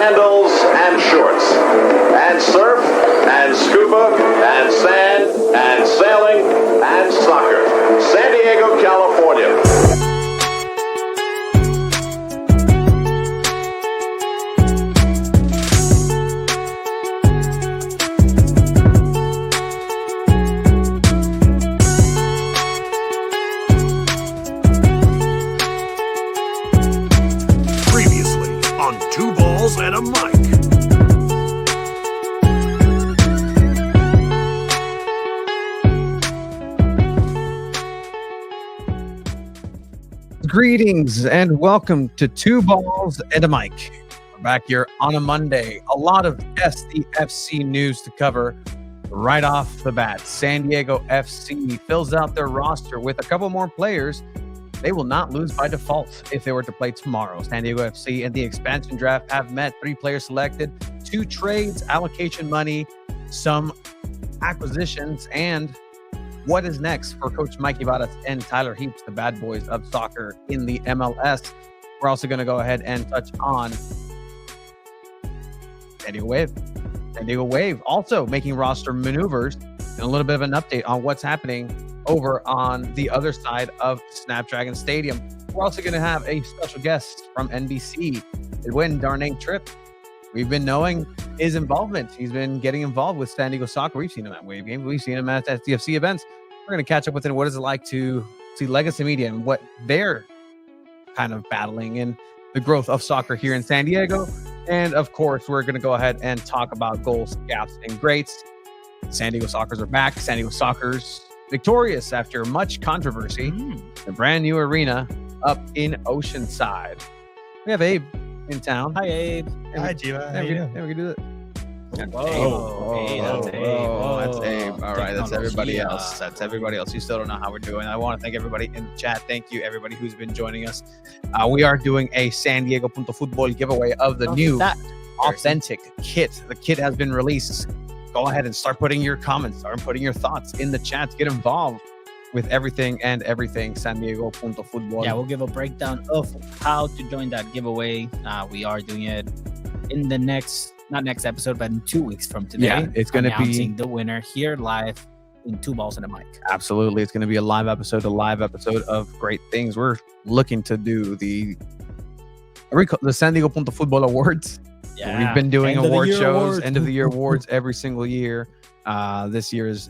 sandals and shorts, and surf and scuba and sand and sailing and soccer. San Diego, California. And a mic. Greetings and welcome to Two Balls and a Mic. We're back here on a Monday. A lot of SDFC news to cover right off the bat. San Diego FC fills out their roster with a couple more players. They will not lose by default if they were to play tomorrow. San Diego FC and the expansion draft have met. 3 players selected, 2 trades, allocation money, some acquisitions, and what is next for Coach Mikey Vadas and Tyler Heaps, the bad boys of soccer in the MLS. We're also going to go ahead and touch on San Diego Wave. San Diego Wave also making roster maneuvers, and a little bit of an update on what's happening over on the other side of Snapdragon Stadium. We're also going to have a special guest from NBC, Darnay Tripp. We've been knowing his involvement. He's been getting involved with San Diego soccer. We've seen him at Wave games. We've seen him at SDFC events. We're going to catch up with him. What is it like to see Legacy Media and what they're kind of battling in the growth of soccer here in San Diego? And of course, we're going to go ahead and talk about goals, gaps, and greats. San Diego Soccers are back. San Diego Soccers victorious after much controversy. The brand new arena up in Oceanside. We have Abe in town. Hi, Abe. Hi, Jiva. How you doing? We can do it. That's Abe. All right, that's everybody else. That's everybody else. You still don't know how we're doing. I want to thank everybody in the chat. Thank you, everybody who's been joining us. We are doing a San Diego Punto Football giveaway of the new authentic kit. The kit has been released. Go ahead and start putting your comments, start putting your thoughts in the chat. Get involved with everything and everything San Diego Punto Football. Yeah, we'll give a breakdown of how to join that giveaway. We are doing it in the not next episode, but in 2 weeks from today. Yeah, it's going to be the winner here live in Two Balls and a Mic. Absolutely. It's going to be a live episode of great things. We're looking to do the San Diego Punto Football Awards. Yeah, we've been doing award shows, end of the year awards awards every single year. This year is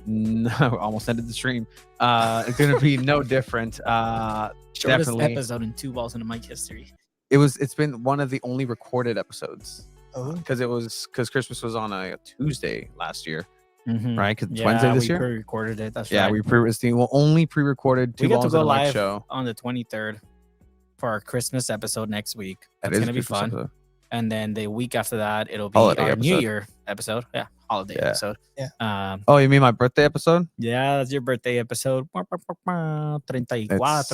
almost ended the stream. It's going to be no different. Shortest Definitely episode in Two Balls and a Mic history. It's been one of the only recorded episodes because Christmas was on a Tuesday last year, right? Because it's Wednesday this year. We pre-recorded it. That's right. Yeah, we only pre-recorded Two Balls and a Mic show on the 23rd for our Christmas episode next week. That's going to be fun. Episode. And then the week after that, it'll be holiday our episode. New Year episode. Yeah, holiday episode. Yeah. Oh, you mean my birthday episode? Yeah, that's your birthday episode. 34. What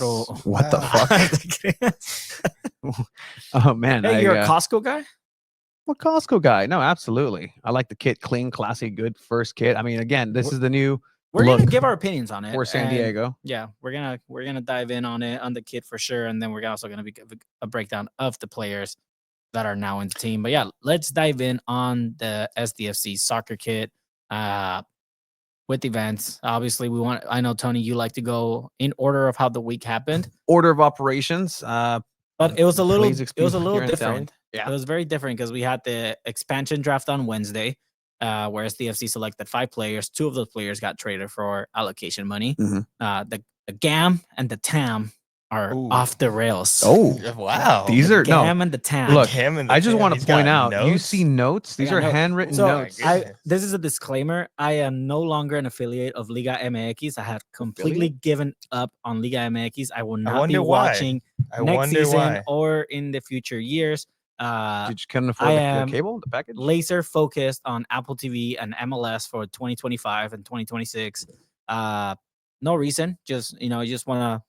the fuck? Oh, man. Hey, you're a Costco guy? What Costco guy? No, absolutely. I like the kit. Clean, classy, good first kit. I mean, again, this is the new We're going to give our opinions on it. for San Diego. Yeah, we're gonna dive in on it, on the kit for sure. And then we're also going to give a breakdown of the players that are now in the team. But yeah, let's dive in on the SDFC soccer kit with events. Obviously, I know, Tony, you like to go in order of how the week happened. Order of operations. But it was a little different. Yeah. It was very different because we had the expansion draft on Wednesday, where SDFC selected 5 players. 2 of those players got traded for allocation money. The GAM and the TAM are off the rails. Oh, wow. These are GAM and the TAM. Look, I just want to point out, you see notes. These are handwritten notes. This is a disclaimer. I am no longer an affiliate of Liga MX. I have completely given up on Liga MX. I will not be watching next season or in the future years. Did you couldn't afford the cable, the package? Laser focused on Apple TV and MLS for 2025 and 2026. No reason. Just want to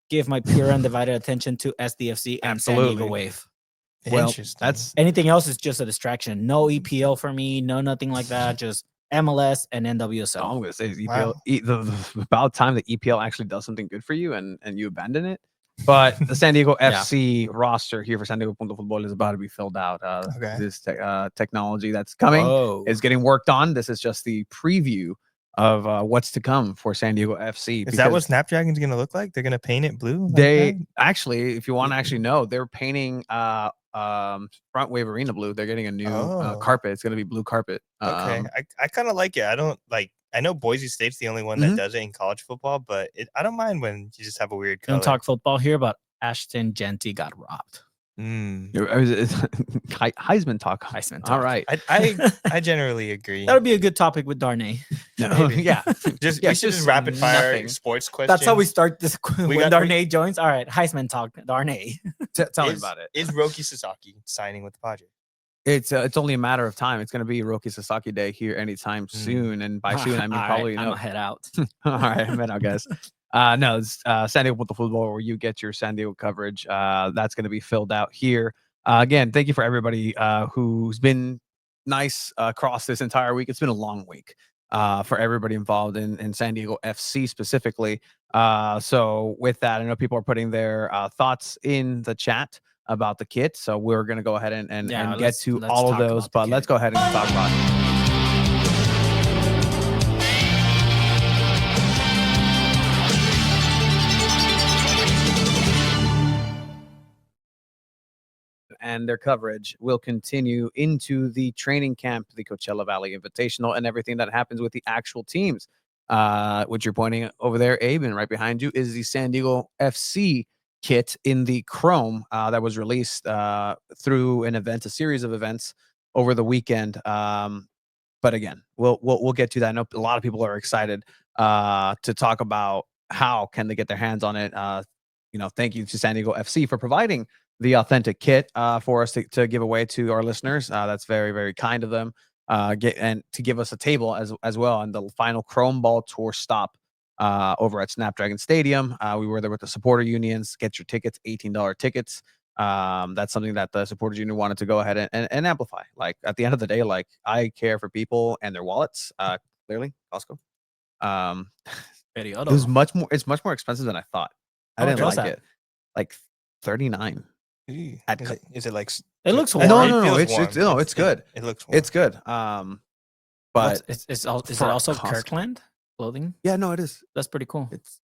give my pure undivided attention to SDFC and San Diego Wave. Well, that's anything else is just a distraction. No EPL for me. No, nothing like that. Just MLS and NWSL. All I'm gonna say is EPL. Wow. About time that EPL actually does something good for you, and you abandon it. But the San Diego Yeah. FC roster here for San Diego Punto Football is about to be filled out. Okay. This technology that's coming Whoa. is getting worked on. This is just the preview of what's to come for San Diego FC. Is that what because Snapdragon's gonna look like? They're gonna paint it blue? Like they that? actually, if you want to actually know, they're painting Front Wave Arena blue. They're getting a new Oh. carpet. It's gonna be blue carpet. Okay. I kind of like it. I don't like. I know Boise State's the only one that does it in college football, but I don't mind when you just have a weird color. Don't talk football here, but Ashton Genty got robbed. Heisman talk. Heisman talk. All right. I generally agree. That would be a good topic with Darnay. Maybe. Yeah. Just Yeah, we should just just rapid fire nothing. sports questions. That's how we start this when got- Darnay joins. All right, Heisman talk, Darnay. Tell me about it. Is Roki Sasaki signing with the Padres? It's only a matter of time. It's going to be Roki Sasaki Day here anytime soon, and by soon I mean All probably right, I'm no. gonna head out. All right, I'm out, guys. No, it's San Diego Punto Football, where you get your San Diego coverage. That's going to be filled out here. Again, thank you for everybody who's been nice across this entire week. It's been a long week for everybody involved in San Diego FC specifically. So with that, I know people are putting their thoughts in the chat about the kit. So we're going to go ahead and Yeah, get let's to all of talk those. about the But kit. let's go ahead and talk about it. And their coverage will continue into the training camp, the Coachella Valley Invitational, and everything that happens with the actual teams. What you're pointing over there, Abe, and right behind you is the San Diego FC kit in the chrome that was released through an event, a series of events over the weekend. But again, we'll get to that. I know a lot of people are excited to talk about how can they get their hands on it. Thank you to San Diego FC for providing the authentic kit for us to give away to our listeners. That's very, very kind of them. And to give us a table as well on the final Chrome Ball Tour stop over at Snapdragon Stadium. We were there with the supporter unions. Get your tickets, $18 tickets. That's something that the supporters union wanted to go ahead and amplify. Like at the end of the day, like I care for people and their wallets. Clearly, Costco. It was much more. It's much more expensive than I thought. I didn't like it. Like 39. Is it like? It looks No, warm. no, It's good. It looks warm. It's good. But is it for also Costco. Kirkland clothing? Yeah, no, it is. That's pretty cool. It's.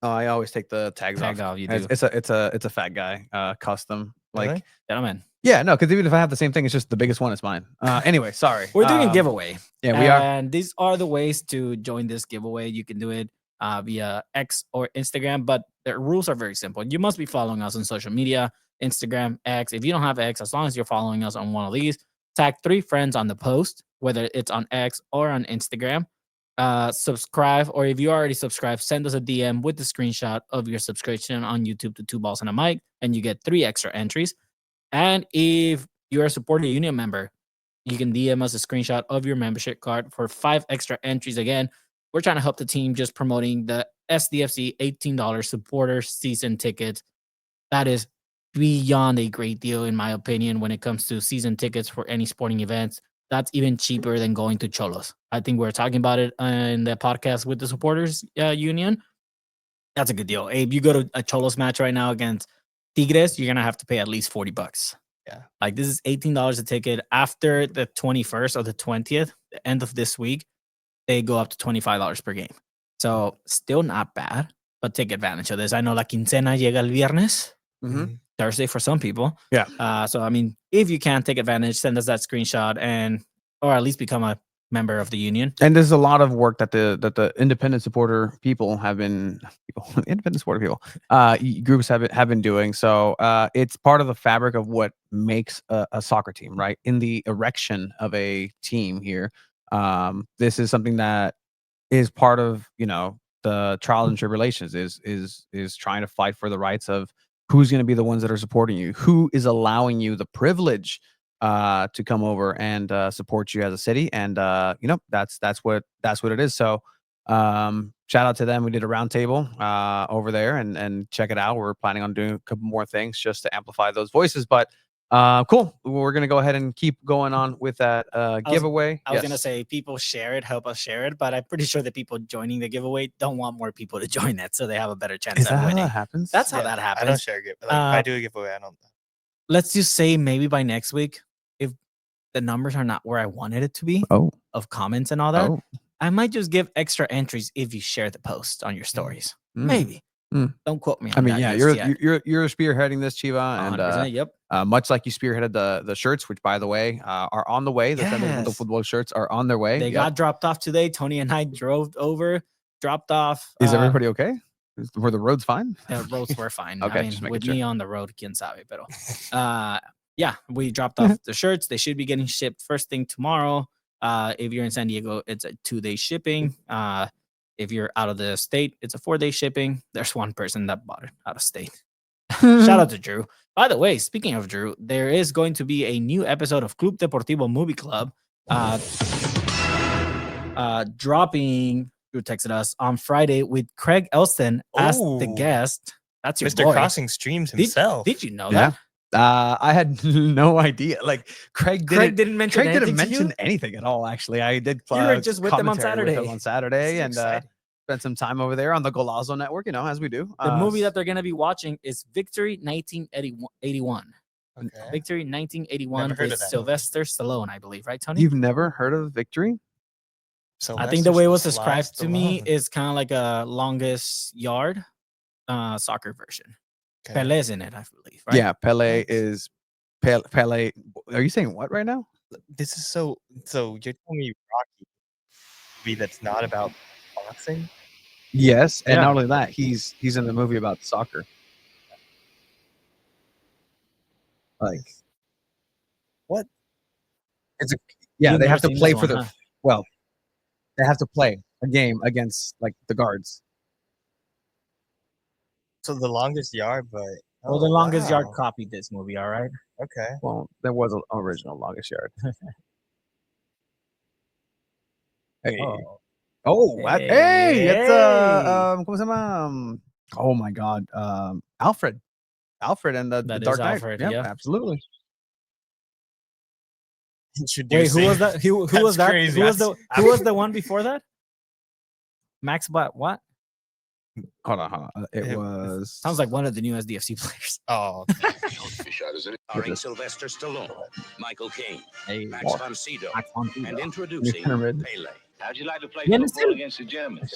Oh, I always take the tags Tag off. off, you It's do. it's a fat guy custom. Like Really? Gentlemen, yeah, no, because even if I have the same thing, it's just the biggest one is mine. Anyway, sorry. we're doing a giveaway. Yeah, we are. And these are the ways to join this giveaway. You can do it via X or Instagram, but the rules are very simple. You must be following us on social media, Instagram, X. If you don't have X, as long as you're following us on one of these, tag 3 friends on the post, whether it's on X or on Instagram. Subscribe, or if you already subscribed, send us a DM with the screenshot of your subscription on YouTube to 2 Balls and a Mic, and you get 3 extra entries. And if you're a supporter union member, you can DM us a screenshot of your membership card for 5 extra entries. Again, we're trying to help the team, just promoting the SDFC $18 supporter season tickets. That is beyond a great deal, in my opinion, when it comes to season tickets for any sporting events. That's even cheaper than going to Cholos. I think we're talking about it in the podcast with the supporters union. That's a good deal. Abe, you go to a Cholos match right now against Tigres, you're gonna have to pay at least $40. Yeah. Like this is $18 a ticket. After the 21st or the 20th, the end of this week, they go up to $25 per game. So still not bad, but take advantage of this. I know La Quincena llega el viernes, Thursday for some people. Yeah. So I mean, if you can take advantage, send us that screenshot or at least become a member of the union. And there's a lot of work that the independent supporter people have been independent supporter people groups have been doing. So it's part of the fabric of what makes a soccer team, right? In the erection of a team here, this is something that is part of the trials and tribulations. Is trying to fight for the rights of who's going to be the ones that are supporting you, who is allowing you the privilege to come over and support you as a city. And that's what it is. So shout out to them. We did a roundtable over there and check it out. We're planning on doing a couple more things just to amplify those voices. But Cool. We're gonna go ahead and keep going on with that giveaway. I was gonna Yes. say people share it, help us share it, but I'm pretty sure the people joining the giveaway don't want more people to join it, so they have a better chance Is that at how winning. that happens? That's how Yeah, that I don't happens. share it. Like if I Uh, do a giveaway, I don't. Let's just say maybe by next week, if the numbers are not where I wanted it to be Oh, of comments and all that, oh. I might just give extra entries if you share the post on your stories. Mm. Maybe. Mm. Don't quote me on I mean, that yeah, just yet. you're spearheading this, Chiva, and 100%. Yep. much like you spearheaded the shirts, which by the way are on the way. The Sunday Yes. football shirts are on their way. They Yep. got dropped off today. Tony and I drove over, dropped off. Is everybody okay? Were the roads fine? The roads were fine. Okay, I mean, just making with sure. me on the road, quién sabe, pero. Yeah, we dropped off the shirts. They should be getting shipped first thing tomorrow. If you're in San Diego, it's a 2-day shipping. If you're out of the state, it's a 4-day shipping. There's one person that bought it out of state. Shout out to Drew. By the way, speaking of Drew, there is going to be a new episode of Club Deportivo Movie Club dropping. Drew texted us on Friday with Craig Elston as the Oh. guest. That's your Mr. boy. Crossing streams himself. Did you know Yeah. that? I had no idea. Like Craig Didn't mention Craig didn't anything to you? mention anything at all. Actually, I did. You were just with them on commentary with him Saturday. on Saturday, This and is exciting. spent some time over there on the Golazo Network. You know, as we do. The movie that they're going to be watching is Victory 1981. Okay. Victory 1981 Never heard with of that movie. Sylvester Stallone, I believe, right, Tony? you've never heard of Victory? So I think the way it was Sylvester described to me Stallone. is kind of like a longest yard soccer version. Okay. Pele's in it, I believe, right? Yeah, Pele Nice. is Pele. Are you saying what right now? This is so. So you're telling me Rocky movie that's not about boxing? Yes, and Yeah. not only that, he's in the movie about soccer. Like What? It's a yeah. You've They never have to seen play this for one, the huh? well. They have to play a game against like the guards. So the longest yard, but Well, the longest yard wow. copied this movie, all right? Okay. Well, there was an original longest yard. Hey, Hey, hey, it's hey. ¿cómo se llama? Oh my God, Alfred and the That is Dark Knight. Alfred, Yep, yeah. absolutely. Wait, Introducing. who was that? Who was That's that? crazy. Who was the one before that? Max Blatt. What? Hold on. It It was Sounds like one of the new SDFC players. Oh, Starring Sylvester Stallone, Michael Caine, Hey, Max von Sydow, Max von Sydow. and introducing kinda red. Pele. How'd you like to play You understand? against the Germans?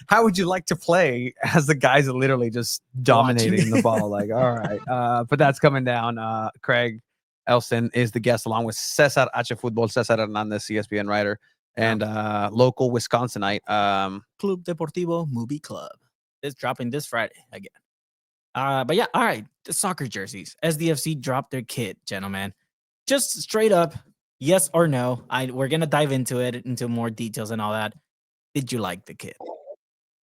How would you like to play as the guys are literally just dominating the ball? Like, all right, but that's coming down. Craig Elston is the guest, along with Cesar H. Football, Cesar Hernandez, ESPN writer, and local Wisconsinite. Club Deportivo Movie Club. It's dropping this Friday again. But yeah, all right. The soccer jerseys. SDFC dropped their kit, gentlemen. Just straight up, yes or no. We're gonna dive into it, into more details and all that. Did you like the kit?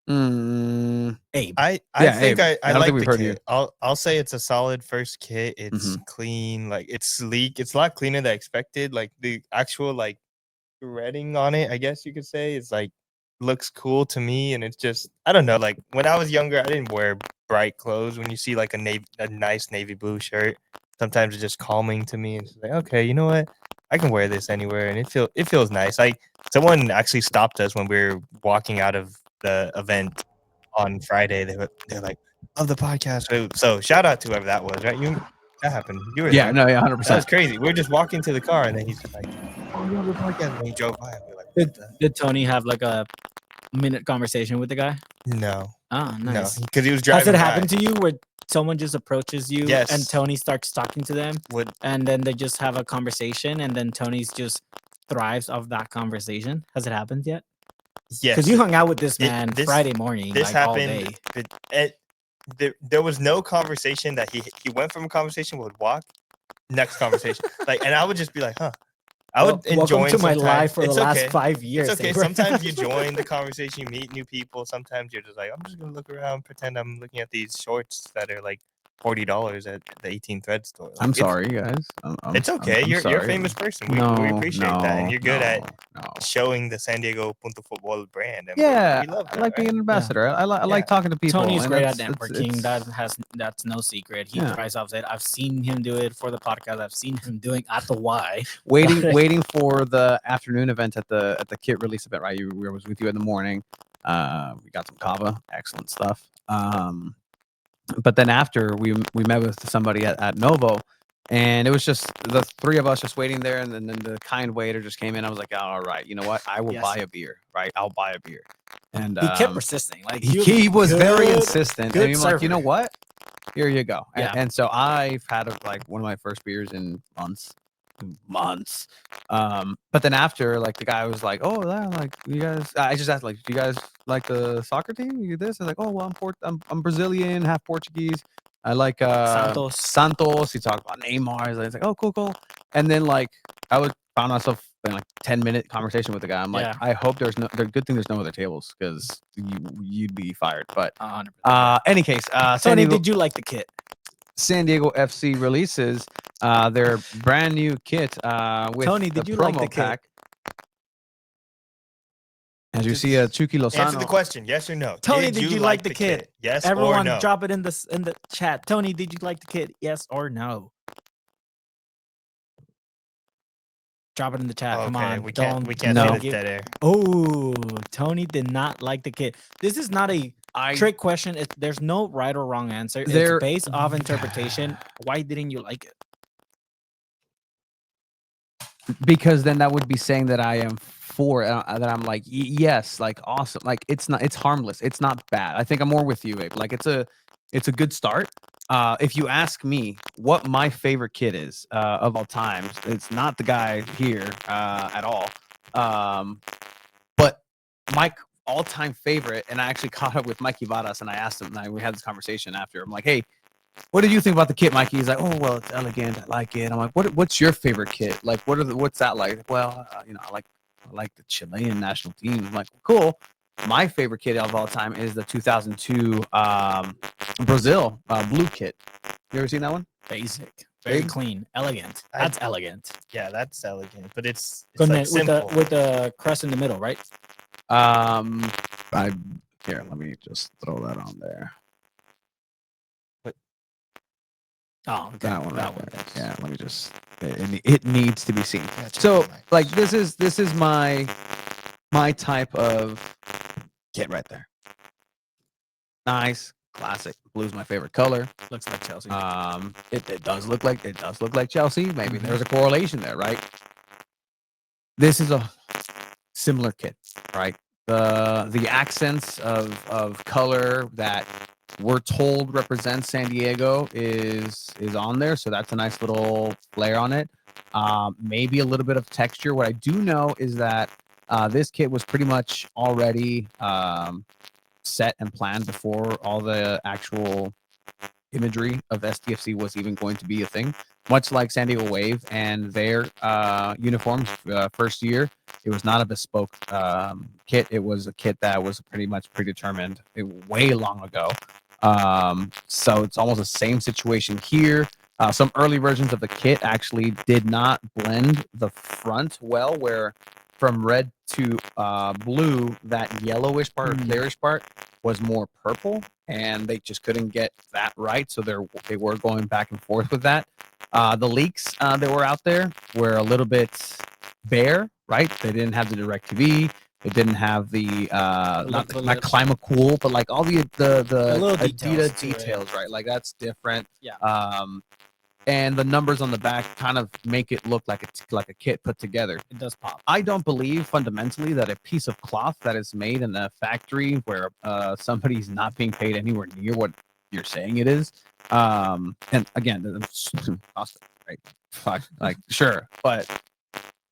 Mm, Abe. I Yeah, think Abe, I I don't like think we've the heard kit. you. I'll say it's a solid first kit. It's clean, like it's sleek. It's a lot cleaner than I expected. Like the actual like threading on it, I guess you could say, is like looks cool to me. And it's just I don't know. Like when I was younger, I didn't wear bright clothes. When you see like a nice navy blue shirt, sometimes it's just calming to me. It's like okay, you know what? I can wear this anywhere, and it feels nice. Like someone actually stopped us when we were walking out of the event on Friday. They're like, "Of the podcast." So shout out to whoever that was, right? That happened. You were yeah, there. no, yeah, That was 100%. crazy. We were just walking to the car, and then he's just like, "Oh, you have a podcast?" And he drove by, and we were like, "What the-" Did Tony have like a minute conversation with the guy? "No, Ah, nice. no," because he was driving. Has it by. happened to you where someone just approaches you Yes. and Tony starts talking to them Would and then they just have a conversation and then Tony's just thrives off that conversation? Has it happened yet? yes, Because you hung out with this It- man this- Friday morning, this like all day. happened. There was no conversation that he went from a conversation would walk next conversation like, and I would just be like, huh. I would enjoy. Welcome to my life for the It's last okay. 5 years. It's okay. Abraham. Sometimes you join the conversation, you meet new people. Sometimes you're just like, I'm just gonna look around, pretend I'm looking at these shorts that are like $40 at the 18 Thread store. Like, I'm it's- sorry, guys. It's okay. I'm You're a sorry. famous person. We No, appreciate that, and you're good at no. showing the San Diego Punto Football brand. And Yeah, we love I that, like being right? an ambassador. I like talking to people. Tony's and great at it's- networking. it's- That's no secret. He Yeah. tries off it. I've seen him do it for the podcast. I've seen him doing at the Y. waiting for the afternoon event at the kit release event. Right, we was with you in the morning. We got some kava, excellent stuff. But then after we met with somebody at Novo, and it was just the three of us just waiting there, and then the kind waiter just came in. I was like, all right, you know what? I will Yes. buy a beer. Right, I'll buy a beer. And He kept persisting. Like he was very good- insistent. good And I'm like, you know server. what? Here you go. Yeah. And so I've had like one of my first beers in months. But then after, like, the guy was like, oh yeah, like, you guys, I just asked, like, do you guys like the soccer team? You this? I was like, oh well, I'm Brazilian, half Portuguese. I like Santos. He talked about Neymar. I was like, oh, cool. And then, like, found myself in like 10-minute conversation with the guy. I'm like, Yeah. I hope there's good thing there's no other tables, because you'd be fired. But 100%. any case, Tony, did you like the kit? San Diego FC releases their brand new kit with Tony, the did you promo like the kit? pack. As you see, Chucky Lozano. Answer the question, yes or no. Tony, did you like the kit? Yes Everyone, or no? drop it in the chat. Tony, did you like the kit? Yes or no? Drop it in the chat. Come Okay, on. we can't No. say it's dead air. Oh, Tony did not like the kit. This is not a trick question. There's no right or wrong answer. There- It's based off interpretation. Why didn't you like it? Because then that would be saying that I am for that. I'm like, yes, like, awesome. Like, it's harmless. It's not bad. I think I'm more with you, Abe. Like, it's a good start. If you ask me what my favorite kid is of all time, it's not the guy here at all. But my all-time favorite, and I actually caught up with Mikey Vadas, and I asked him, and we had this conversation after. I'm like, hey, what did you think about the kit, Mikey? He's like, oh, well, it's elegant. I like it. I'm like, what's your favorite kit? Like, what's that like? Well, I like the Chilean national team. I'm like, cool. My favorite kit of all time is the 2002 Brazil blue kit. You ever seen that one? Basic, very Big? Clean, elegant. I- That's elegant. Yeah, that's elegant, but it's Good like night, simple. with the crest in the middle, right? Here, let me just throw that on there. Oh, okay. That one, That right one. there. Yeah, let me just. It needs to be seen. Yeah, check So, the mic. like, this is my type of kit right there. Nice, classic. Blue's my favorite color. Looks like Chelsea. It does look like Chelsea. Maybe there's a correlation there, right? This is a similar kit, right? The accents of color that we're told represents San Diego is on there, so that's a nice little flair on it. Maybe a little bit of texture. What I do know is that this kit was pretty much already set and planned before all the actual imagery of SDFC was even going to be a thing. Much like San Diego Wave and their uniforms first year, it was not a bespoke kit. It was a kit that was pretty much predetermined way long ago. So it's almost the same situation here. Some early versions of the kit actually did not blend the front well, where from red to blue, that yellowish part, or clearish part, was more purple, and they just couldn't get that right. So they were going back and forth with that. The leaks that were out there were a little bit bare, right? They didn't have the DirecTV. It didn't have the not Climacool, but like all the little Adidas details to it. details, right? Like, that's different. Yeah. And the numbers on the back kind of make it look like a kit put together. It does pop. I don't believe fundamentally that a piece of cloth that is made in a factory where somebody's not being paid anywhere near what you're saying it is. And again, right? Fuck, like, sure, but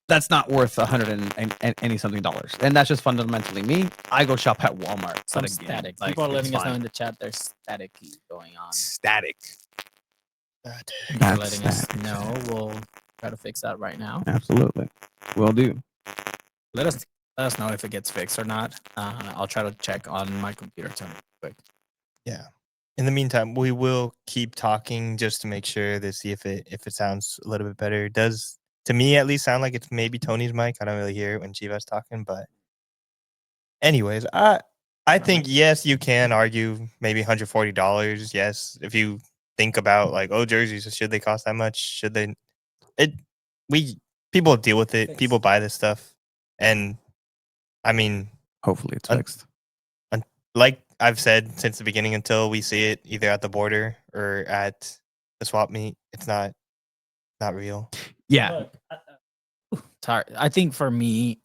that's not worth $100 something. And that's just fundamentally me. I go shop at Walmart. Some But again, static. like, People are letting it's us know fine. in the chat there's staticky going on. Static. Thanks for letting us know. We'll try to fix that right now. Absolutely. Will do. Let us know if it gets fixed or not. I'll try to check on my computer, Tony, quick. Yeah. In the meantime, we will keep talking just to make sure to see if it sounds a little bit better. It does, to me at least, sound like it's maybe Tony's mic. I don't really hear it when Chivas talking, but anyways, I think yes, you can argue maybe $140. Yes, if you think about like, oh, jerseys, should they cost that much? Should they? It we people deal with it. People buy this stuff, and I mean, Hopefully it's Un- fixed. like I've said since the beginning, until we see it either at the border or at the swap meet, it's not real. Yeah. Sorry, I think for me,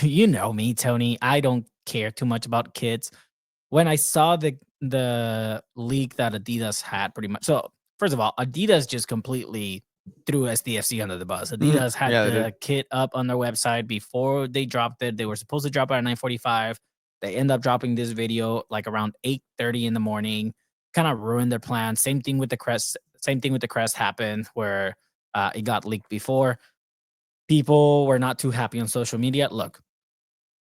you know me, Tony. I don't care too much about kids. When I saw the leak that Adidas had, pretty much. So first of all, Adidas just completely threw SDFC under the bus. Adidas had Yeah, they the did. kit up on their website before they dropped it. They were supposed to drop it at 9:45. They end up dropping this video like around 8:30 in the morning. Kind of ruined their plan. Same thing with the crest. Same thing with the crest happened where it got leaked before. People were not too happy on social media. Look,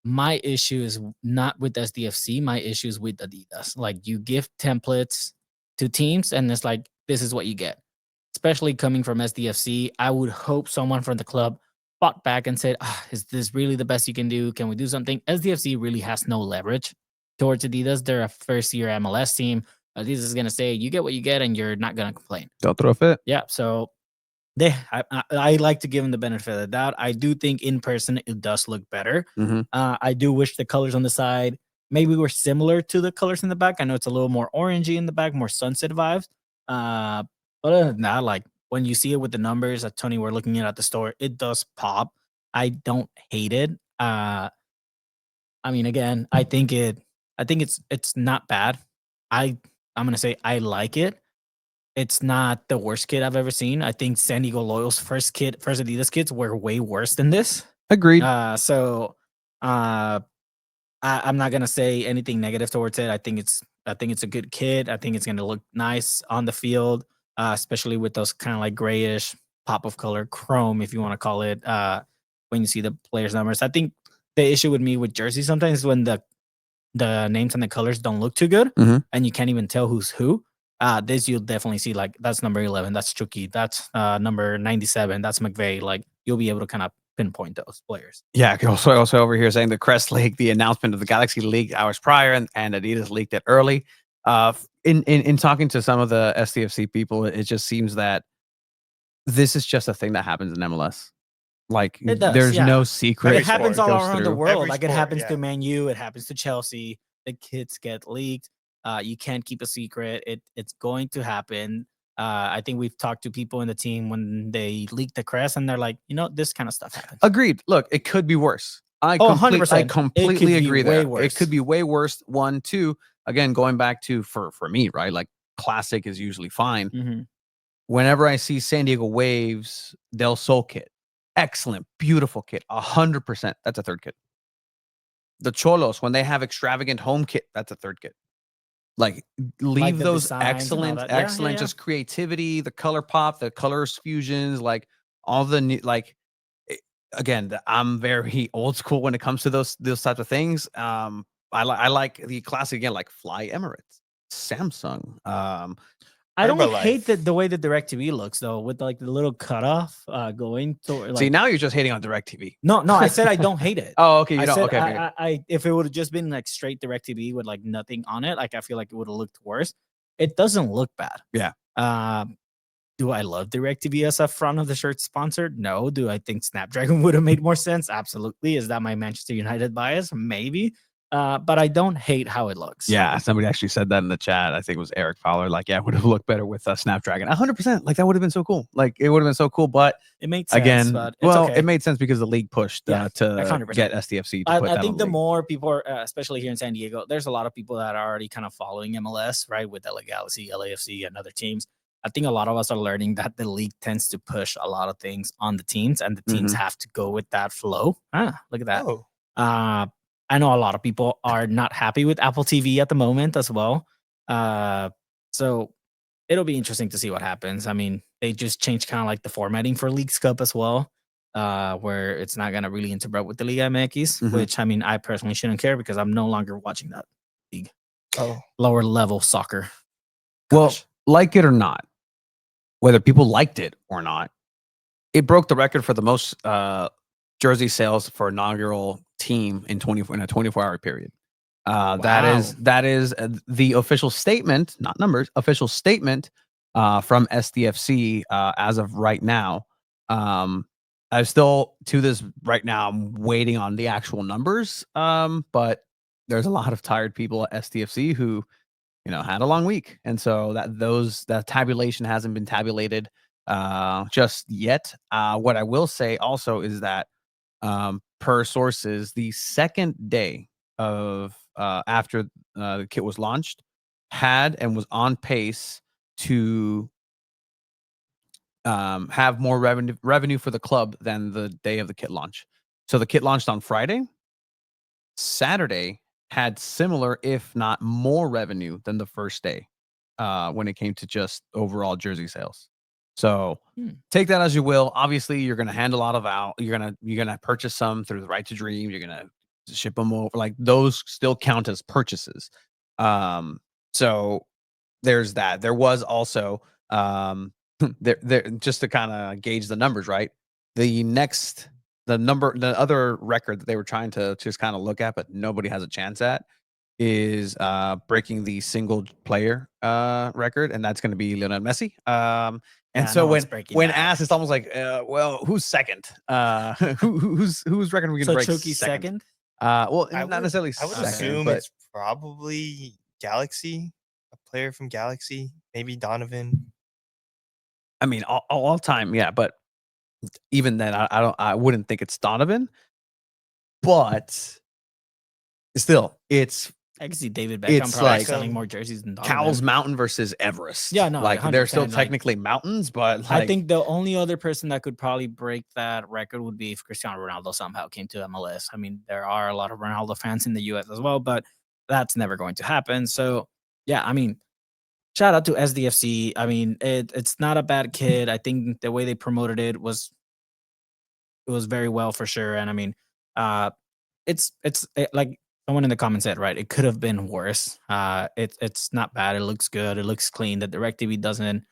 my issue is not with SDFC. My issue is with Adidas. Like, you give templates to teams, and it's like, this is what you get. Especially coming from SDFC, I would hope someone from the club fought back and said, is this really the best you can do? Can we do something? SDFC really has no leverage towards Adidas. They're a first-year MLS team. Adidas is going to say, you get what you get, and you're not going to complain. They'll throw a fit. Yeah, so I like to give them the benefit of the doubt. I do think in person it does look better. Mhm. I do wish the colors on the side maybe were similar to the colors in the back. I know it's a little more orangey in the back, more sunset vibes. But other than that, like when you see it with the numbers that Tony were looking at the store, it does pop. I don't hate it. I mean, again, I think it's not bad. I'm gonna say I like it. It's not the worst kit I've ever seen. I think San Diego Loyal's first Adidas kits were way worse than this. Agreed. I'm not gonna say anything negative towards it. I think it's a good kit. I think it's gonna look nice on the field, especially with those kind of like grayish pop of color, chrome, if you want to call it. When you see the players' numbers, I think the issue with me with jersey sometimes is when the names and the colors don't look too good, Mhm. and you can't even tell who's who. This you'll definitely see, like, that's number 11, that's Chucky, that's number 97, that's McVeigh. Like, you'll be able to kind of pinpoint those players. Yeah, also over here saying the Crest League, the announcement of the Galaxy League hours prior, and Adidas leaked it early. In talking to some of the SDFC people, it just seems that this is just a thing that happens in MLS. Like, It does, there's yeah. no secret. But Every it happens sport all goes around the through. world. Every Like, it sport, happens yeah. to Man U, it happens to Chelsea. The kits get leaked. You can't keep a secret. It's going to happen. I think we've talked to people in the team when they leaked the crest, and they're like, this kind of stuff happens. Agreed. Look, it could be worse. I 100%. completely It could be agree way there. worse. It could be way worse. 1, 2. Again, going back to for me, right? Like, classic is usually fine. Mhm. Whenever I see San Diego Waves Del Sol kit, excellent, beautiful kit, 100%. That's a third kit. The Cholos, when they have extravagant home kit, that's a third kit. Like, leave the those designs and all excellent, that. Yeah. just creativity, the color pop, the colors fusions, like all the new, like, again, I'm very old school when it comes to those types of things. I like the classic again, like Fly Emirates, Samsung. I don't hate Herbalife. the way the DirecTV looks though, with like the little cutoff going to like. See, now you're just hating on DirecTV. No, I said I don't hate it. Oh, okay, you I don't. said Okay, okay. I if it would have just been like straight DirecTV with like nothing on it, like I feel like it would have looked worse. It doesn't look bad. Yeah. Do I love DirecTV as a front of the shirt sponsor? No. Do I think Snapdragon would have made more sense? Absolutely. Is that my Manchester United bias? Maybe. But I don't hate how it looks. Yeah, somebody actually said that in the chat. I think it was Eric Fowler. Like, yeah, it would have looked better with Snapdragon. 100%. Like, that would have been so cool. Like, it would have been so cool. But it made sense. again, but it's well, okay. it made sense because the league pushed Yeah, to 100%. get SDFC to put I that think on the league. more people are, especially here in San Diego, there's a lot of people that are already kind of following MLS, right? With LA Galaxy, LAFC, and other teams. I think a lot of us are learning that the league tends to push a lot of things on the teams, and the teams have to go with that flow. Look at that. Oh, I know a lot of people are not happy with Apple TV at the moment as well. So it'll be interesting to see what happens. I mean, they just changed kind of like the formatting for Leagues Cup as well, where it's not going to really interrupt with the Liga MX, which, I mean, I personally shouldn't care because I'm no longer watching that league. lower level soccer. Well, Gosh. like it or not, whether people liked it or not, it broke the record for the most jersey sales for inaugural team in a 24-hour period. That is the official statement, not numbers, official statement from SDFC as of right now. I'm still to this right now. I'm waiting on the actual numbers. But there's a lot of tired people at SDFC who, had a long week, and so that tabulation hasn't been tabulated just yet. What I will say also is that per sources, the second day of after the kit was launched, had and was on pace to have more revenue for the club than the day of the kit launch. So the kit launched on Friday. Saturday had similar, if not more, revenue than the first day when it came to just overall jersey sales. So take that as you will. Obviously, you're going to hand a lot of out. You're gonna purchase some through the Right to Dream. You're gonna ship them over. Like those still count as purchases. So there's that. There was also there just to kind of gauge the numbers, right? The other record that they were trying to just kind of look at, but nobody has a chance at, is breaking the single player record, and that's going to be Lionel Messi. And so when asked, it's almost like, well, who's second? Whose record are we going to break Chucky's second? Well, I not necessarily I would second, assume but it's probably Galaxy, a player from Galaxy, maybe Donovan. I mean, all time, yeah. But even then, I wouldn't think it's Donovan. But still, I can see David Beckham it's probably like selling more jerseys than Donovan. Cowles Mountain versus Everest. Yeah, no, like they're still 100%, like- technically mountains, but like, I think the only other person that could probably break that record would be if Cristiano Ronaldo somehow came to MLS. I mean, there are a lot of Ronaldo fans in the US as well, but that's never going to happen. So, yeah, I mean, shout out to SDFC. I mean, it's not a bad kid. I think the way they promoted it was very well for sure. And I mean, it's like someone in the comments said, right? It could have been worse. It's not bad. It looks good. It looks clean. The DirecTV doesn't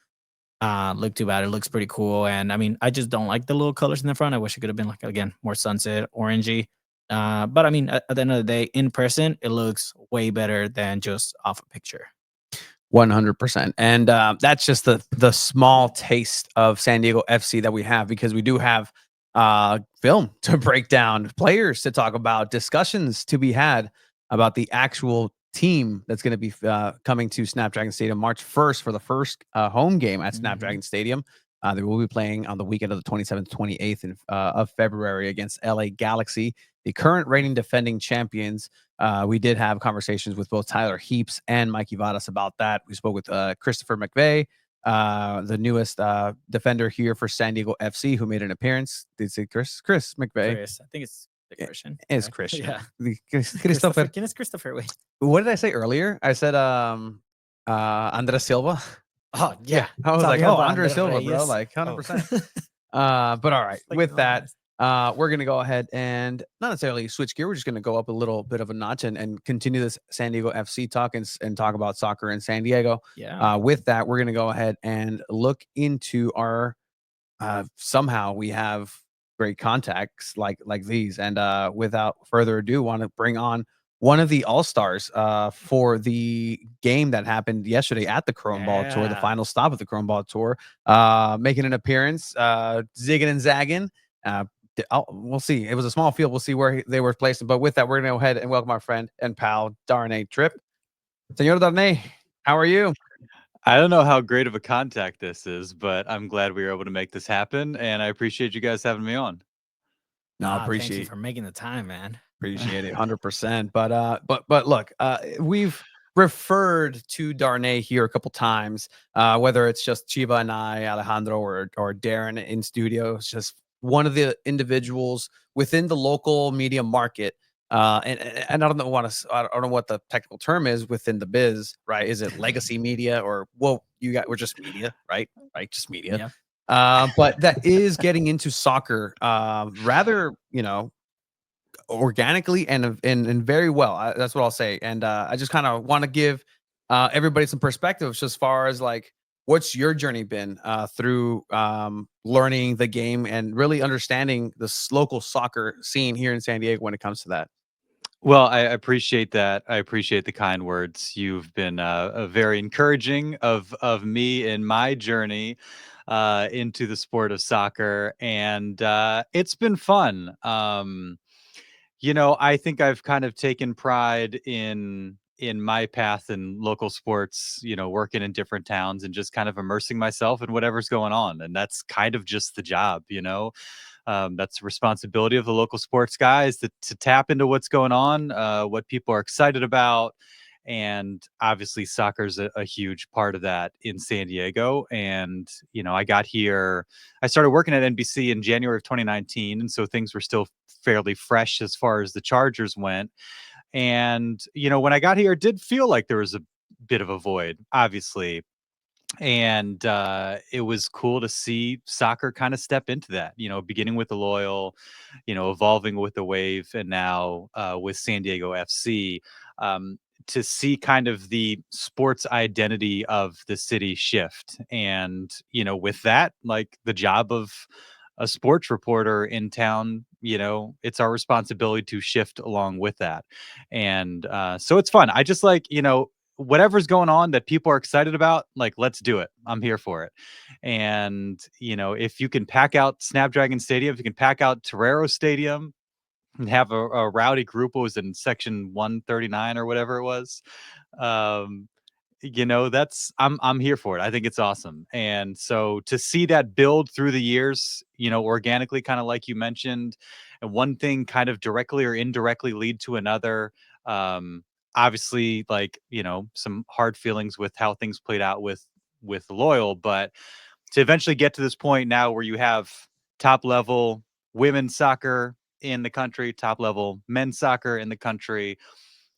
look too bad. It looks pretty cool. And I mean, I just don't like the little colors in the front. I wish it could have been like, again, more sunset orangey. But I mean, at the end of the day, in person, it looks way better than just off a picture. 100%. And that's just the small taste of San Diego FC that we have, because we do have film to break down, players to talk about, discussions to be had about the actual team that's going to be coming to Snapdragon Stadium March 1st for the first home game at Snapdragon Stadium. They will be playing on the weekend of the 27th, 28th of February against LA Galaxy, the current reigning defending champions. We did have conversations with both Tyler Heaps and Mikey Vadas about that. We spoke with Christopher McVeigh, the newest defender here for San Diego FC, who made an appearance. Did you say Chris McVeigh? Chris, I think it's Christian. It's right? Christian. Yeah. Christopher. ¿Quién es Christopher? Wait. What did I say earlier? I said Andres Silva. Oh, yeah. I was like, Talking oh, about Andres Silva, bro. Reyes. Like 100%. Oh. But all right, Like, with oh, that, nice. we're going to go ahead and not necessarily switch gear. We're just going to go up a little bit of a notch and continue this San Diego FC talk and talk about soccer in San Diego. Yeah. With that, we're going to go ahead and look into our somehow we have great contacts like these. And without further ado, want to bring on one of the all-stars for the game that happened yesterday at the Chrome Ball Tour, the final stop of the Chrome Ball Tour, making an appearance, zigging and zagging. We'll see. It was a small field. We'll see where they were placed. But with that, we're going to go ahead and welcome our friend and pal, Darnay Tripp. Señor Darnay, how are you? I don't know how great of a contact this is, but I'm glad we were able to make this happen, and I appreciate you guys having me on. No, Thank appreciate you for making the time, man. Appreciate it, 100%. But look, we've referred to Darnay here a couple times, whether it's just Chiva and I, Alejandro, or Darren in studio. It's just one of the individuals within the local media market. And I don't know what the technical term is within the biz, right? Is it legacy media, or we're just media, right? Right, just media. Yeah. But that is getting into soccer, rather, organically and very well. That's what I'll say. And I just kind of want to give everybody some perspective as far as like what's your journey been through learning the game and really understanding the local soccer scene here in San Diego when it comes to that. Well, I appreciate that. I appreciate the kind words. You've been very encouraging of me in my journey into the sport of soccer, and it's been fun. I think I've kind of taken pride in my path in local sports. Working in different towns and just kind of immersing myself in whatever's going on, and that's kind of just the job. That's the responsibility of the local sports guys to tap into what's going on, what people are excited about. And obviously soccer is a huge part of that in San Diego. And, I got here, I started working at NBC in January of 2019. And so things were still fairly fresh as far as the Chargers went. And, when I got here, it did feel like there was a bit of a void, obviously. And it was cool to see soccer kind of step into that, beginning with the Loyal, evolving with the Wave, and now with San Diego FC, to see kind of the sports identity of the city shift. And with that, like the job of a sports reporter in town, it's our responsibility to shift along with that. And so it's fun. I just like, whatever's going on that people are excited about, like, let's do it. I'm here for it. And, if you can pack out Snapdragon Stadium, if you can pack out Torero Stadium and have a rowdy group, what was in section 139 or whatever it was, um, that's I'm here for it. I think it's awesome. And so to see that build through the years, organically, kind of like you mentioned, and one thing kind of directly or indirectly lead to another. Obviously, like, some hard feelings with how things played out with Loyal, but to eventually get to this point now where you have top level women's soccer in the country, top level men's soccer in the country,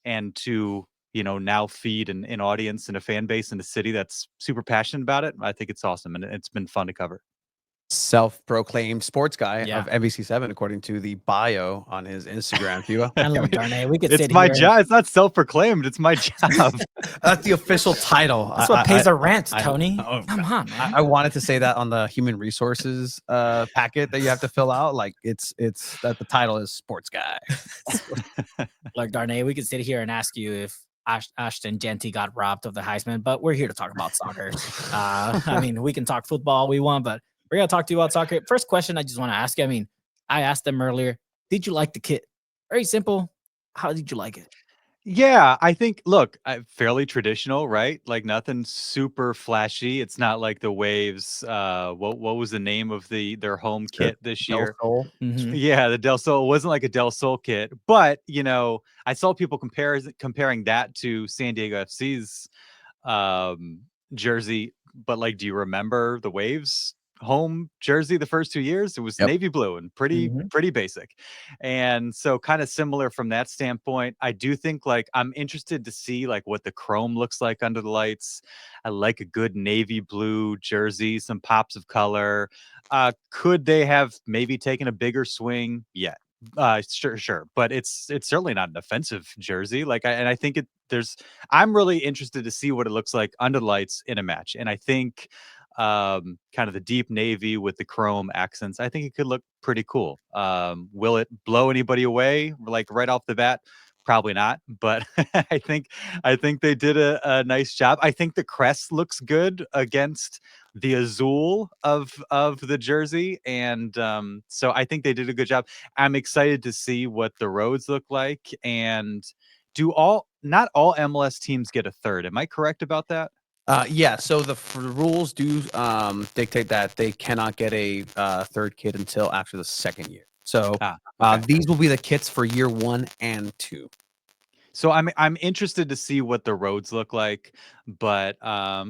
and to now feed an audience and a fan base in the city that's super passionate about it. I think it's awesome, and it's been fun to cover. Self-proclaimed sports guy Yeah. of NBC7, according to the bio on his Instagram. Tua. I love Darnay. We could It's sit my here. job. It's not self-proclaimed. It's my job. That's the official title. That's what pays our rent, I- Tony. oh, Come on, man. I wanted to say that on the human resources packet that you have to fill out. Like it's that the title is sports guy. Look, Darnay, we could sit here and ask you if Ashton Genty got robbed of the Heisman, but we're here to talk about soccer. I mean, we can talk football we want, but we're going to talk to you about soccer. First question I just want to ask you. I mean, I asked them earlier, did you like the kit? Very simple. How did you like it? Yeah, I think, look, fairly traditional, right? Like nothing super flashy. It's not like the Waves. What was the name of their home kit this year? Mhm. Yeah, the Del Sol. It wasn't like a Del Sol kit, but I saw people comparing that to San Diego FC's jersey. But like, do you remember the Waves home jersey the first 2 years? It was Yep. navy blue and pretty basic. And so kind of similar from that standpoint. I do think, like, I'm interested to see like what the chrome looks like under the lights. I like a good navy blue jersey, some pops of color. Could they have maybe taken a bigger swing? Yeah. Sure, but it's certainly not an offensive jersey. Like, I think I'm really interested to see what it looks like under the lights in a match. And I think kind of the deep navy with the chrome accents, I think it could look pretty cool. Will it blow anybody away like right off the bat? Probably not, but I think they did a nice job. I think the crest looks good against the azul of the jersey, and so I think they did a good job. I'm excited to see what the roads look like, and not all MLS teams get a third. Am I correct about that? Yeah, so the rules do dictate that they cannot get a third kit until after the second year. So Okay. these will be the kits for year 1 and 2. So I'm interested to see what the roads look like. But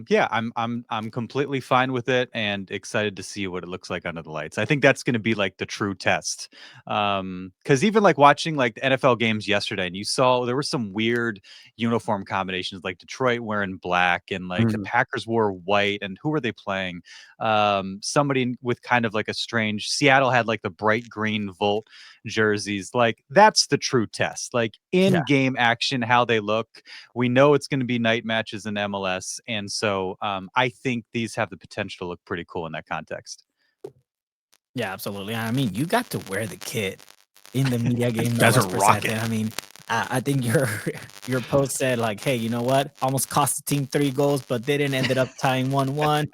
yeah, I'm completely fine with it and excited to see what it looks like under the lights. I think that's going to be like the true test. Because even like watching like the NFL games yesterday, and you saw there were some weird uniform combinations, like Detroit wearing black and like the Packers wore white, and who were they playing? Somebody with kind of like a strange. Seattle had like the bright green Volt jerseys. Like that's the true test. Like in-game action, how they look. We know it's going to be night matches in MLS, and so I think these have the potential to look pretty cool in that context. Yeah, absolutely. I mean, you got to wear the kit in the media game. Guys No are less rocking. presented. I mean, I think your post said like, "Hey, you know what? Almost cost the team 3 goals, but didn't. Ended up tying 1-1."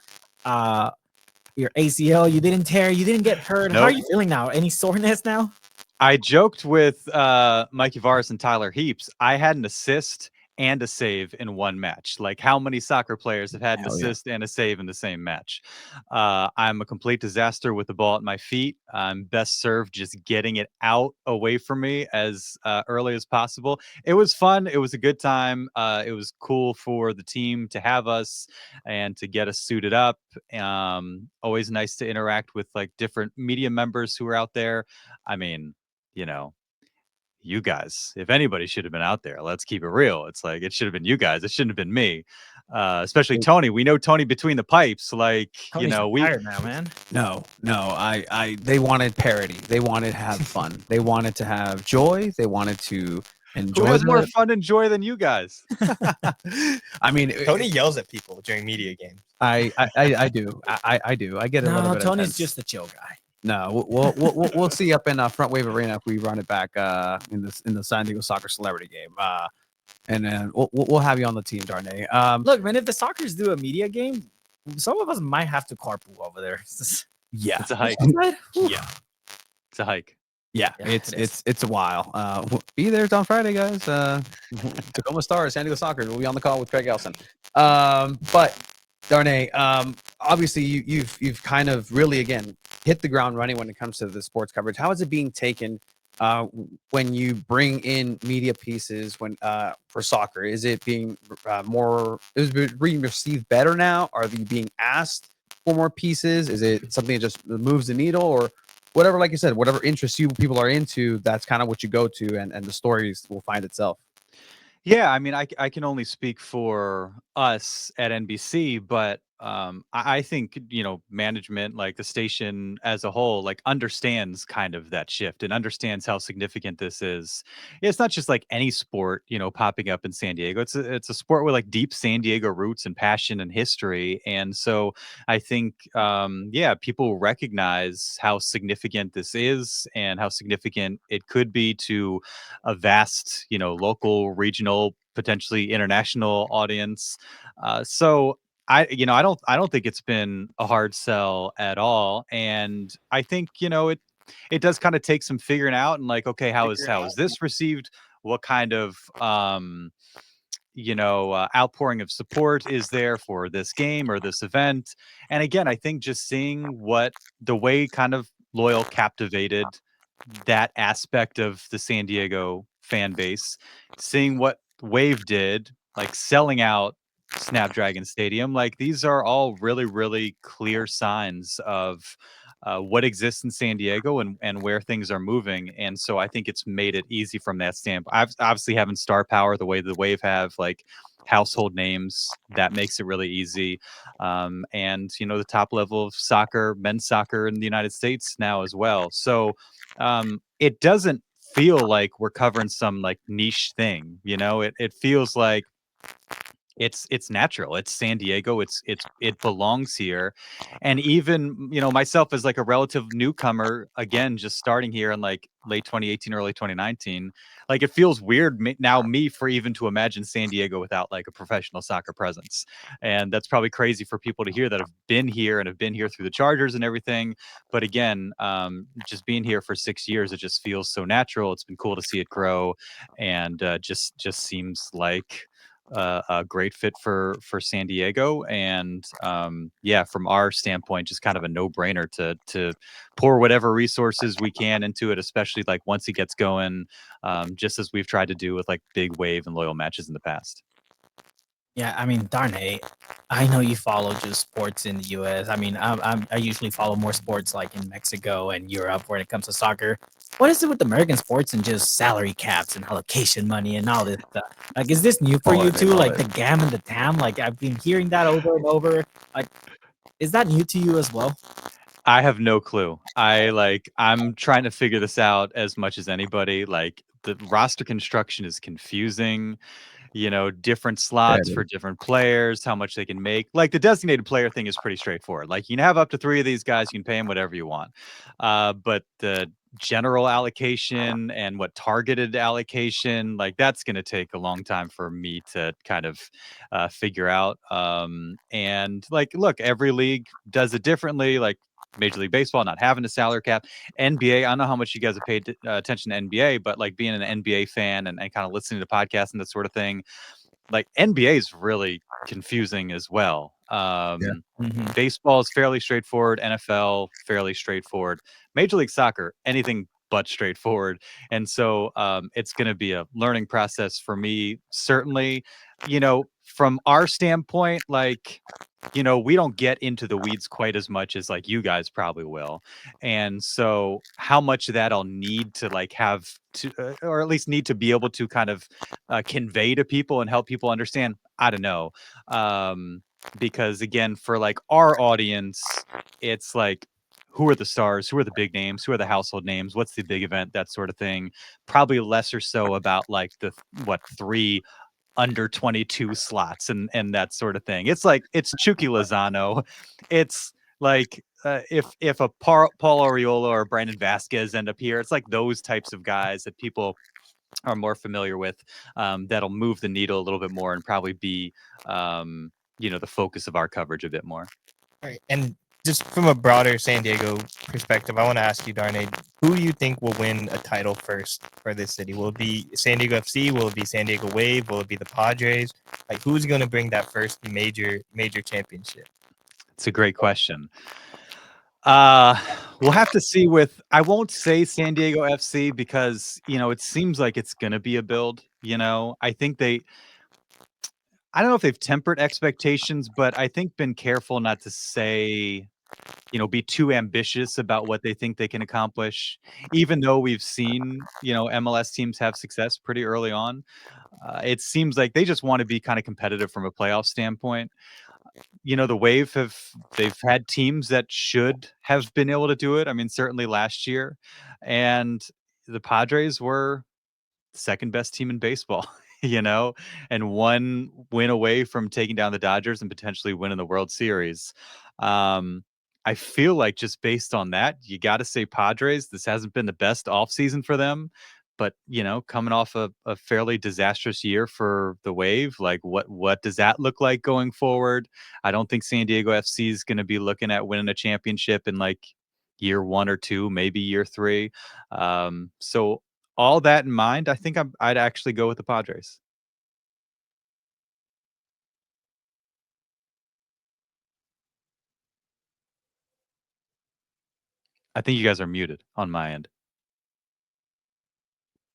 Your ACL, you didn't tear, you didn't get hurt. How are Nope. you feeling now? Any soreness now? I joked with Mikey Varis and Tyler Heaps. I had an assist and a save in one match. Like, how many soccer players have had an Hell yeah. assist and a save in the same match? I'm a complete disaster with the ball at my feet. I'm best served just getting it out away from me as early as possible. It was fun. It was a good time. It was cool for the team to have us and to get us suited up. Always nice to interact with like different media members who are out there. I mean, you know, you guys, if anybody should have been out there, let's keep it real. It's like it should have been you guys. It shouldn't have been me. Especially Tony. We know Tony between the pipes. Like, Tony's retired now, man. No, they wanted parody. They wanted to have fun. They wanted to have joy. They wanted to who enjoy has more the- fun and joy than you guys? I mean, Tony yells at people during media games. I do. I do. I get a little No, bit. Tony's intense. just a chill guy. No, we'll see up in Front Wave Arena if we run it back in the San Diego Soccer Celebrity game. And then we'll have you on the team, Darnay. Look, man, if the Sockers do a media game, some of us might have to carpool over there. yeah, It's a hike. yeah, It's a hike. yeah. Yeah, It's a while. We'll be there on Friday, guys. Tacoma Stars, San Diego Soccer. We'll be on the call with Craig Elson. But Darnay, obviously you've kind of really again hit the ground running when it comes to the sports coverage. How is it being taken when you bring in media pieces for soccer? Is it being is it being received better now? Are you being asked for more pieces? Is it something that just moves the needle, or whatever? Like you said, whatever interests you people are into, that's kind of what you go to, and the stories will find itself. Yeah, I mean, I can only speak for us at NBC, but I think management, like the station as a whole, like understands kind of that shift and understands how significant this is. It's not just like any sport, popping up in San Diego. It's a sport with like deep San Diego roots and passion and history, and so I think yeah, people recognize how significant this is and how significant it could be to a vast, local, regional, potentially international audience. So I don't think it's been a hard sell at all, and I think it does kind of take some figuring out and like, okay, how is this received? What kind of outpouring of support is there for this game or this event? And again, I think just seeing what the way kind of Loyal captivated that aspect of the San Diego fan base, seeing what Wave did, like selling out Snapdragon Stadium, like these are all really, really clear signs of what exists in San Diego and where things are moving. And so I think it's made it easy from that standpoint. Obviously having star power the way the Wave have, like household names, that makes it really easy. And the top level of soccer, men's soccer in the United States now as well. So it doesn't feel like we're covering some like niche thing. It feels like it's natural. It's San Diego. It belongs here. And even myself as like a relative newcomer, again, just starting here in like late 2018, early 2019, like it feels weird now for even to imagine San Diego without like a professional soccer presence. And that's probably crazy for people to hear that have been here and have been here through the Chargers and everything. But again, just being here for 6 years, it just feels so natural. It's been cool to see it grow, and just seems like a great fit for San Diego. And yeah, from our standpoint, just kind of a no-brainer to pour whatever resources we can into it, especially like once it gets going, just as we've tried to do with like big Wave and Loyal matches in the past. Yeah, I mean, Darnay, I know you follow just sports in the U.S. I mean, I usually follow more sports like in Mexico and Europe when it comes to soccer. What is it with American sports and just salary caps and allocation money and all this stuff? Like, is this new for Love you it, they too? love Like it. the GAM and the TAM? Like, I've been hearing that over and over. Like, is that new to you as well? I have no clue. I'm trying to figure this out as much as anybody. Like the roster construction is confusing. Different Yeah, slots it for is. different players, how much they can make. Like the designated player thing is pretty straightforward. Like you can have up to 3 of these guys, you can pay them whatever you want. But the general allocation and what targeted allocation, like that's going to take a long time for me to kind of figure out. And like, look, every league does it differently. Like Major League Baseball not having a salary cap. NBA, I don't know how much you guys have paid attention to NBA, but like being an NBA fan and kind of listening to podcasts and that sort of thing, like NBA is really confusing as well. Yeah. Hmm. Baseball is fairly straightforward, NFL fairly straightforward, Major League Soccer anything but straightforward, and so it's going to be a learning process for me. Certainly, from our standpoint, like we don't get into the weeds quite as much as like you guys probably will. And so how much of that I'll need to like have to, or at least need to be able to kind of convey to people and help people understand, I don't know. Because again, for like our audience, it's like, who are the stars? Who are the big names? Who are the household names? What's the big event? That sort of thing. Probably less or so about like the what 3 under 22 slots and that sort of thing. It's like it's Chucky Lozano. It's like if a Paul Arriola or Brandon Vasquez end up here, it's like those types of guys that people are more familiar with, that'll move the needle a little bit more and probably be the focus of our coverage a bit more. Right. And just from a broader San Diego perspective, I want to ask you, Darnay, who do you think will win a title first for this city? Will it be San Diego FC? Will it be San Diego Wave? Will it be the Padres? Like, who's going to bring that first major championship? It's a great question. We'll have to see with I won't say San Diego FC because, it seems like it's gonna be a build, I think I don't know if they've tempered expectations, but I think been careful not to say, be too ambitious about what they think they can accomplish, even though we've seen, MLS teams have success pretty early on. It seems like they just want to be kind of competitive from a playoff standpoint. The Wave they've had teams that should have been able to do it. I mean, certainly last year, and the Padres were second best team in baseball, and one win away from taking down the Dodgers and potentially winning the World Series. Um, I feel like just based on that, you got to say Padres. This hasn't been the best offseason for them, but coming off a fairly disastrous year for the Wave, like what does that look like going forward? I don't think San Diego FC is going to be looking at winning a championship in like year 1 or 2, maybe year 3. So all that in mind, I think I'd actually go with the Padres. I think you guys are muted on my end.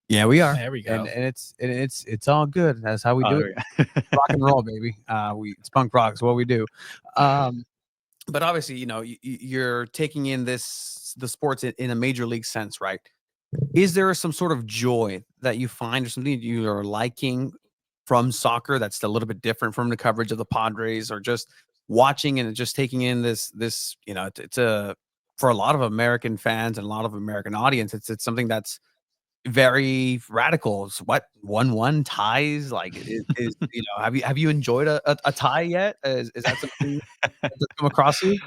Yeah, we are. There we go. And it's all good. That's how we Oh, do there it. we go. Rock and roll, baby. It's punk rock. It's what we do. But obviously, you're taking in the sports in a major league sense, right? Is there some sort of joy that you find or something that you are liking from soccer that's a little bit different from the coverage of the Padres, or just watching and just taking in this, it's a for a lot of American fans and a lot of American audience, it's something that's very radical. It's what 1-1 ties like is have you enjoyed a tie yet? Is that something that's come across you?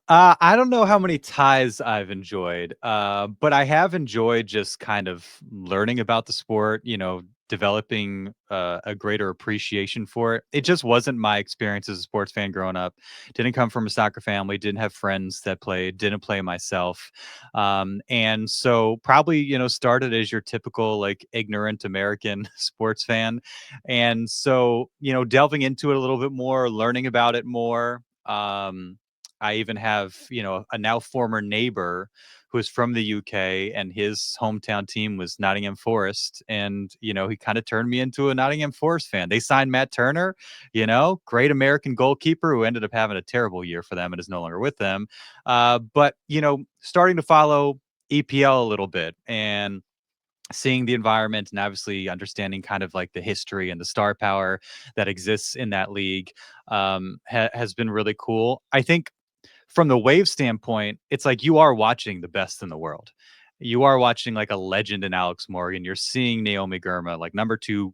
I don't know how many ties I've enjoyed, but I have enjoyed just kind of learning about the sport, developing a greater appreciation for it. It just wasn't my experience as a sports fan growing up. Didn't come from a soccer family, didn't have friends that played, didn't play myself. And so probably, started as your typical like ignorant American sports fan. And so, delving into it a little bit more, learning about it more. I even have, a now former neighbor who is from the UK, and his hometown team was Nottingham Forest. And, he kind of turned me into a Nottingham Forest fan. They signed Matt Turner, great American goalkeeper who ended up having a terrible year for them and is no longer with them. But, starting to follow EPL a little bit and seeing the environment and obviously understanding kind of like the history and the star power that exists in that league has been really cool. I think from the Wave standpoint, it's like you are watching the best in the world. You are watching like a legend in Alex Morgan. You're seeing Naomi Girma, like number 2,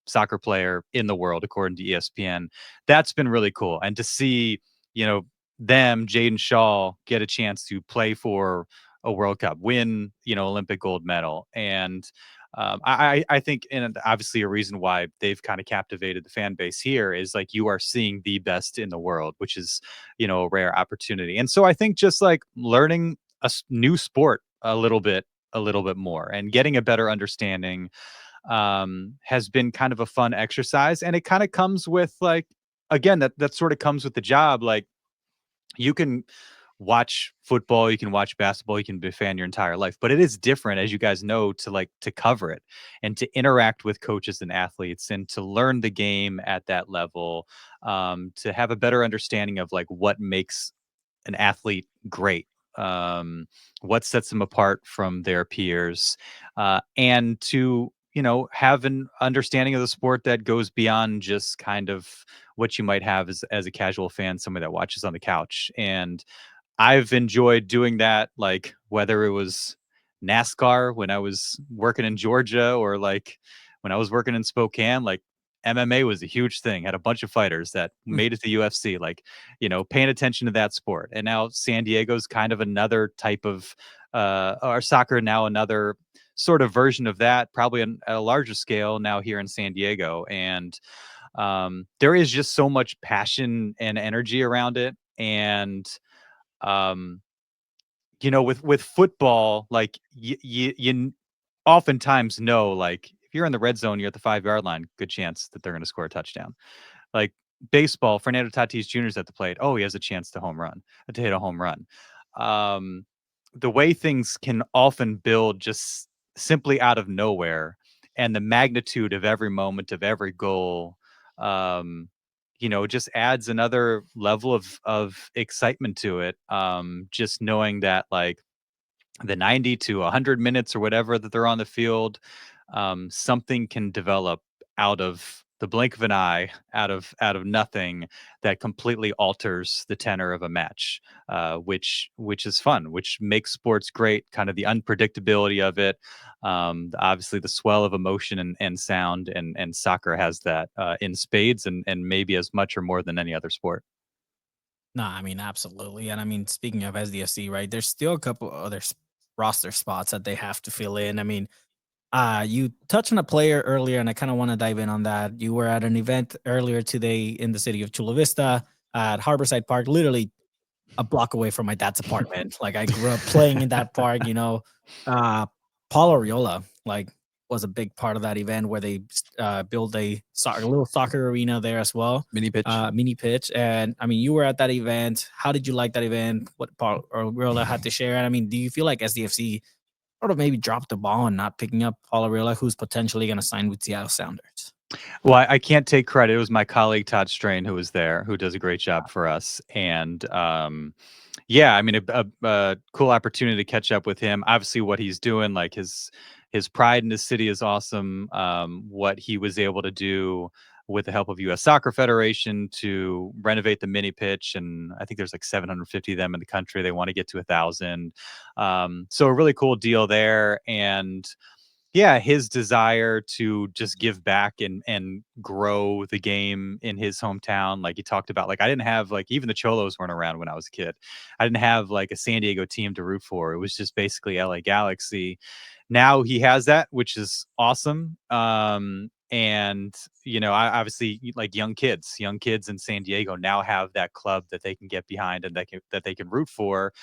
soccer player in the world, according to ESPN. That's been really cool. And to see, them, Jaden Shaw, get a chance to play for a World Cup, win, Olympic gold medal. And I think, and obviously a reason why they've kind of captivated the fan base here is like you are seeing the best in the world, which is, a rare opportunity. And so I think just like learning a new sport a little bit more and getting a better understanding has been kind of a fun exercise. And it kind of comes with like, again, that sort of comes with the job. Like you can watch football, you can watch basketball, you can be a fan your entire life, but it is different, as you guys know, to cover it and to interact with coaches and athletes and to learn the game at that level, to have a better understanding of like what makes an athlete great, what sets them apart from their peers, and to have an understanding of the sport that goes beyond just kind of what you might have as a casual fan, somebody that watches on the couch. And I've enjoyed doing that, like whether it was NASCAR when I was working in Georgia or like when I was working in Spokane, like MMA was a huge thing, had a bunch of fighters that made it to UFC, like, paying attention to that sport. And now San Diego's kind of another type of, or soccer now another sort of version of that, probably at a larger scale now here in San Diego. And there is just so much passion and energy around it. And um with football, like you oftentimes know, like if you're in the red zone, you're at the 5-yard line, good chance that they're going to score a touchdown. Like baseball, Fernando Tatis Jr. is at the plate, oh, he has a chance to hit a home run. The way things can often build just simply out of nowhere, and the magnitude of every moment of every goal, um just adds another level of excitement to it. Just knowing that like the 90 to 100 minutes or whatever that they're on the field, something can develop out of the blink of an eye, out of nothing, that completely alters the tenor of a match, which is fun, which makes sports great. Kind of the unpredictability of it, obviously the swell of emotion and sound, and soccer has that in spades, and maybe as much or more than any other sport. No, I mean, absolutely. And I mean, speaking of SDFC, right, there's still a couple other roster spots that they have to fill in. I mean, you touched on a player earlier, and I kind of want to dive in on that. You were at an event earlier today in the city of Chula Vista at Harborside Park, literally a block away from my dad's apartment. Like I grew up playing in that park, Paul Oriola, like, was a big part of that event where they built a little soccer arena there as well. Mini pitch. Mini pitch. And I mean, you were at that event. How did you like that event? What Paul Oriola had to share? And I mean, do you feel like SDFC sort of maybe dropped the ball and not picking up Paul Oriola, who's potentially going to sign with Seattle Sounders? Well, I can't take credit. It was my colleague Todd Strain who was there, who does a great job for us. And yeah, I mean, a cool opportunity to catch up with him. Obviously, what he's doing, like his pride in his city is awesome. What he was able to do with the help of U.S. Soccer Federation to renovate the mini pitch, and I think there's like 750 of them in the country. They want to get to 1,000. So a really cool deal there. And yeah, his desire to just give back and grow the game in his hometown. Like he talked about, like I didn't have, like, even the Cholos weren't around when I was a kid. I didn't have like a San Diego team to root for. It was just basically LA Galaxy. Now he has that, which is awesome. And I obviously, like young kids in San Diego now have that club that they can get behind and that they can root for,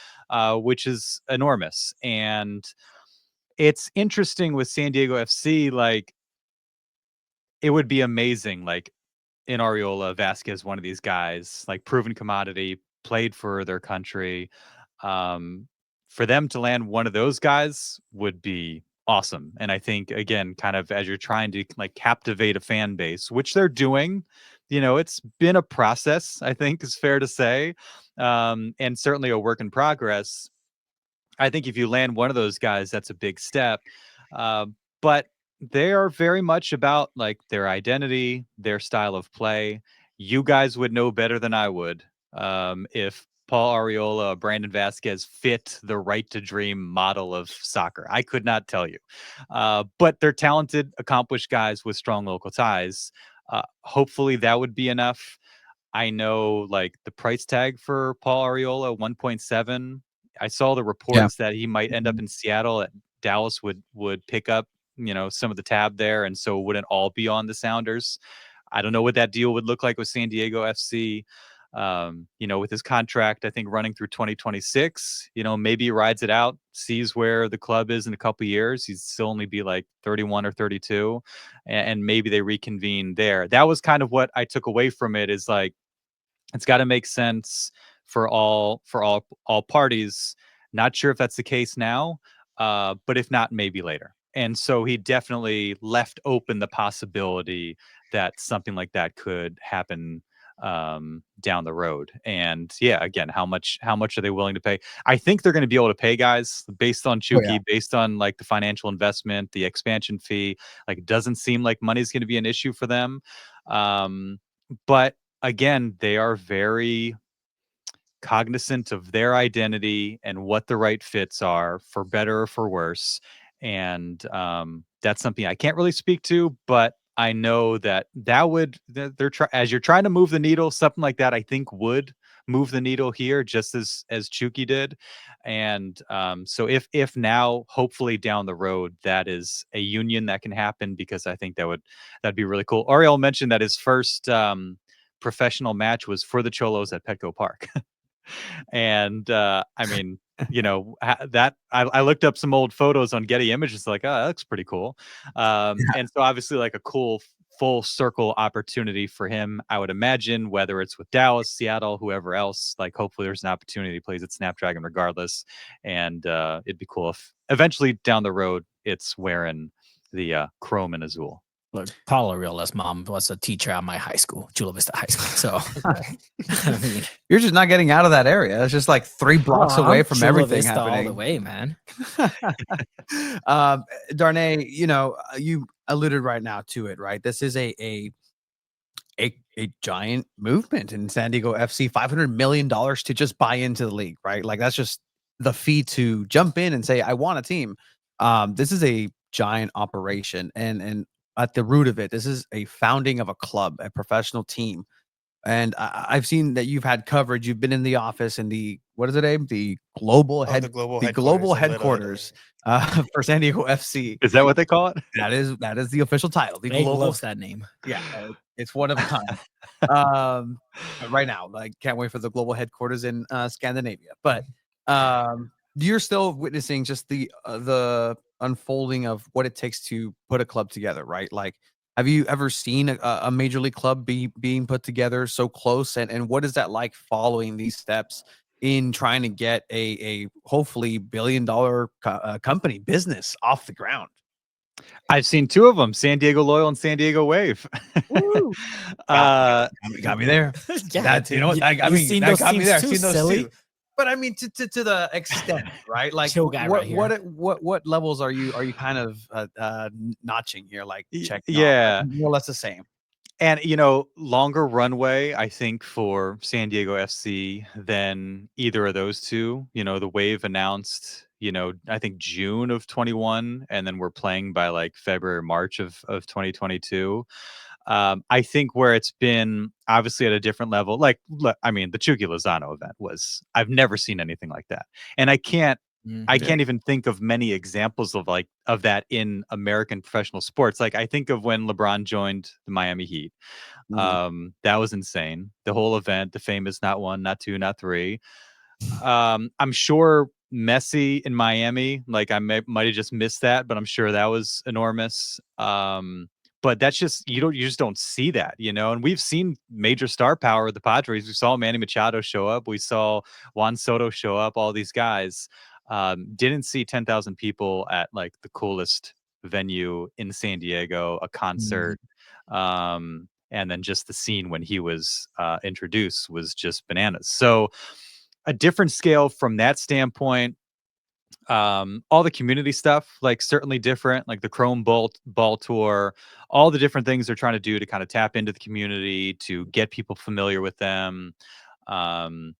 which is enormous. And it's interesting with San Diego FC, like it would be amazing, like in Ariola, Vasquez, one of these guys, like proven commodity, played for their country. For them to land one of those guys would be awesome. And I think, again, kind of as you're trying to like captivate a fan base, which they're doing, it's been a process, I think is fair to say, and certainly a work in progress. I think if you land one of those guys, that's a big step. But they are very much about like their identity, their style of play. You guys would know better than I would if Paul Arriola, Brandon Vasquez fit the right to dream model of soccer. I could not tell you. But they're talented, accomplished guys with strong local ties. Hopefully that would be enough. I know like the price tag for Paul Arriola, 1.7. I saw the reports that he might end up in Seattle. Dallas would pick up, some of the tab there, and so it wouldn't all be on the Sounders. I don't know what that deal would look like with San Diego FC. With his contract, I think running through 2026, maybe he rides it out, sees where the club is in a couple of years. He'd still only be like 31 or 32, and maybe they reconvene there. That was kind of what I took away from it, is like, it's got to make sense for all parties. Not sure if that's the case now, but if not, maybe later. And so he definitely left open the possibility that something like that could happen down the road. And yeah, again, how much are they willing to pay? I think they're going to be able to pay guys based on Chucky, based on like the financial investment, the expansion fee. Like, it doesn't seem like money's going to be an issue for them. But again, they are very cognizant of their identity and what the right fits are, for better or for worse. And that's something I can't really speak to, but I know that as you're trying to move the needle, something like that, I think would move the needle here, just as Chucky did. And so if now, hopefully down the road, that is a union that can happen, because I think that'd be really cool. Ariel mentioned that his first professional match was for the Cholos at Petco Park. And I mean, that I looked up some old photos on Getty Images, like, oh, that looks pretty cool. And so obviously like a cool full circle opportunity for him, I would imagine, whether it's with Dallas, Seattle, whoever else. Like, hopefully there's an opportunity he plays at Snapdragon regardless. And it'd be cool if eventually down the road it's wearing the chrome and azul. Look, Paula Reala's mom was a teacher at my high school, Chula Vista High School. So I mean, you're just not getting out of that area. It's just like 3 blocks away from Chula everything Vista happening. all the way, man. Darnay, you alluded right now to it, right? This is a giant movement in San Diego FC, $500 million to just buy into the league, right? Like, that's just the fee to jump in and say, I want a team. This is a giant operation, and at the root of it, this is a founding of a club, a professional team. And I've seen that you've had coverage. You've been in the office in the, what is it, Abe? The global headquarters for San Diego FC. Is that what they call it? That is the official title. The Abe global, loves that name. yeah, it's one of a kind. Right now, I can't wait for the global headquarters in Scandinavia. But you're still witnessing just the unfolding of what it takes to put a club together, right? Like, have you ever seen a major league club being put together so close? And what is that like, following these steps in trying to get a hopefully billion-dollar company business off the ground? I've seen 2 of them, San Diego Loyal and San Diego Wave. Got me there. Yeah, That, you know what? I mean, seen that those got me teams there. I've too, seen those silly. too. But I mean, to the extent, right? Like, Chill guy right here. what levels are you kind of notching here? Like, checking yeah, off, like, more or less the same. And longer runway, I think, for San Diego FC than either of those two. The Wave announced, I think June of 21, and then we're playing by like February, March of 2022. I think where it's been obviously at a different level, like, I mean, the Chucky Lozano event I've never seen anything like that. And I can't even think of many examples of that in American professional sports. Like, I think of when LeBron joined the Miami Heat. That was insane. The whole event, the famous not 1, not 2, not 3. I'm sure Messi in Miami, like, I might have just missed that, but I'm sure that was enormous. but that's just you just don't see that, and we've seen major star power with the Padres. We saw Manny Machado show up, we saw Juan Soto show up, all these guys. Didn't see 10,000 people at like the coolest venue in San Diego, a concert. And then just the scene when he was introduced was just bananas. So a different scale from that standpoint. All the community stuff, like certainly different, like the Chrome Ball Tour, all the different things they're trying to do to kind of tap into the community, to get people familiar with them. Um,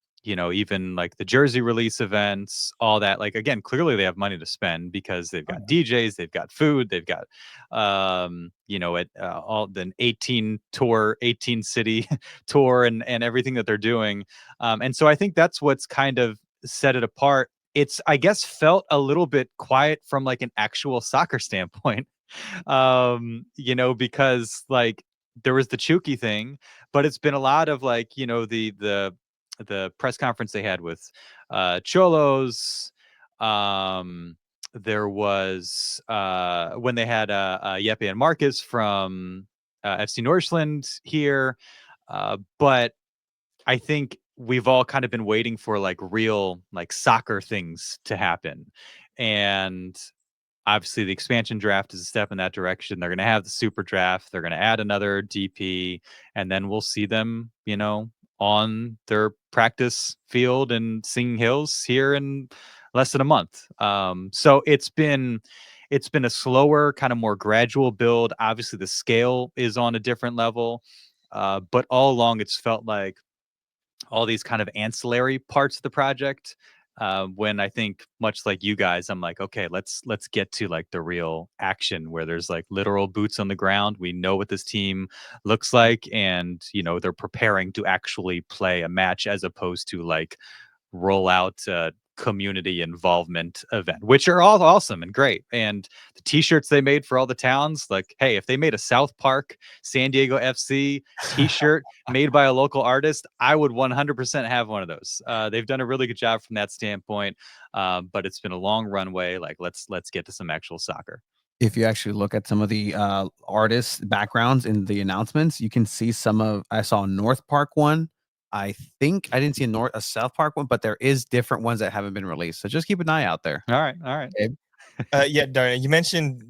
even like the jersey release events, all that. Like again, clearly they have money to spend because they've got DJs, they've got food, they've got all the 18 city tour and everything that they're doing. And so I think that's what's kind of set it apart. It's, I guess, felt a little bit quiet from like an actual soccer standpoint, because like there was the Chucky thing, but it's been a lot of like, the press conference they had with Cholos. There was when they had Yeppe and Marcus from FC Nordsjælland here, but I think we've all kind of been waiting for like real like soccer things to happen. And obviously the expansion draft is a step in that direction. They're going to have the super draft. They're going to add another DP, and then we'll see them, on their practice field in Singing Hills here in less than a month. So it's been a slower, kind of more gradual build. Obviously the scale is on a different level. But all along it's felt like all these kind of ancillary parts of the project. When I think, much like you guys, I'm like, okay, let's get to like the real action where there's like literal boots on the ground. We know what this team looks like, and they're preparing to actually play a match as opposed to like roll out community involvement event, which are all awesome and great. And the t-shirts they made for all the towns, like, hey, if they made a South Park San Diego FC t-shirt made by a local artist, I would 100% have one of those. They've done a really good job from that standpoint, but it's been a long runway. Like, let's get to some actual soccer. If you actually look at some of the artists' backgrounds in the announcements, you can see I saw a North Park one. I think I didn't see a South Park one, but there is different ones that haven't been released. So just keep an eye out there. All right. Gabe? Yeah, Darnay, you mentioned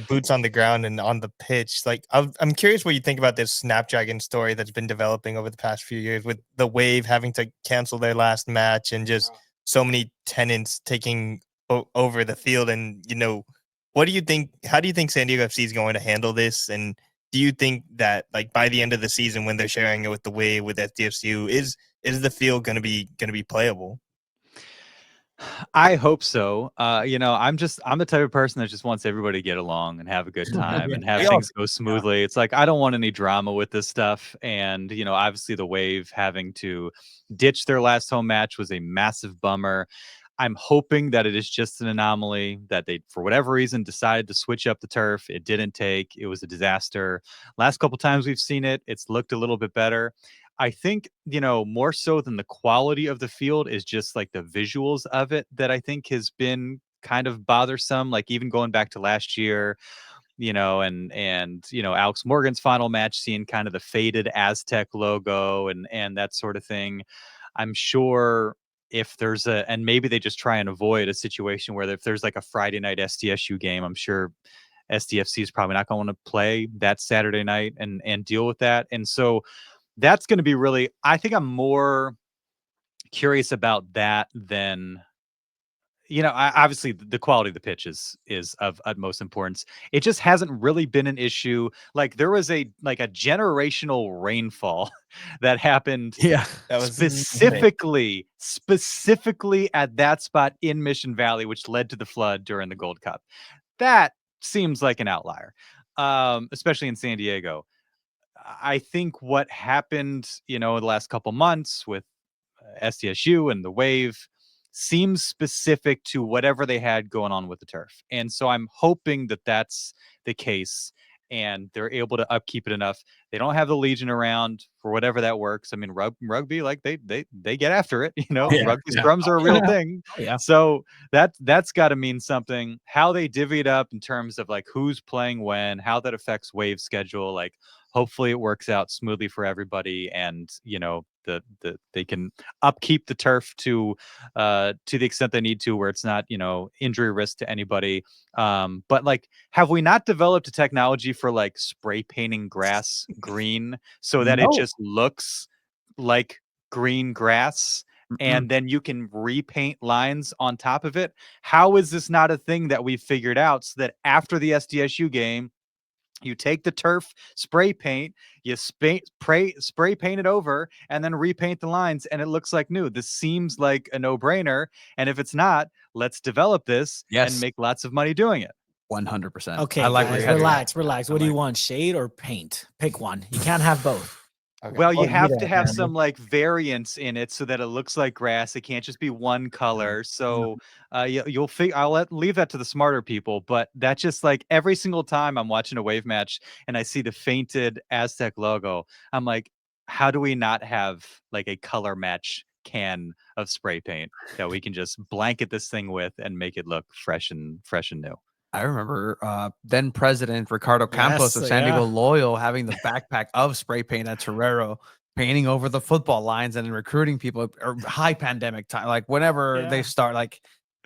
boots on the ground and on the pitch. Like, I'm curious what you think about this Snapdragon story that's been developing over the past few years, with the Wave having to cancel their last match and just so many tenants taking over the field. And what do you think? How do you think San Diego FC is going to handle this? And do you think that like by the end of the season, when they're sharing it with the Wave with SDFC, is the field going to be playable? I hope so. I'm the type of person that just wants everybody to get along and have a good time and have things go smoothly. It's like, I don't want any drama with this stuff. And, obviously the Wave having to ditch their last home match was a massive bummer. I'm hoping that it is just an anomaly, that they, for whatever reason, decided to switch up the turf. It didn't take. It was a disaster. Last couple times we've seen it, it's looked a little bit better. I think, more so than the quality of the field is just like the visuals of it that I think has been kind of bothersome. Like even going back to last year, and Alex Morgan's final match, seeing kind of the faded Aztec logo and that sort of thing. I'm sure if there's and maybe they just try and avoid a situation where if there's like a Friday night SDSU game, I'm sure SDFC is probably not going to play that Saturday night and deal with that. And so that's going to be really, I think I'm more curious about that than, obviously the quality of the pitch is of utmost importance. It just hasn't really been an issue. Like there was a generational rainfall that happened Yeah, That was specifically at that spot in Mission Valley, which led to the flood during the Gold Cup. That seems like an outlier, especially in San Diego. I think what happened, in the last couple months with SDSU and the Wave seems specific to whatever they had going on with the turf. And so I'm hoping that that's the case. and they're able to upkeep it enough. They don't have the Legion around for whatever that works. I mean, rugby, like they get after it. Rugby scrums are a real thing. Oh, yeah. So that's got to mean something. How they divvy it up in terms of like who's playing when, how that affects wave schedule. Like, hopefully it works out smoothly for everybody, and they can upkeep the turf to the extent they need to, where it's not injury risk to anybody. But like, have we not developed a technology for like spray painting grass green so that it No. just looks like green grass? And then you can repaint lines on top of it. How is this not a thing that we've figured out, so that after the SDSU game, you take the turf spray paint, you spray paint it over, and then repaint the lines, and it looks like new? This seems like a no-brainer. And if it's not, let's develop this and make lots of money doing it. 100%. Okay, I like guys, relax. What do you want, shade or paint? Pick one. You can't have both. Okay. Well, you Oh, have yeah, to have man. some like variance in it so that it looks like grass. It can't just be one color. So you'll leave that to the smarter people. But that just like every single time I'm watching a wave match and I see the fainted Aztec logo, I'm like, how do we not have like a color match can of spray paint that we can just blanket this thing with and make it look fresh and new? I remember then President Ricardo Campos Yes, of San Diego yeah. Loyal having the backpack of spray paint at Torero, painting over the football lines and recruiting people, or high pandemic time, like whenever they Yeah. start, like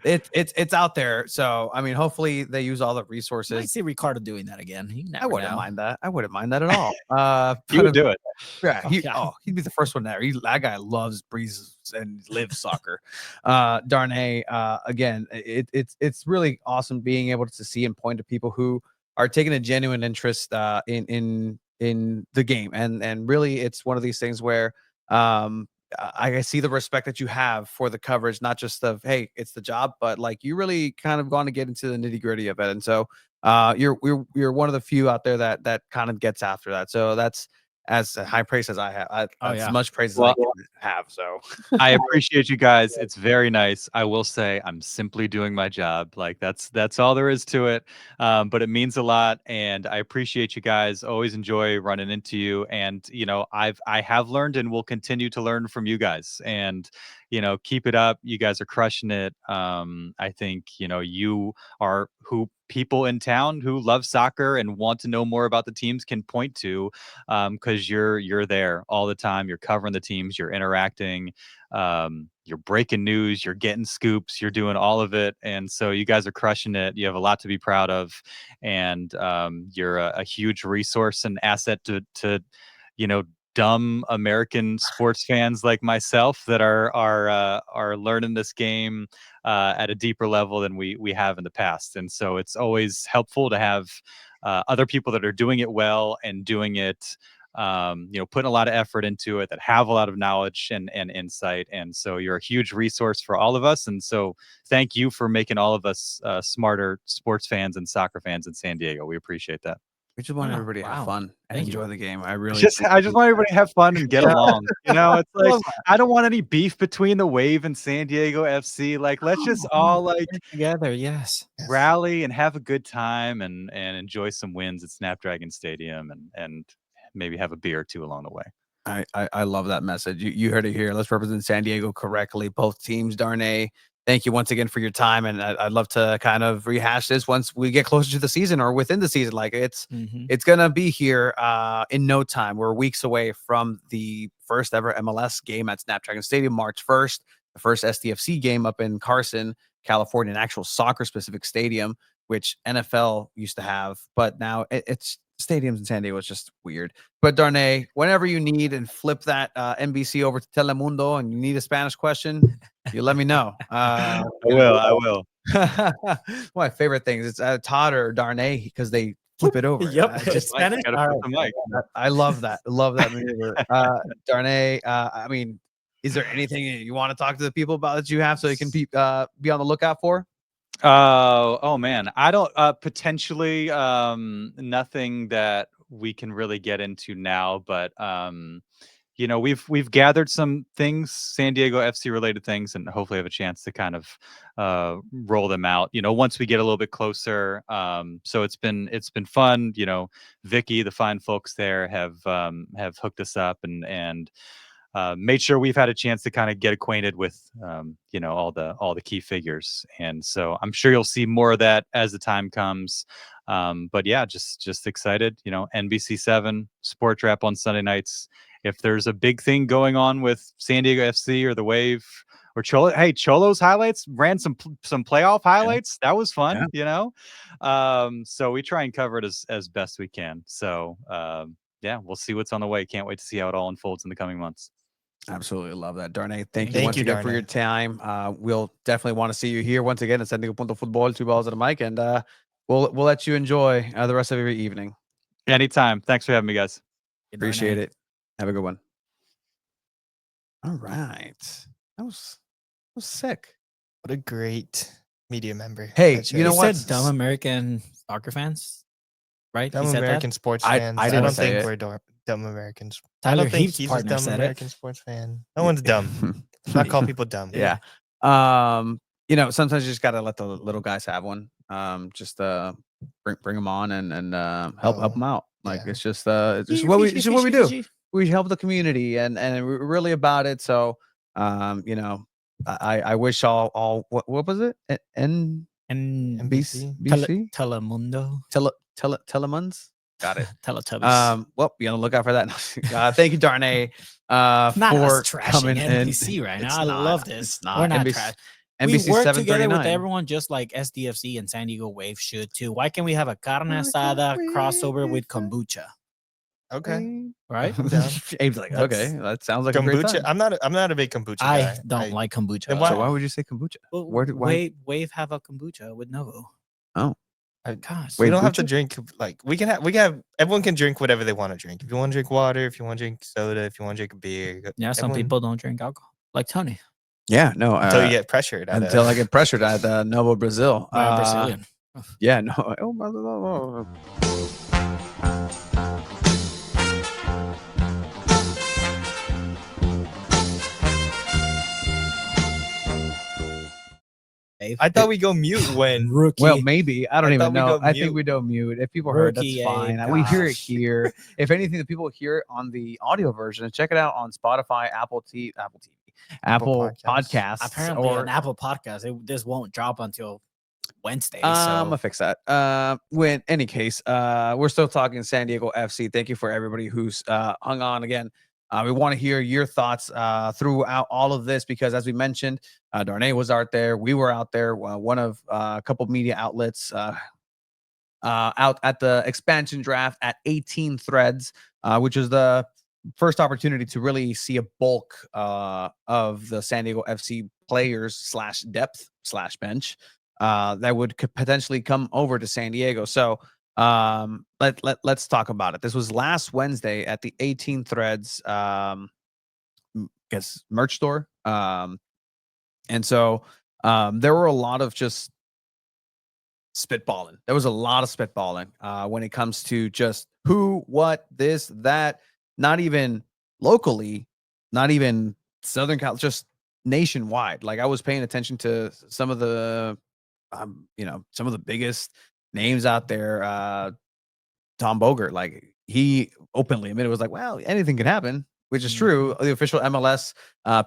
it's out there. So I mean, hopefully they use all the Might resources. see Ricardo doing that again. You never I wouldn't know. mind that. I wouldn't mind that at all. You would do it. Yeah, Yeah. he'd be the first one there. That guy loves, breezes, and lives soccer. Darnay, again, it's really awesome being able to see and point to people who are taking a genuine interest in the game, and really, it's one of these things where I see the respect that you have for the coverage, not just of, hey, it's the job, but like you really kind of going to get into the nitty gritty of it, and so you're one of the few out there that kind of gets after that. So that's as high praise as I have. As much praise as I can have. So I appreciate you guys. It's very nice. I will say I'm simply doing my job. Like that's all there is to it. But it means a lot, and I appreciate you guys. Always enjoy running into you, and I have learned and will continue to learn from you guys. And keep it up. You guys are crushing it. I think you are who people in town who love soccer and want to know more about the teams can point to, because you're there all the time. You're covering the teams, you're interacting, you're breaking news, you're getting scoops, you're doing all of it. And so you guys are crushing it. You have a lot to be proud of, and you're a huge resource and asset to dumb American sports fans like myself that are learning this game at a deeper level than we have in the past. And so it's always helpful to have other people that are doing it well and doing it, putting a lot of effort into it, that have a lot of knowledge and insight. And so you're a huge resource for all of us. And so thank you for making all of us smarter sports fans and soccer fans in San Diego. We appreciate that. we just want everybody to have fun and Thank you. enjoy the game. I really I just want everybody to have fun and get along. It's like love I don't want any beef between the Wave and San Diego FC. Like, let's just all like Get together. Yes. rally and have a good time and enjoy some wins at Snapdragon Stadium, and maybe have a beer or two along the way. I love that message. You heard it here. Let's represent San Diego correctly. Both teams, Darnay. Thank you once again for your time, and I'd love to kind of rehash this once we get closer to the season or within the season. Like it's gonna be here in no time. We're weeks away from the first ever MLS game at Snapdragon Stadium, March 1st. The first SDFC game up in Carson, California, an actual soccer specific stadium, which NFL used to have, but now it's stadiums in San Diego is just weird. But Darnay, whenever you need and flip that NBC over to Telemundo and you need a Spanish question, you let me know. I will. One of my favorite things, it's Todd or Darnay because they flip it over. Yep. I just Spanish. Gotta All put right. the mic. I love that. I love that maneuver. Darnay, I mean, is there anything you want to talk to the people about that you have so you can be on the lookout for? Oh man, I don't potentially nothing that we can really get into now, but we've gathered some things, San Diego FC related things, and hopefully have a chance to kind of roll them out, once we get a little bit closer. So it's been fun. Vicky, the fine folks there have hooked us up and made sure we've had a chance to kind of get acquainted with all the key figures. And so I'm sure you'll see more of that as the time comes. But yeah, just excited. NBC7 Sport Trap on Sunday nights. If there's a big thing going on with San Diego FC or the Wave or Cholo, hey, Cholo's highlights ran some playoff highlights. That was fun, So we try and cover it as best we can. So yeah, we'll see what's on the way. Can't wait to see how it all unfolds in the coming months. Absolutely love that, Darnay. Thank you Thank once you, again for Darnay. your time. We'll definitely want to see you here once again at San Diego Punto Football, 2 balls at a mic, and we'll let you enjoy the rest of your evening. Anytime. Thanks for having me, guys. Appreciate it. Have a good one. All right, that was sick. What a great media member. Hey, That's you know You what? said dumb American soccer fans, right? Dumb He said American that. sports I fans. didn't don't say think it. we're dumb Americans. I Tyler don't think Heap's he's a partner dumb said American sports fan. No one's dumb. Not call people dumb. Yeah. Sometimes you just gotta let the little guys have one. Just bring them on and help them out. Like yeah. it's just what we do. We help the community and we're really about it. So I wish all what was it? And NBC? Telemundo. Telemuns? Got it. Teletubbies. Well, be on the lookout for that. Thank you, Darnay, Not for us trashing coming in. NBC right It's now. I not, love this. it's not. We're not NBC trash. NBC We work together 739. with everyone just like SDFC and San Diego Wave should too. Why can't we have a carne asada crossover with kombucha? Okay. Right? I'm down. Abe's like, okay, that sounds like a great Kombucha. time. I'm not a big kombucha I guy. don't like kombucha. Then at why- So why all. would you say kombucha? Well, Why? Wave have a kombucha with Novo. Oh, Gosh. we Wait, don't have to kombucha? drink we can have everyone can drink whatever they want to drink. If you want to drink water, if you want to drink soda, if you want to drink a beer. Yeah, some everyone- people don't drink alcohol, like Tony. yeah, no. until you get pressured. until I get pressured at Novo Brazil. By a Brazilian. Yeah, no. Oh, I thought we go mute when Rookie. well, maybe. I don't I even thought we know. go I think mute. we don't mute. If people heard, that's Rookie, fine. We hear it gosh. here. If anything, the people hear it on the audio version, and check it out on Spotify, Apple TV, Apple Podcasts, Apparently, or an Apple podcast. This won't drop until Wednesday. I'm gonna So fix that. In any case, we're still talking San Diego FC. Thank you for everybody who's hung on again. We want to hear your thoughts throughout all of this because, as we mentioned, Darnay was out there. We were out there. One of a couple of media outlets out at the expansion draft at 18 Threads, which is the first opportunity to really see a bulk of the San Diego FC players / depth / bench that would potentially come over to San Diego. So let's talk about it. This was last Wednesday at the 18 Threads guess merch store. And so there were a lot of just spitballing. There was a lot of spitballing when it comes to just who, what, this, that, not even locally, not even Southern Cal, just nationwide. Like I was paying attention to some of the some of the biggest names out there. Tom Bogert, like he openly admitted, was like, well, anything can happen, which is true. The official MLS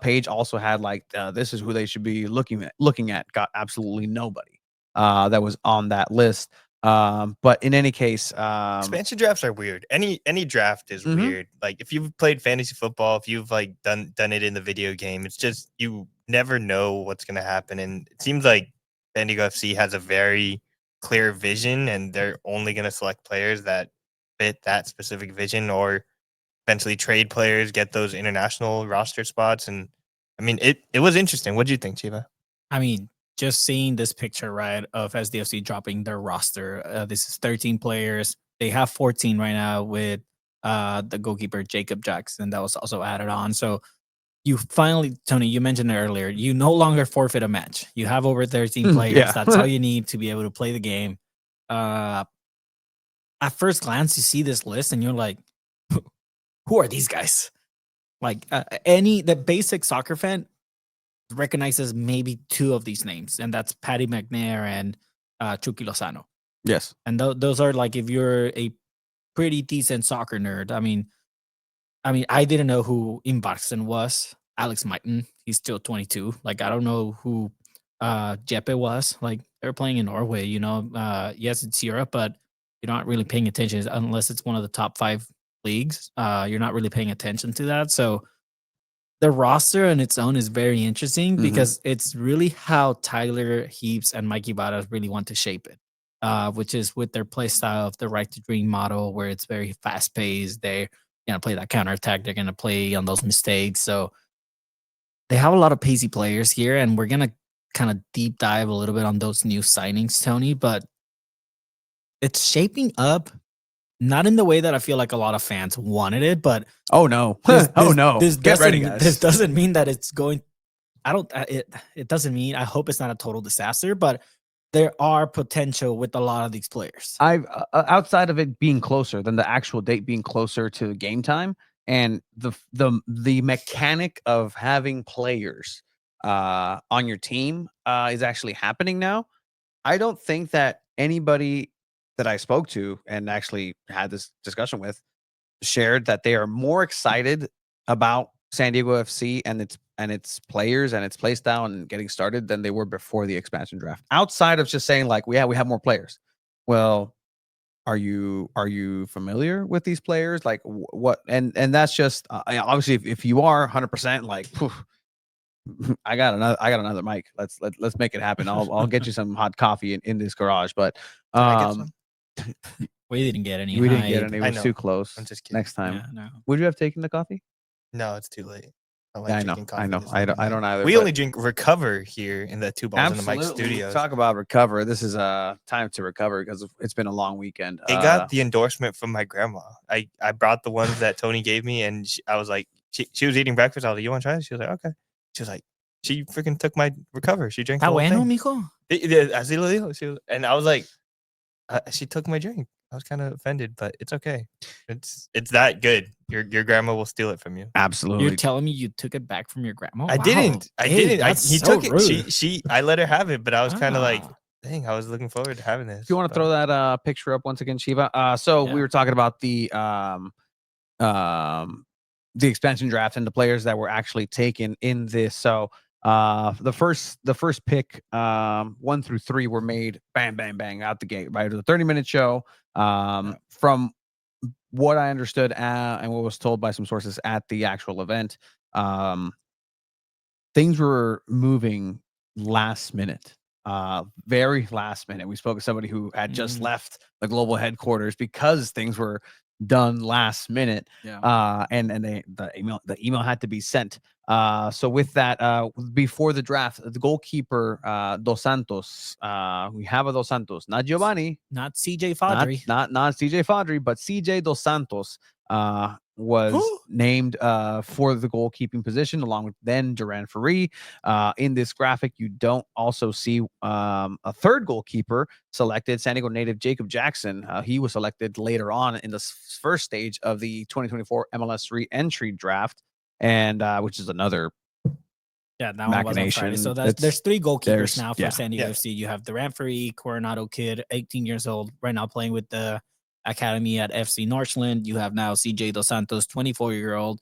page also had like, this is who they should be looking at. Got absolutely nobody that was on that list. But in any case, expansion drafts are weird. Any draft is weird. Like if you've played fantasy football, if you've like done it in the video game, it's just you never know what's gonna happen. And it seems like San Diego FC has a very clear vision, and they're only gonna select players that fit that specific vision, or eventually trade players, get those international roster spots. And I mean, it was interesting. What do you think, Chiva? I mean, just seeing this picture, right, of SDFC dropping their roster. This is 13 players. They have 14 right now with the goalkeeper Jacob Jackson that was also added on. So you finally, Tony, you mentioned it earlier. You no longer forfeit a match. You have over 13 players. Yeah. That's all you need to be able to play the game. At first glance, you see this list and you're like, who are these guys? Like the basic soccer fan recognizes maybe two of these names, and that's Patty McNair and Chucky Lozano. Yes. And those are like, if you're a pretty decent soccer nerd. I mean, I didn't know who Imbarsen was. Alex Mighton, he's still 22. Like, I don't know who Jeppe was. Like, they're playing in Norway, you know. Yes, it's Europe, but you're not really paying attention unless it's one of the top 5 leagues. You're not really paying attention to that. So the roster on its own is very interesting because it's really how Tyler Heaps and Mikey Barras really want to shape it, which is with their play style of the right to dream model, where it's very fast paced. They're going to play that counterattack. They're going to play on those mistakes. So they have a lot of pacey players here, and we're going to kind of deep dive a little bit on those new signings, Tony, but it's shaping up not in the way that I feel like a lot of fans wanted it, but oh no, this get ready, doesn't, guys. this doesn't mean that it's going. It doesn't mean. I hope it's not a total disaster, but there are potential with a lot of these players. I've outside of it being closer than the actual date being closer to game time, and the mechanic of having players on your team is actually happening now. I don't think that anybody that I spoke to and actually had this discussion with shared that they are more excited about San Diego FC and its players and its play style and getting started than they were before the expansion draft. Outside of just saying like, we have more players. Well, are you familiar with these players? Like what? And that's just obviously if you are 100% like, phew, I got another mic. Let's make it happen. I'll get you some hot coffee in this garage. But Can I get some? We didn't get any. we didn't get hype. any. It I was know. too close. I'm just kidding. Next time, Yeah, no. would you have taken the coffee? No, it's too late. Yeah, I know. drinking coffee I know. this I late at don't night. either. We but only drink Recover here in the Two Balls in the Mic absolutely. studios. Talk about recover. This is time to recover because it's been a long weekend. It got the endorsement from my grandma. I brought the ones that Tony gave me, and I was like, she was eating breakfast. I was like, you want to try it? She was like, okay. She was like, she freaking took my Recover. She drank the Está whole bueno, thing. mijo. Así lo dijo. And I was like, she took my drink. I was kind of offended, but it's okay. It's that good. Your grandma will steal it from you. absolutely. You're telling me you took it back from your grandma? I Wow. didn't. Hey, that's He so took it. rude. I let her have it, but I was kind of like, Ah. dang, I was looking forward to having this. If you want to throw that picture up once again, Shiva. So Yeah. we were talking about the expansion draft and the players that were actually taken in this. So the first pick 1 through 3 were made bang bang bang out the gate, right? It was a 30-minute show. From what I understood and what was told by some sources at the actual event, things were moving last minute. Very last minute. We spoke to somebody who had just left the global headquarters because things were done last minute. Yeah. And the email had to be sent. So with that, before the draft, the goalkeeper Dos Santos, we have a Dos Santos, not Giovanni, Not CJ Fadri. not CJ Fadri, but CJ Dos Santos was named for the goalkeeping position along with then Duran Ferri. In this graphic, you don't also see a third goalkeeper selected, San Diego native Jacob Jackson. He was selected later on in the first stage of the 2024 MLS re-entry draft, and which is another Yeah, that one was on Friday. So there's 3 goalkeepers now for San Diego FC. You have Duran Ferri, Coronado kid, 18 years old, right now playing with the academy at FC Northland. You have now CJ Dos Santos, 24-year-old,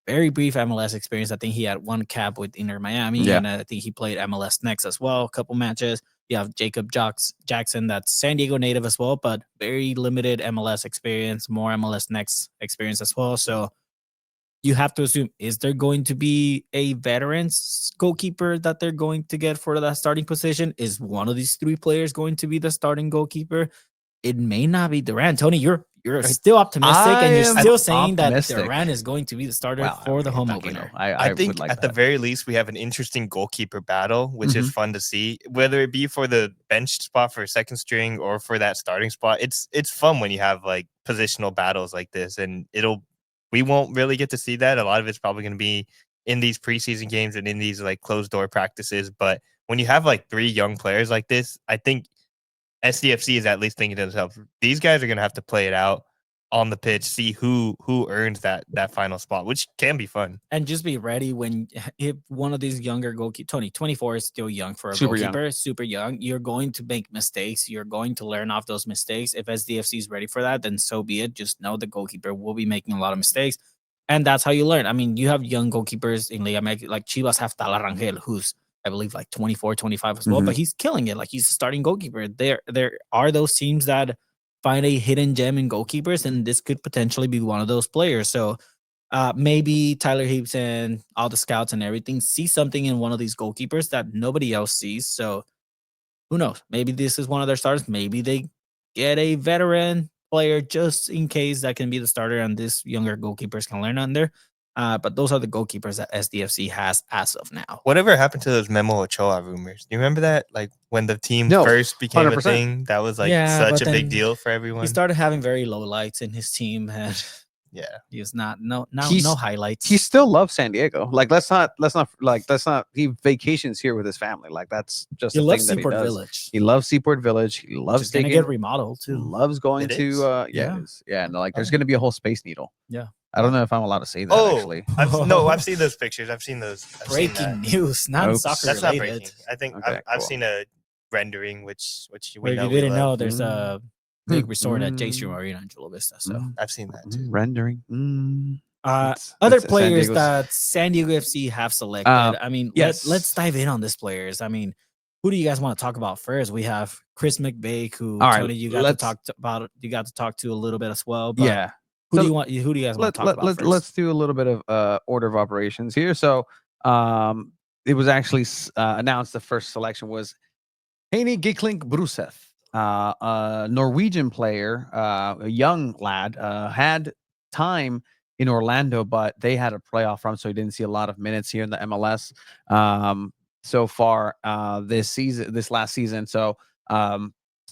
very brief MLS experience. I think he had 1 cap with Inter Miami, and I think he played MLS Next as well, a couple matches. You have Jacob Jackson, that's San Diego native as well, but very limited MLS experience, more MLS Next experience as well. So you have to assume, is there going to be a veterans goalkeeper that they're going to get for that starting position? Is one of these 3 players going to be the starting goalkeeper? It may not be Duran. Tony, you're still optimistic, and you're still saying that Duran is going to be the starter for the home opener. I think at the very least we have an interesting goalkeeper battle, which is fun to see. Whether it be for the bench spot for second string or for that starting spot, it's fun when you have like positional battles like this, and we won't really get to see that. A lot of it's probably going to be in these preseason games and in these like closed door practices. But when you have like 3 young players like this, I think SDFC is at least thinking to themselves, these guys are going to have to play it out. on the pitch, see who earns that final spot, which can be fun. And just be ready when if one of these younger goalkeepers, Tony, 24 is still young for a Super young. goalkeeper, super young. You're going to make mistakes. You're going to learn off those mistakes. If SDFC is ready for that, then so be it. Just know the goalkeeper will be making a lot of mistakes. And that's how you learn. I mean, you have young goalkeepers in Liga MX, like Chivas have Talar Rangel, who's, I believe, like 24, 25 as well, but he's killing it. Like, he's a starting goalkeeper. There are those teams that find a hidden gem in goalkeepers, and this could potentially be one of those players. So maybe Tyler Heaps and all the scouts and everything see something in one of these goalkeepers that nobody else sees. So who knows? Maybe this is one of their starters. Maybe they get a veteran player just in case that can be the starter, and this younger goalkeepers can learn under. But those are the goalkeepers that SDFC has as of now. Whatever happened to those Memo Ochoa rumors? Do you remember that? Like when the team No, first became 100%. a thing, that was like Yeah, such but a big then deal for everyone. He started having very low lights in his team, and Yeah. he was not no He's- highlights. He still loves San Diego. Like, let's not he vacations here with his family. Like, that's just He a loves thing that he Seaport does. Village. He loves Seaport Village. He Which loves is gonna taking, get remodeled he too. loves going It to is? yeah, Yeah. it is. Yeah, no, like there's Oh. gonna be a whole Space Needle. Yeah. I don't know if I'm allowed to say that actually. I've seen those pictures. I've seen those. I've seen Breaking that. news, not Oops. soccer That's not related. breaking. I think Okay, I've cool. seen a rendering, which we Where know you we didn't love. know, there's a big resort at J Mm. Street Marina in Chula Vista. So I've seen that too. Rendering. other It's San players Diego's- that San Diego FC have selected. I mean, yes. let's dive in on these players. I mean, who do you guys want to talk about first? We have Chris McVeigh, who All right, Tony, you got to let's- talk about. You got to talk to a little bit as well. But Yeah. who So do you guys want to talk about first? Let's do a little bit of order of operations here. So it was actually announced the first selection was Heine Giklink Bruseth, a Norwegian player, a young lad, had time in Orlando, but they had a playoff run, so he didn't see a lot of minutes here in the MLS so far this last season. So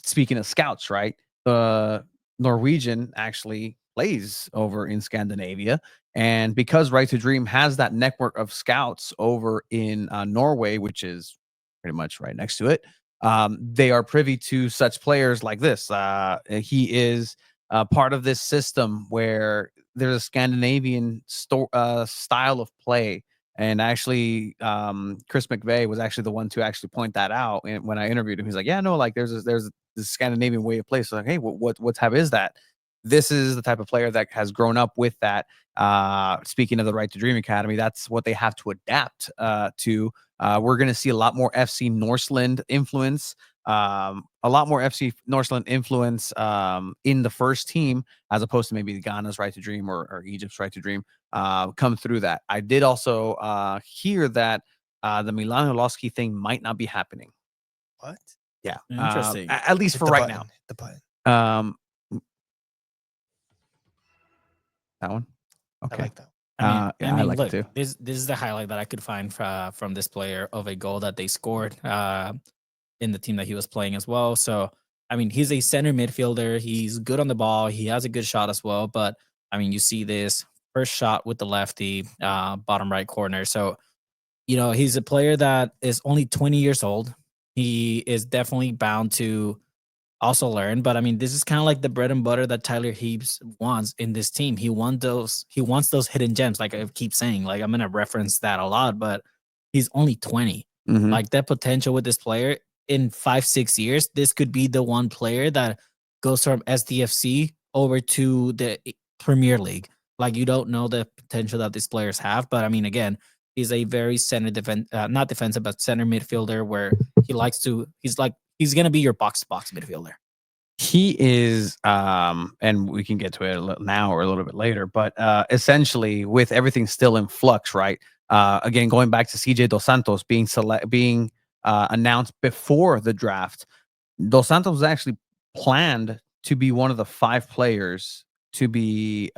speaking of scouts, right? The Norwegian actually plays over in Scandinavia. And because Right to Dream has that network of scouts over in Norway, which is pretty much right next to it, they are privy to such players like this. He is part of this system where there's a Scandinavian style of play. And actually, Chris McVeigh was actually the one to actually point that out. And when I interviewed him, he's like, "Yeah, no, like there's this Scandinavian way of play." So like, hey, what type is that? This is the type of player that has grown up with that. Speaking of the Right to Dream Academy, that's what they have to adapt to. We're going to see a lot more FC Norseland influence, in the first team, as opposed to maybe Ghana's Right to Dream or Egypt's Right to Dream come through that. I did also hear that the Milan Orlowski thing might not be happening. What? Yeah. Interesting. At least Hit for the right button, hit the button. now. That one? I Okay. like that. Yeah, I like look, it too. this is the highlight that I could find from this player of a goal that they scored in the team that he was playing as well. So, I mean, he's a center midfielder. He's good on the ball. He has a good shot as well. But, I mean, you see this first shot with the lefty, bottom right corner. So, you know, he's a player that is only 20 years old. He is definitely bound to also learn. But I mean, this is kind of like the bread and butter that Tyler Heaps wants in this team. He wants those hidden gems. Like I keep saying, like I'm gonna reference that a lot, but he's only 20. Mhm. Like that potential with this player in 5-6 years, this could be the one player that goes from SDFC over to the Premier League. Like you don't know the potential that these players have, but I mean, again, he's a very center not defensive, but center midfielder where he's gonna be your box-to-box midfielder. He is, and we can get to it now or a little bit later, but essentially, with everything still in flux, right? Again, going back to CJ Dos Santos being announced before the draft, Dos Santos was actually planned to be one of the 5 players to be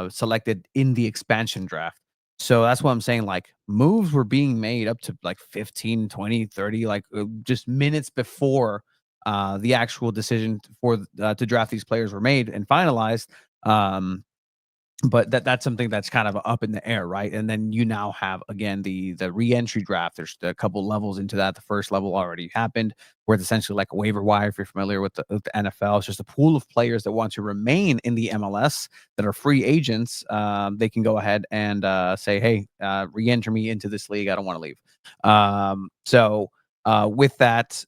selected in the expansion draft. So that's what I'm saying. Like moves were being made up to like 15, 20, 30, like just minutes before the actual decision to draft these players were made and finalized. but that's something that's kind of up in the air, right? And then you now have again the re-entry draft. There's a couple levels into that. The first level already happened, where it's essentially like a waiver wire. If you're familiar with the NFL, it's just a pool of players that want to remain in the MLS that are free agents. They can go ahead and say, "Hey, re-enter me into this league. I don't want to leave." With that,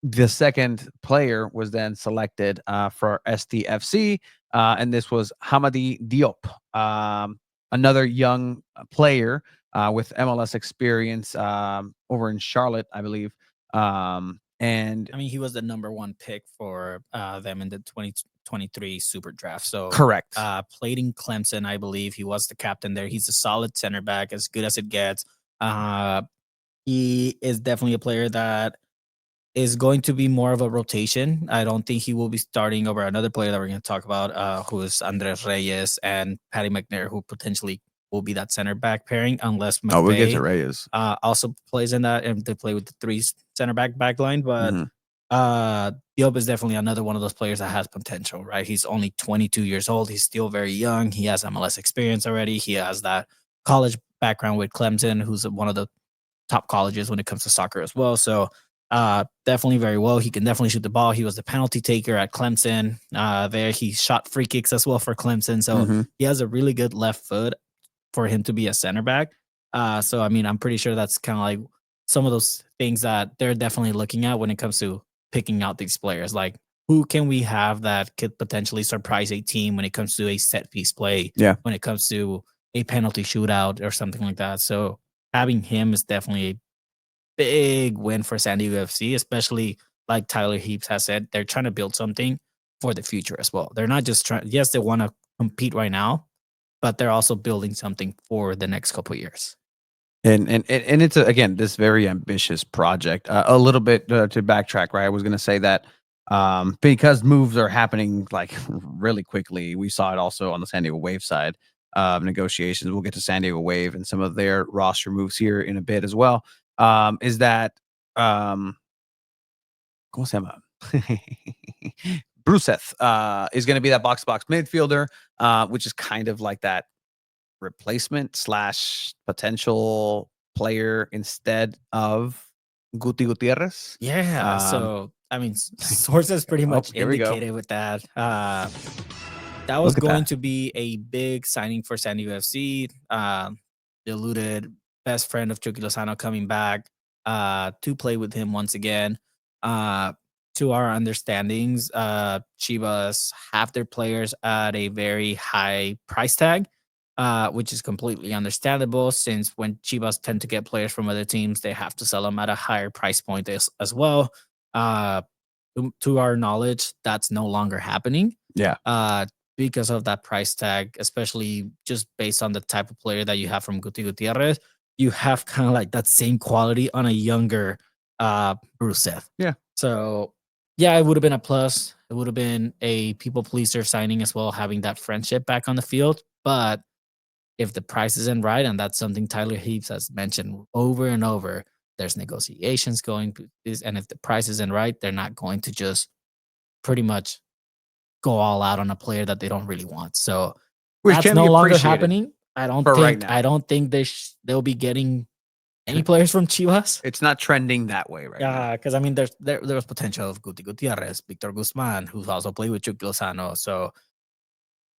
the second player was then selected for SDFC, and this was Hamadi Diop, another young player with MLS experience over in Charlotte, I believe. And I mean, he was the #1 pick for them in the 2023 Super Draft. So correct. Played in Clemson, I believe. He was the captain there. He's a solid center back, as good as it gets. He is definitely a player that is going to be more of a rotation. I don't think he will be starting over another player that we're going to talk about, who is Andres Reyes and Patty McNair, who potentially will be that center back pairing, unless We'll get to McVay Reyes. also plays in that, and they play with the 3 center back line. But Mhm. Diop is definitely another one of those players that has potential, right? He's only 22 years old. He's still very young. He has MLS experience already. He has that college background with Clemson, who's one of the top colleges when it comes to soccer as well. So definitely very well. He can definitely shoot the ball. He was the penalty taker at Clemson. There he shot free kicks as well for Clemson. So Mhm. he has a really good left foot for him to be a center back. So I mean, I'm pretty sure that's kind of like some of those things that they're definitely looking at when it comes to picking out these players. Like, who can we have that could potentially surprise a team when it comes to a set piece play? Yeah. When it comes to a penalty shootout or something like that. So having him is definitely a big win for San Diego FC, especially like Tyler Heaps has said, they're trying to build something for the future as well. They're not just trying, yes, they want to compete right now, but they're also building something for the next couple of years. And it's again this very ambitious project. A little bit to backtrack, right? I was going to say that because moves are happening like really quickly. We saw it also on the San Diego Wave side of negotiations. We'll get to San Diego Wave and some of their roster moves here in a bit as well. Is that ¿cómo se llama? Bruseth is going to be that box midfielder, which is kind of like that replacement slash potential player instead of Guti Gutierrez. Yeah. So, I mean, sources pretty much here we go. indicated with that. That was Look at going that. to be a big signing for San Diego FC. The alluded best friend of Chucky Lozano coming back to play with him once again. To our understandings, Chivas have their players at a very high price tag, which is completely understandable since when Chivas tend to get players from other teams, they have to sell them at a higher price point as well. To our knowledge, that's no longer happening. Yeah. Because of that price tag, especially just based on the type of player that you have from Guti Gutierrez, you have kind of like that same quality on a younger Bruseth. Yeah. So yeah, it would have been a plus. It would have been a people pleaser signing as well, having that friendship back on the field. But if the price isn't right, and that's something Tyler Heaps has mentioned over and over, there's negotiations going, and if the price isn't right, they're not going to just pretty much go all out on a player that they don't really want. So Which that's can no be longer appreciated happening. I don't for think. right now. I don't think they'll be getting any players from Chivas. It's not trending that way right now. Because I mean, there was potential of Guti Gutierrez, Victor Guzman, who's also played with Chuck Lozano. So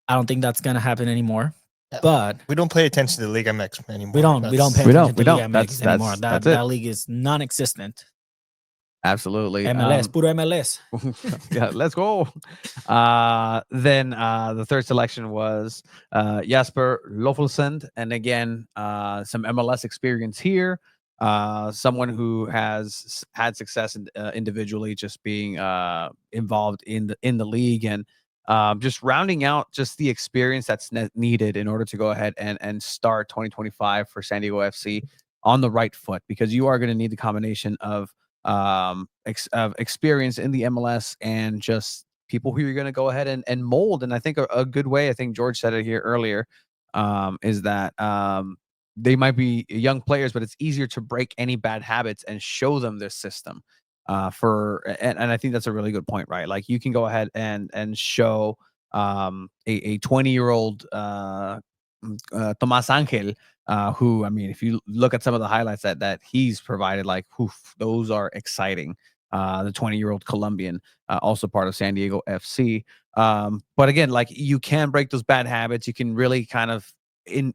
I don't think that's gonna happen anymore. But We don't pay attention to the Liga MX anymore. we don't pay We attention don't. to Liga That's- MX anymore. that's it. That league is non-existent. Absolutely. MLS, puro MLS. Yeah, let's go. Then the third selection was Jasper Lofelsend, and again, some MLS experience here. Someone who has had success individually, just being involved in the league, and just rounding out just the experience that's needed in order to go ahead and start 2025 for San Diego FC on the right foot, because you are going to need the combination of experience in the MLS and just people who you're going to go ahead and mold. And I think a good way, I think George said it here earlier, is that they might be young players, but it's easier to break any bad habits and show them this system. And I think that's a really good point, right? Like you can go ahead and show a 20-year-old Tomas Angel, who, I mean, if you look at some of the highlights that he's provided, like, those are exciting. The 20-year-old Colombian, also part of San Diego FC. But again, like, you can break those bad habits. You can really kind of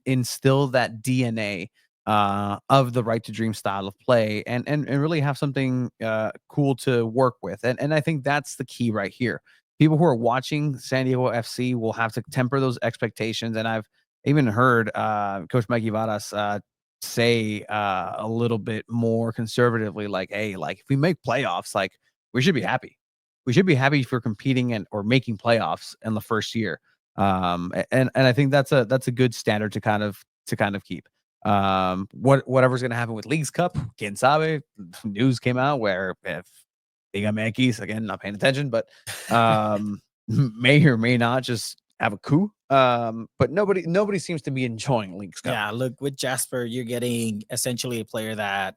instill that DNA of the right to dream style of play, and really have something cool to work with. And I think that's the key right here. People who are watching San Diego FC will have to temper those expectations. And I've even heard Coach Mikey Varas say a little bit more conservatively, like, "Hey, like, if we make playoffs, like, we should be happy. We should be happy for competing and or making playoffs in the first year." And I think that's a good standard to kind of keep. Whatever's gonna happen with Leagues Cup, quien sabe? News came out where if Liga MX, again, not paying attention, but may or may not just have a coup. But nobody seems to be enjoying Leagues Cup. Yeah, look, with Jasper, you're getting essentially a player that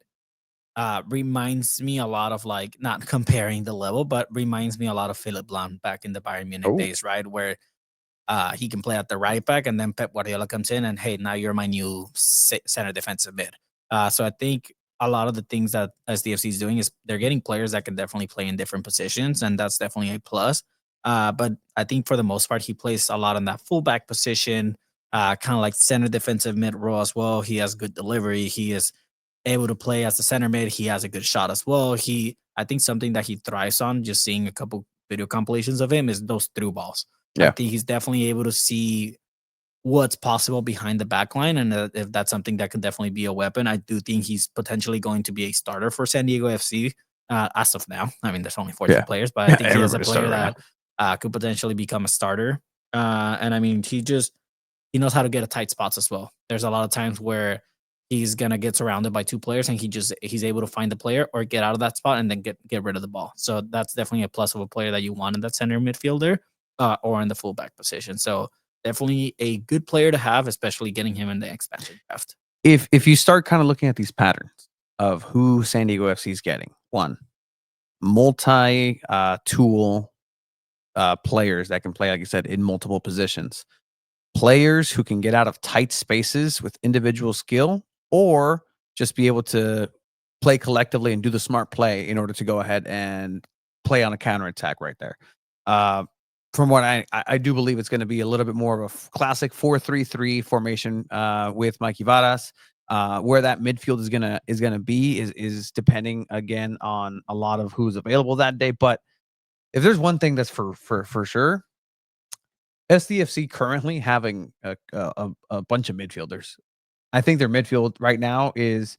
reminds me a lot of, like, not comparing the level, but reminds me a lot of Philip Lahm back in the Bayern Munich Oh. days, right? Where he can play at the right back, and then Pep Guardiola comes in and, hey, now you're my new center defensive mid. So I think a lot of the things that SDFC is doing is they're getting players that can definitely play in different positions, and that's definitely a plus. But I think for the most part, he plays a lot in that fullback position, kind of like center defensive mid role as well. He has good delivery. He is able to play as a center mid. He has a good shot as well. I think something that he thrives on, just seeing a couple video compilations of him, is those through balls. I Yeah. think he's definitely able to see what's possible behind the back line. And if that's something that could definitely be a weapon, I do think he's potentially going to be a starter for San Diego FC as of now. I mean, there's only 14 players, but I think he is a Everybody's player starter that could potentially become a starter. And I mean, he knows how to get a tight spots as well. There's a lot of times where he's gonna get surrounded by two players and he's able to find the player or get out of that spot and then get rid of the ball. So that's definitely a plus of a player that you want in that center midfielder or in the fullback position. So definitely a good player to have, especially getting him in the expansion draft. If you start kind of looking at these patterns of who San Diego FC is getting, one, multi tool players that can play, like you said, in multiple positions, players who can get out of tight spaces with individual skill, or just be able to play collectively and do the smart play in order to go ahead and play on a counterattack right there. From what I do believe it's going to be a little bit more of a classic 4-3-3 formation with Mikey Varas. Where that midfield is gonna be is depending again on a lot of who's available that day. But if there's one thing that's for sure, SDFC currently having a bunch of midfielders. I think their midfield right now is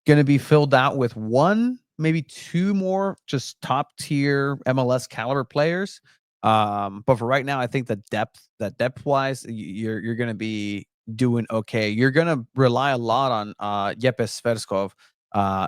going to be filled out with one, maybe two more just top tier MLS caliber players. But for right now, I think that depth wise, you're going to be doing okay. You're going to rely a lot on Yepes Sverskov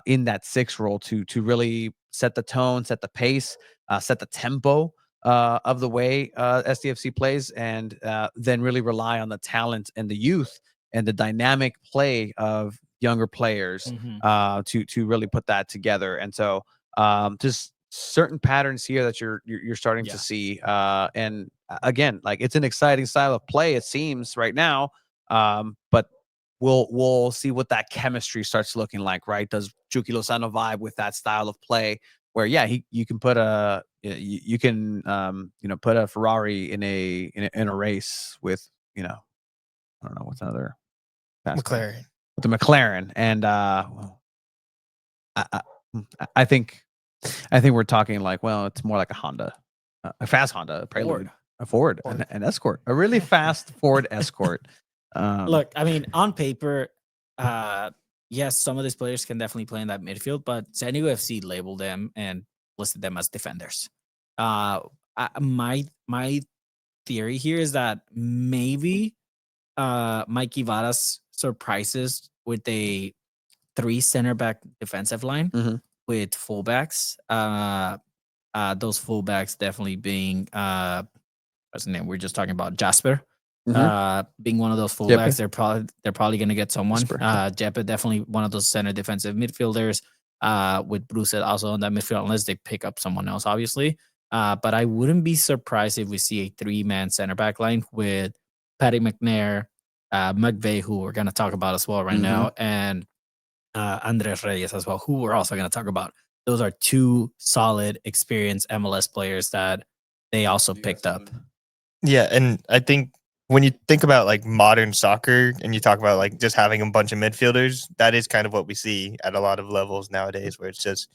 in that 6 role to really set the tone, set the pace, set the tempo of the way SDFC plays, and then really rely on the talent and the youth and the dynamic play of younger players to really put that together. And so just certain patterns here that you're starting to see. And again, like, it's an exciting style of play, it seems right now. But we'll see what that chemistry starts looking like, right? Does Chucky Lozano vibe with that style of play? Where you can put a put a Ferrari in a race with, I don't know what's another McLaren. with the McLaren. And I think we're talking like, well, it's more like a Honda, a fast Honda, a Prelude, a Ford. An Escort, a really fast Ford Escort. Look, I mean, on paper, yes, some of these players can definitely play in that midfield, but San Diego FC labeled them and listed them as defenders. My theory here is that maybe Mikey Varas surprises with a 3 center back defensive line with fullbacks. Those fullbacks definitely being what's the name? We're just talking about Jasper. Being one of those fullbacks, they're probably going to get someone. Jeppe definitely one of those center defensive midfielders. With Bruce also on that midfield, unless they pick up someone else, obviously. But I wouldn't be surprised if we see a 3-man center back line with Patty McNair, McVeigh, who we're going to talk about as well right now, and Andres Reyes as well, who we're also going to talk about. Those are two solid, experienced MLS players that they also picked up. Yeah, and I think when you think about like modern soccer and you talk about like just having a bunch of midfielders, that is kind of what we see at a lot of levels nowadays, where it's just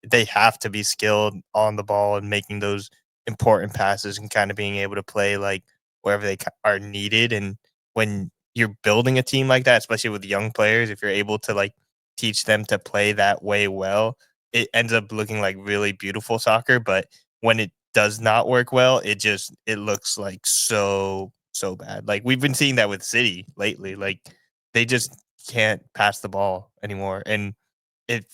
they have to be skilled on the ball and making those important passes and kind of being able to play like wherever they are needed. And when you're building a team like that, especially with young players, if you're able to like teach them to play that way well, it ends up looking like really beautiful soccer. But when it does not work well, it looks like so bad. Like we've been seeing that with City lately. Like they just can't pass the ball anymore. And if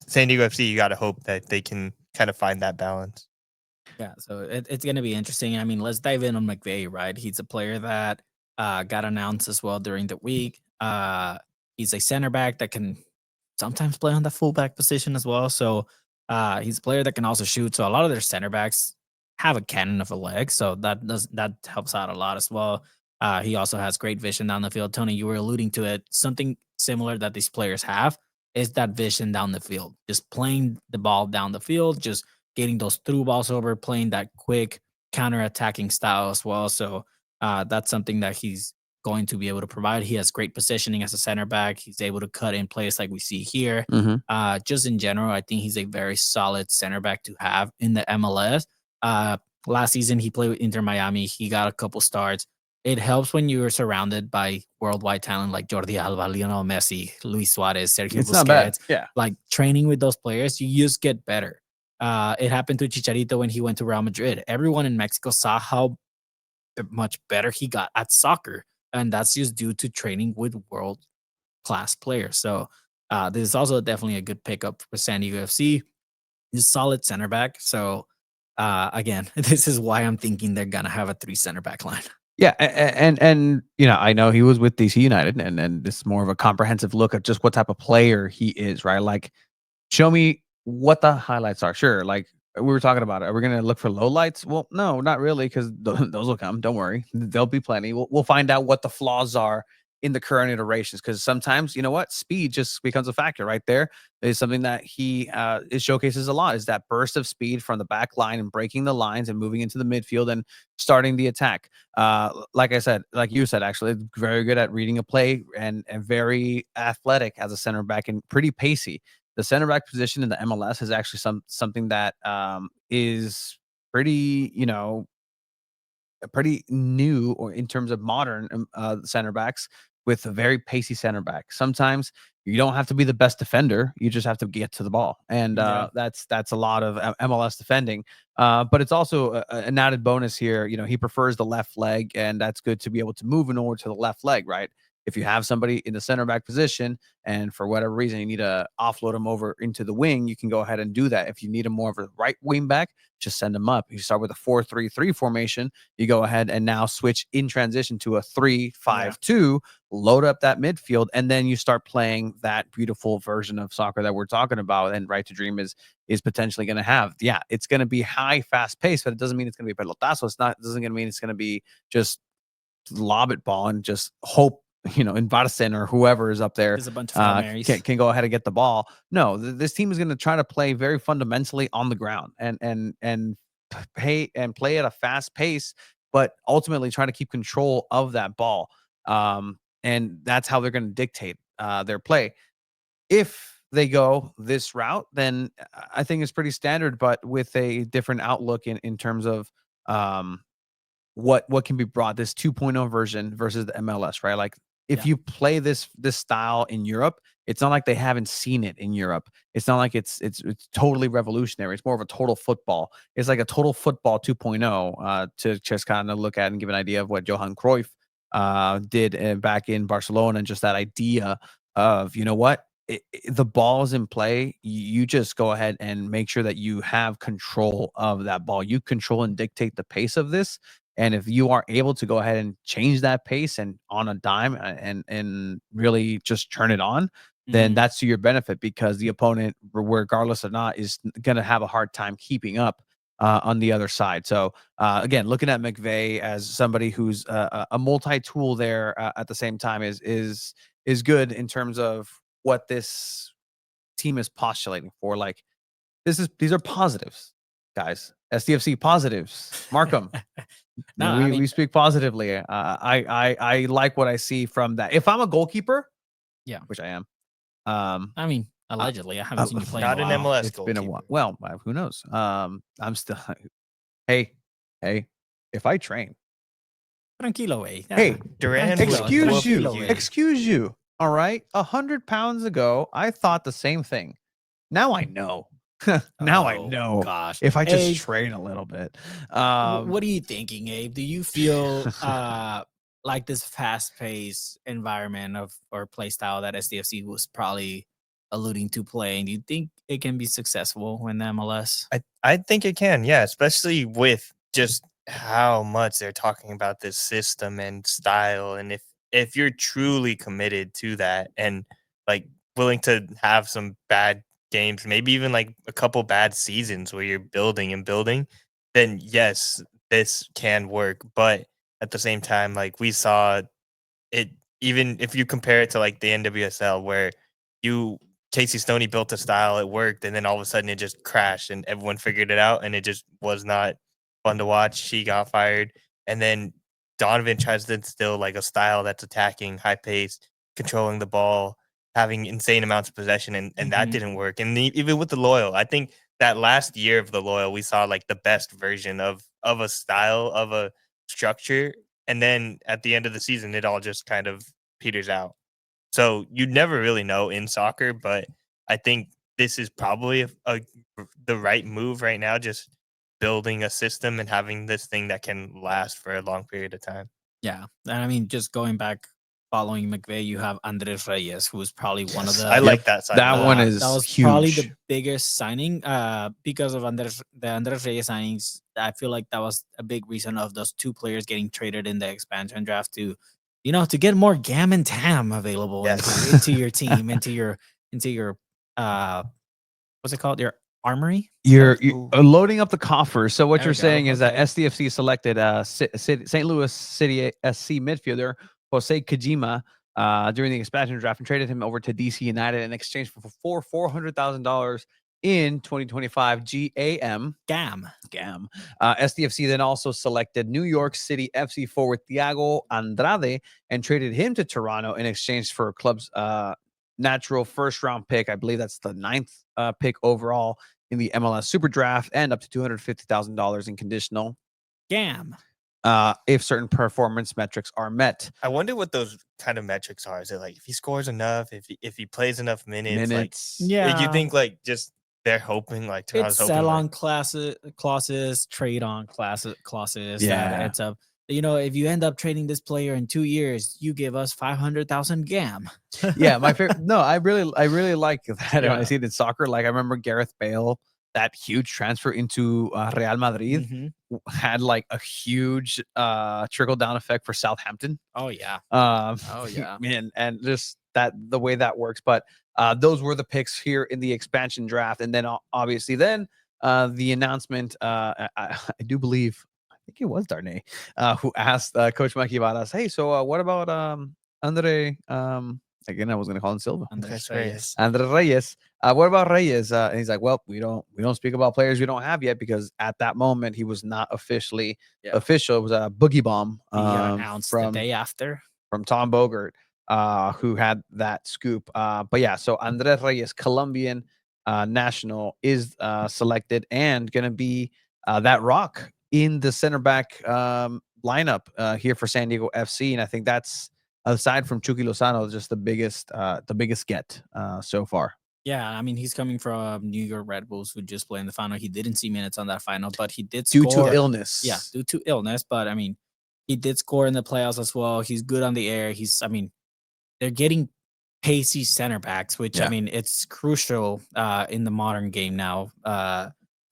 San Diego FC, you got to hope that they can kind of find that balance. Yeah, so it's going to be interesting. I mean, let's dive in on McVeigh, right? He's a player that got announced as well during the week. He's a center back that can sometimes play on the fullback position as well. So he's a player that can also shoot. So a lot of their center backs have a cannon of a leg. So that helps out a lot as well. He also has great vision down the field. Tony, you were alluding to it. Something similar that these players have is that vision down the field. Just playing the ball down the field, just getting those through balls over, playing that quick counter-attacking style as well. So that's something that he's going to be able to provide. He has great positioning as a center back. He's able to cut in plays like we see here. Just in general, I think he's a very solid center back to have in the MLS. Last season, he played with Inter Miami. He got a couple starts. It helps when you are surrounded by worldwide talent like Jordi Alba, Lionel Messi, Luis Suarez, Sergio It's not bad. Busquets. Yeah. Like training with those players, you just get better. It happened to Chicharito when he went to Real Madrid. Everyone in Mexico saw how much better he got at soccer, and that's just due to training with world class players. So this is also definitely a good pickup for San Diego FC. He's a solid center back. So again, this is why I'm thinking they're gonna have a 3 center back line. Yeah, and you know, I know he was with DC United, and this is more of a comprehensive look at just what type of player he is, right? Like, show me what the highlights are. Sure, like we were talking about it. Are we gonna look for lowlights? Well, no, not really, because those will come. Don't worry, there'll be plenty. We'll find out what the flaws are in the current iterations, because sometimes you know what, speed just becomes a factor. Right there is something that he it showcases a lot, is that burst of speed from the back line and breaking the lines and moving into the midfield and starting the attack. Like I said, like you said, actually, very good at reading a play and very athletic as a center back and pretty pacey. The center back position in the MLS is actually something that is pretty, you know, pretty new, or in terms of modern center backs, with a very pacey center back. Sometimes you don't have to be the best defender; you just have to get to the ball, and that's a lot of MLS defending. But it's also an added bonus here. You know, he prefers the left leg, and that's good to be able to move in order to the left leg, right? If you have somebody in the center back position, and for whatever reason you need to offload them over into the wing, you can go ahead and do that. If you need him more of a right wing back, just send him up. You start with a 4-3-3 formation. You go ahead and now switch in transition to a 3-5-2, load up that midfield, and then you start playing that beautiful version of soccer that we're talking about. And Right to Dream is potentially going to have. Yeah, it's going to be high, fast pace, but it doesn't mean it's going to be pelotazo. It doesn't mean it's going to be just lob it ball and just hope, you know, in Barcen or whoever is up there There's a bunch of Hail Marys. can go ahead and get the ball. No, this team is going to try to play very fundamentally on the ground and play at a fast pace, but ultimately try to keep control of that ball. And that's how they're going to dictate their play. If they go this route, then I think it's pretty standard, but with a different outlook in terms of what can be brought, this 2.0 version versus the MLS, right? Like, if you play this style in Europe, it's not like they haven't seen it in Europe. It's not like it's totally revolutionary. It's more of a total football. It's like a total football 2.0, to just kind of look at and give an idea of what Johan Cruyff did back in Barcelona, and just that idea of, you know what, the ball's in play. You just go ahead and make sure that you have control of that ball. You control and dictate the pace of this. And if you are able to go ahead and change that pace and on a dime and really just turn it on, then that's to your benefit, because the opponent, regardless or not, is going to have a hard time keeping up on the other side. So again, looking at McVay as somebody who's a multi-tool there at the same time is good in terms of what this team is postulating for. Like these are positives, guys. SDFC positives. Mark them. No, I mean, we speak positively. I like what I see from that. If I'm a goalkeeper, Yeah. which I am, I mean, allegedly, I haven't seen you play Not in an a while. MLS it's been a goalkeeper. while. Well, who knows? I'm still. Hey, if I train, Tranquilo, way. hey, Duran Tranquilo, would excuse whoop you, tranquilo, eh? excuse you. All right, 100 pounds ago, I thought the same thing. Now I know. Now I Oh, know. gosh. If I just Abe, train a little bit. what are you thinking, Abe? Do you feel like this fast-paced environment or play style that SDFC was probably alluding to playing? Do you think it can be successful in the MLS? I think it can, yeah, especially with just how much they're talking about this system and style, and if you're truly committed to that and like willing to have some bad games, maybe even like a couple bad seasons where you're building and building, then yes, this can work. But at the same time, like we saw it, even if you compare it to like the NWSL where you Casey Stoney built a style, it worked, and then all of a sudden it just crashed and everyone figured it out and it just was not fun to watch. She got fired. And then Donovan tries to instill like a style that's attacking, high pace, controlling the ball, having insane amounts of possession, and that Mhm. didn't work. And even with the Loyal, I think that last year of the Loyal, we saw like the best version of a style, of a structure, and then at the end of the season, it all just kind of peters out. So you never really know in soccer, but I think this is probably the right move right now. Just building a system and having this thing that can last for a long period of time. Yeah, and I mean, just going back, following McVay, you have Andres Reyes, who was probably one of Yes, the I like that side. that one is that was probably huge. the biggest signing because of the Andres Reyes signings. I feel like that was a big reason of those two players getting traded in the expansion draft to, to get more Gam and Tam available Yes. into your team, into your what's it called? Your armory? You're loading up the coffers. So what There you're we go, saying is that okay. SDFC selected St. Louis City SC midfielder Jose Kajima during the expansion draft and traded him over to DC United in exchange for $400,000 in 2025 GAM. Gam. SDFC then also selected New York City FC forward Thiago Andrade and traded him to Toronto in exchange for club's natural first round pick. I believe that's the 9th pick overall in the MLS Super Draft and up to $250,000 in conditional Gam. if certain performance metrics are met. I wonder what those kind of metrics are. Is it like if he scores enough, if he plays enough minutes, like Yeah. you think like just they're hoping like It's Toronto's hoping sell like, on clauses, trade on clauses that Yeah. ends up, if you end up trading this player in 2 years, you give us 500,000 GAM. Yeah, my favorite. No, I really like that when I Yeah. see it in soccer. Like I remember Gareth Bale, that huge transfer into Real Madrid Mhm. had like a huge trickle down effect for Southampton. Oh yeah. Oh yeah. man, and just that the way that works. But those were the picks here in the expansion draft, and then obviously then the announcement. I do believe I think it was Darnay who asked Coach Mikey Varas, "Hey, so what about Andre?" Again, I was going to call him Silva. Andres Andres Reyes. Reyes. Andre Reyes. What about Reyes? And he's like, well, we don't speak about players we don't have yet because at that moment he was not officially Yeah. official. It was a boogie bomb He got announced the day after. from Tom Bogert, who had that scoop. But yeah, so Andres Reyes, Colombian national, is selected and going to be that rock in the center back lineup here for San Diego FC. And I think that's, aside from Chucky Lozano, just the biggest get so far. Yeah, I mean, he's coming from New York Red Bulls, who just played in the final. He didn't see minutes on that final, but he did Due score. to illness. Yeah, due to illness. But I mean, he did score in the playoffs as well. He's good on the air. They're getting pacey center backs, which I Yeah. mean, it's crucial in the modern game now.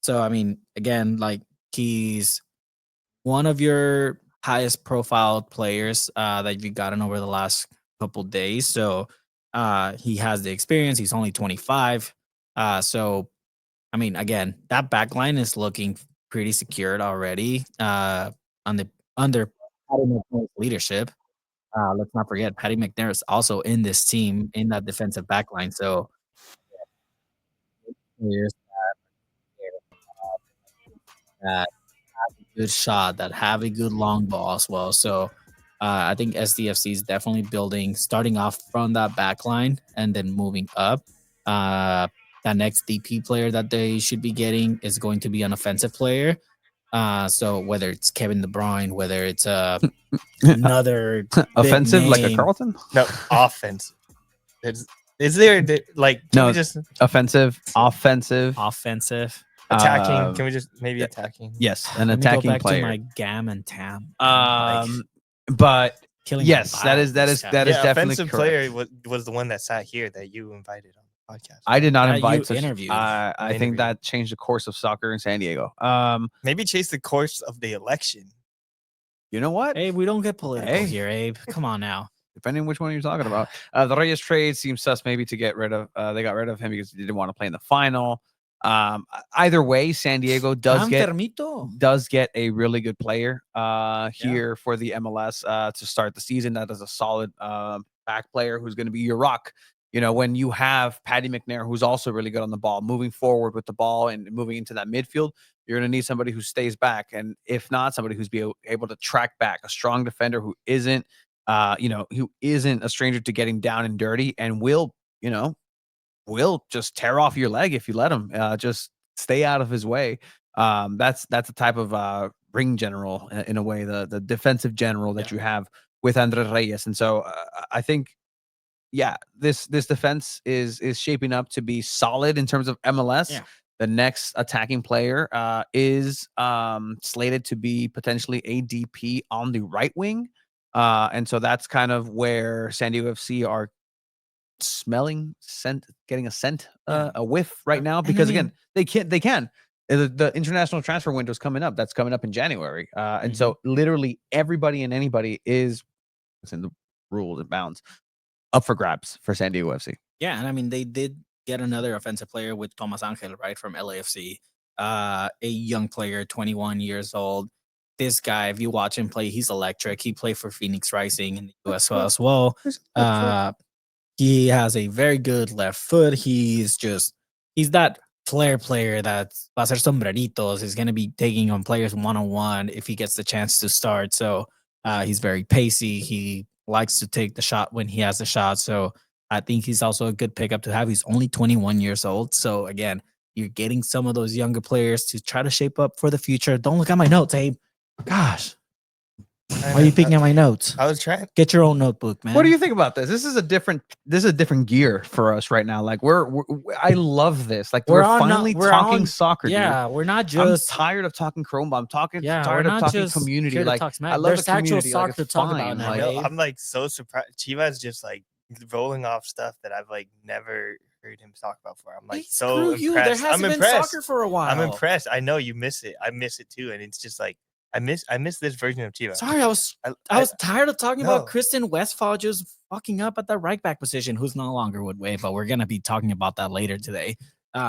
So I mean, again, like he's one of your highest profiled players that you've gotten over the last couple days. So he has the experience. He's only 25. So I mean, again, that back line is looking pretty secured already under Patty McNair's leadership. Let's not forget Patty McNair is also in this team in that defensive back line. So players that have a good shot, that have a good long ball as well. So I think SDFC is definitely building, starting off from that back line and then moving up. That next DP player that they should be getting is going to be an offensive player. So whether it's Kevin De Bruyne, whether it's another Offensive, like a name. Carlton? No, offense. Is there like No, we just offensive, offensive, offensive. attacking? Can we just maybe attacking? yes, an Let me go attacking back player. to my Gam and Tam. But Killing yes, my that is vibe, that this is guy. that is Yeah, definitely offensive correct. player was the one that sat here that you invited on the podcast. I did not That invite you such. interviewed. I think Interviewed. that changed the course of soccer in San Diego. Maybe chase the course of the election. You know what? Abe, we don't get political Hey. here, Abe. Come on now. Depending on which one you're talking about. The Reyes trade seems sus maybe to get rid of. They got rid of him because he didn't want to play in the final. Either way, San Diego does get a really good player here for the MLS to start the season. That is a solid back player who's going to be your rock. You know, when you have Patty McNair, who's also really good on the ball, moving forward with the ball and moving into that midfield, you're going to need somebody who stays back. And if not, somebody who's able to track back, a strong defender who isn't a stranger to getting down and dirty and will just tear off your leg if you let him. Just stay out of his way. That's the type of ring general in a way, the defensive general that you have with Andres Reyes. And so I think, this defense is shaping up to be solid in terms of MLS. Yeah. The next attacking player is slated to be potentially a DP on the right wing. And so that's kind of where San Diego FC are getting a whiff right now, because again, they can. The international transfer window is coming up. That's coming up in January. And so literally everybody and anybody is within the rules and bounds up for grabs for San Diego FC. Yeah, and I mean, they did get another offensive player with Thomas Angel, right, from LAFC. A young player, 21 years old. This guy, if you watch him play, he's electric. He played for Phoenix Rising in the US as well. He has a very good left foot. He's that player that va a hacer sombreritos. He's going to be taking on players one-on-one if he gets the chance to start. So he's very pacey. He likes to take the shot when he has the shot. So I think he's also a good pickup to have. He's only 21 years old. So again, you're getting some of those younger players to try to shape up for the future. Don't look at my notes, Abe. Gosh. Why are you picking at my notes? I was trying. Get your own notebook, man. What do you think about this? This is a different gear for us right now. Like I love this. Like we're finally talking soccer. Yeah, dude. we're not just. I'm tired of talking Chrome. I'm tired we're of not talking just community. here to Like talk smack. I love There's the actual community. soccer Like, to it's talk fine. about now, Like, Dave. I'm like so surprised. Chivas just like rolling off stuff that I've like never heard him talk about before. I'm like so Screw impressed. you. There hasn't I'm been impressed. soccer for a while. I'm impressed. I know you miss it. I miss it too, and it's just like I miss this version of Chivas. Sorry, I was tired of talking about Kristen Westphal just fucking up at the right back position, who's no longer with Wade, but we're gonna be talking about that later today.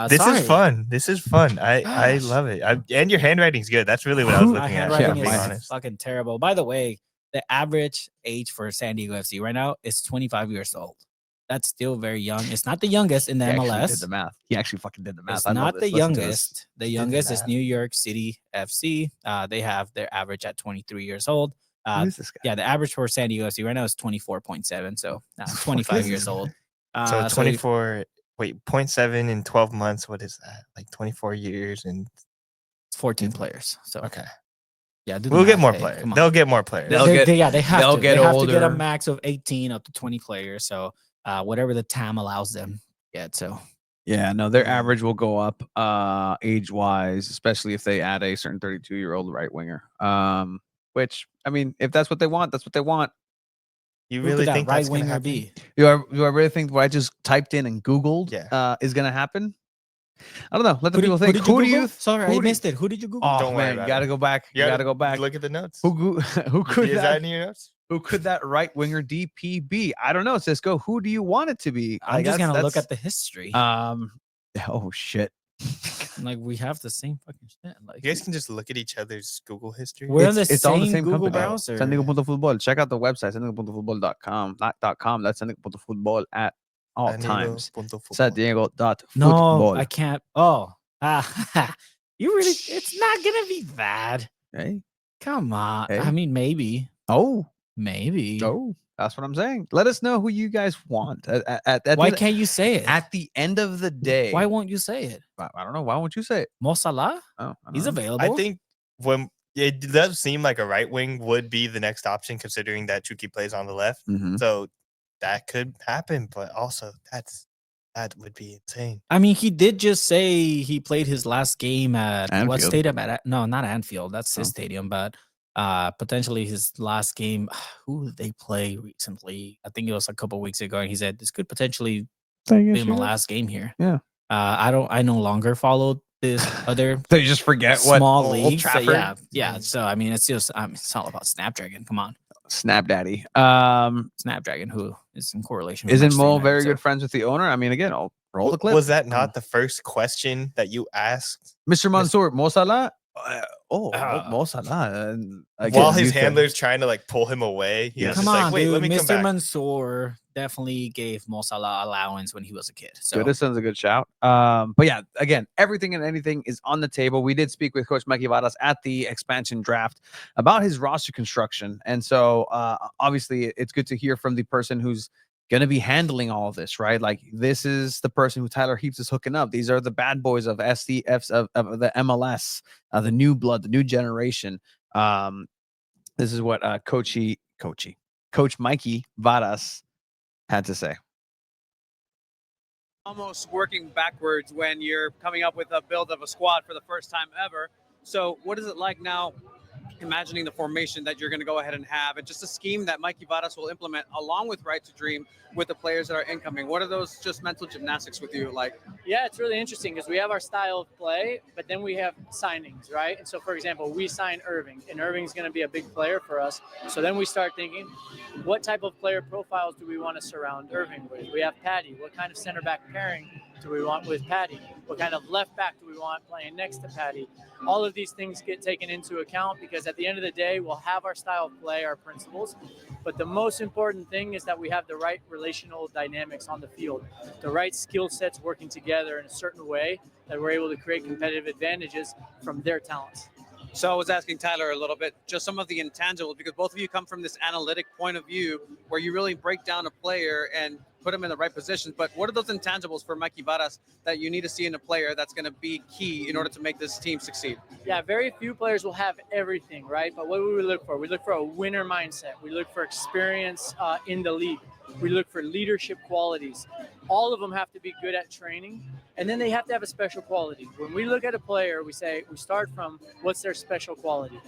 This is fun. This is fun. I love it. And your handwriting's good. That's really what I was My looking at. handwriting Being is honest. fucking terrible. By the way, the average age for San Diego FC right now is 25 years old. That's still very young. It's not the youngest in the MLS. Did the math. He actually fucking did the math. It's not the youngest. The youngest is math. New York City FC. They have their average at 23 years old. Who is this guy? Yeah, the average for San Diego FC right now is 24.7. So 25 years old. So 24. Wait, 0.7 in 12 months. What is that? Like 24 years and 14 players. So okay. Yeah, we'll get more players. They'll get more players. They'll they have get to. They have to get a older. max of 18 up to 20 players. So whatever the TAM allows them. Yeah. So yeah, no, their average will go up age wise, especially if they add a certain 32-year-old right winger. Which I mean, if that's what they want, that's what they want. You who really could think that right that's gonna winger happen? be? Do I really think what I just typed in and Googled is gonna happen? I don't know. Let the people think. Who do you? Sorry, I missed it. Who did you Google? Oh Don't worry man, about you gotta it. go back. You gotta go back. Look at the notes. Who could Is that that? in your notes? Who could that right winger DP be? I don't know, Cisco. Who do you want it to be? I'm just gonna look at the history. Oh shit. Like we have the same fucking shit. Like You guys can just look at each other's Google history. we're on the It's all the same same Google company. browser. San Diego.Futbol. Check out the website, sandiego.futbol.com, not .com. That's Sandiego.futbol at all times. San Diego.futbol. No, I can't. Oh, you really? It's not gonna be bad. Hey. Come on. Hey. I mean, maybe. Maybe. That's what I'm saying. Let us know who you guys want. Why can't you say it? At the end of the day. Why won't you say it? I don't know. Why won't you say it? Mo Salah? He's available. I think when it does seem like a right wing would be the next option, considering that Chucky plays on the left. Mhm. So that could happen, but also that would be insane. I mean, he did just say he played his last game at what Anfield. stadium? No, not Anfield. That's his stadium, but potentially his last game. Who did they play recently? I think it was a couple weeks ago, and he said this could potentially be my last game here. Yeah. I no longer follow this other So you just forget what small Old leagues. So Trafford? yeah. So I mean, it's just it's all about Snapdragon. Come on, Snapdaddy. Snapdragon, who is in correlation. With Isn't Manchester Mo United, very so- good friends with the owner? I mean, again, I'll roll the clip. Was that not the first question that you asked? Mr. Mansour, Mo Salah? Mo Salah. Again, While you his said- handler's trying to like pull him away, he was Come just on, like, "Wait, dude. let me come Mr. back." Mansour definitely gave Mo Salah allowance when he was a kid. So Goodison's a good shout. But yeah, again, everything and anything is on the table. We did speak with Coach Mikey Varas at the expansion draft about his roster construction. And so obviously it's good to hear from the person who's going to be handling all of this, right? Like this is the person who Tyler Heaps is hooking up. These are the bad boys of SDFs of the MLS, the new blood, the new generation. This is what Coach Mikey Varas had to say. Almost working backwards when you're coming up with a build of a squad for the first time ever. So what is it like now imagining the formation that you're going to go ahead and have and just a scheme that Mikey Varas will implement along with Right to Dream with the players that are incoming? What are those just mental gymnastics with you like? Yeah, it's really interesting because we have our style of play, but then we have signings, right? And so, for example, we sign Irving, and Irving's going to be a big player for us. So then we start thinking, what type of player profiles do we want to surround Irving with? We have Patty. What kind of center back pairing do we want with Patty? What kind of left back do we want playing next to Patty? All of these things get taken into account because at the end of the day, we'll have our style of play, our principles. But the most important thing is that we have the right relational dynamics on the field, the right skill sets working together in a certain way that we're able to create competitive advantages from their talents. So I was asking Tyler a little bit, just some of the intangibles, because both of you come from this analytic point of view where you really break down a player and put them in the right positions. But what are those intangibles for Mikey Varas that you need to see in a player that's going to be key in order to make this team succeed? Yeah, very few players will have everything, right? But what do we look for? We look for a winner mindset. We look for experience in the league. We look for leadership qualities. All of them have to be good at training, and then they have to have a special quality. When we look at a player, we start from what's their special quality.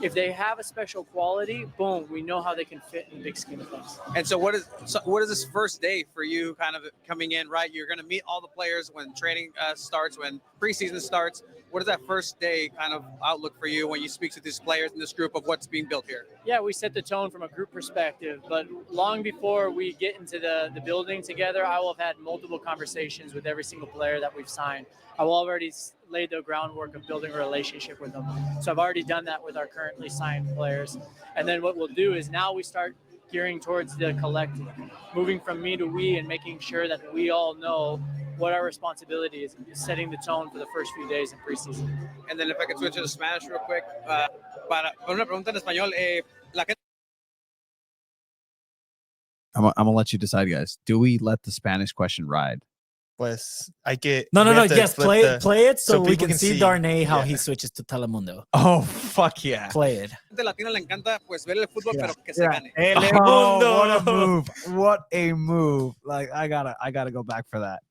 If they have a special quality, boom, we know how they can fit in the big scheme of things. And so what is this first day for you kind of coming in, right? You're going to meet all the players when training starts, when preseason starts. What is that first day kind of outlook for you when you speak to these players in this group of what's being built here? Yeah, we set the tone from a group perspective, but long before we get into the building together, I will have had multiple conversations with every single player that we've signed. I will already laid the groundwork of building a relationship with them. So I've already done that with our currently signed players. And then what we'll do is now we start gearing towards the collective, moving from me to we and making sure that we all know what our responsibility is, setting the tone for the first few days in preseason. And then if I could switch to Spanish real quick, para una pregunta en español, la gente... I'm gonna let you decide, guys. Do we let the Spanish question ride? Pues hay que No. we have to Yes, flip play it so we people can see Darnay how Yeah. he switches to Telemundo. Oh, fuck yeah. Play it. Latina le encanta pues ver el fútbol, pero que se gane. Telemundo. What a move. What a move. Like I gotta go back for that.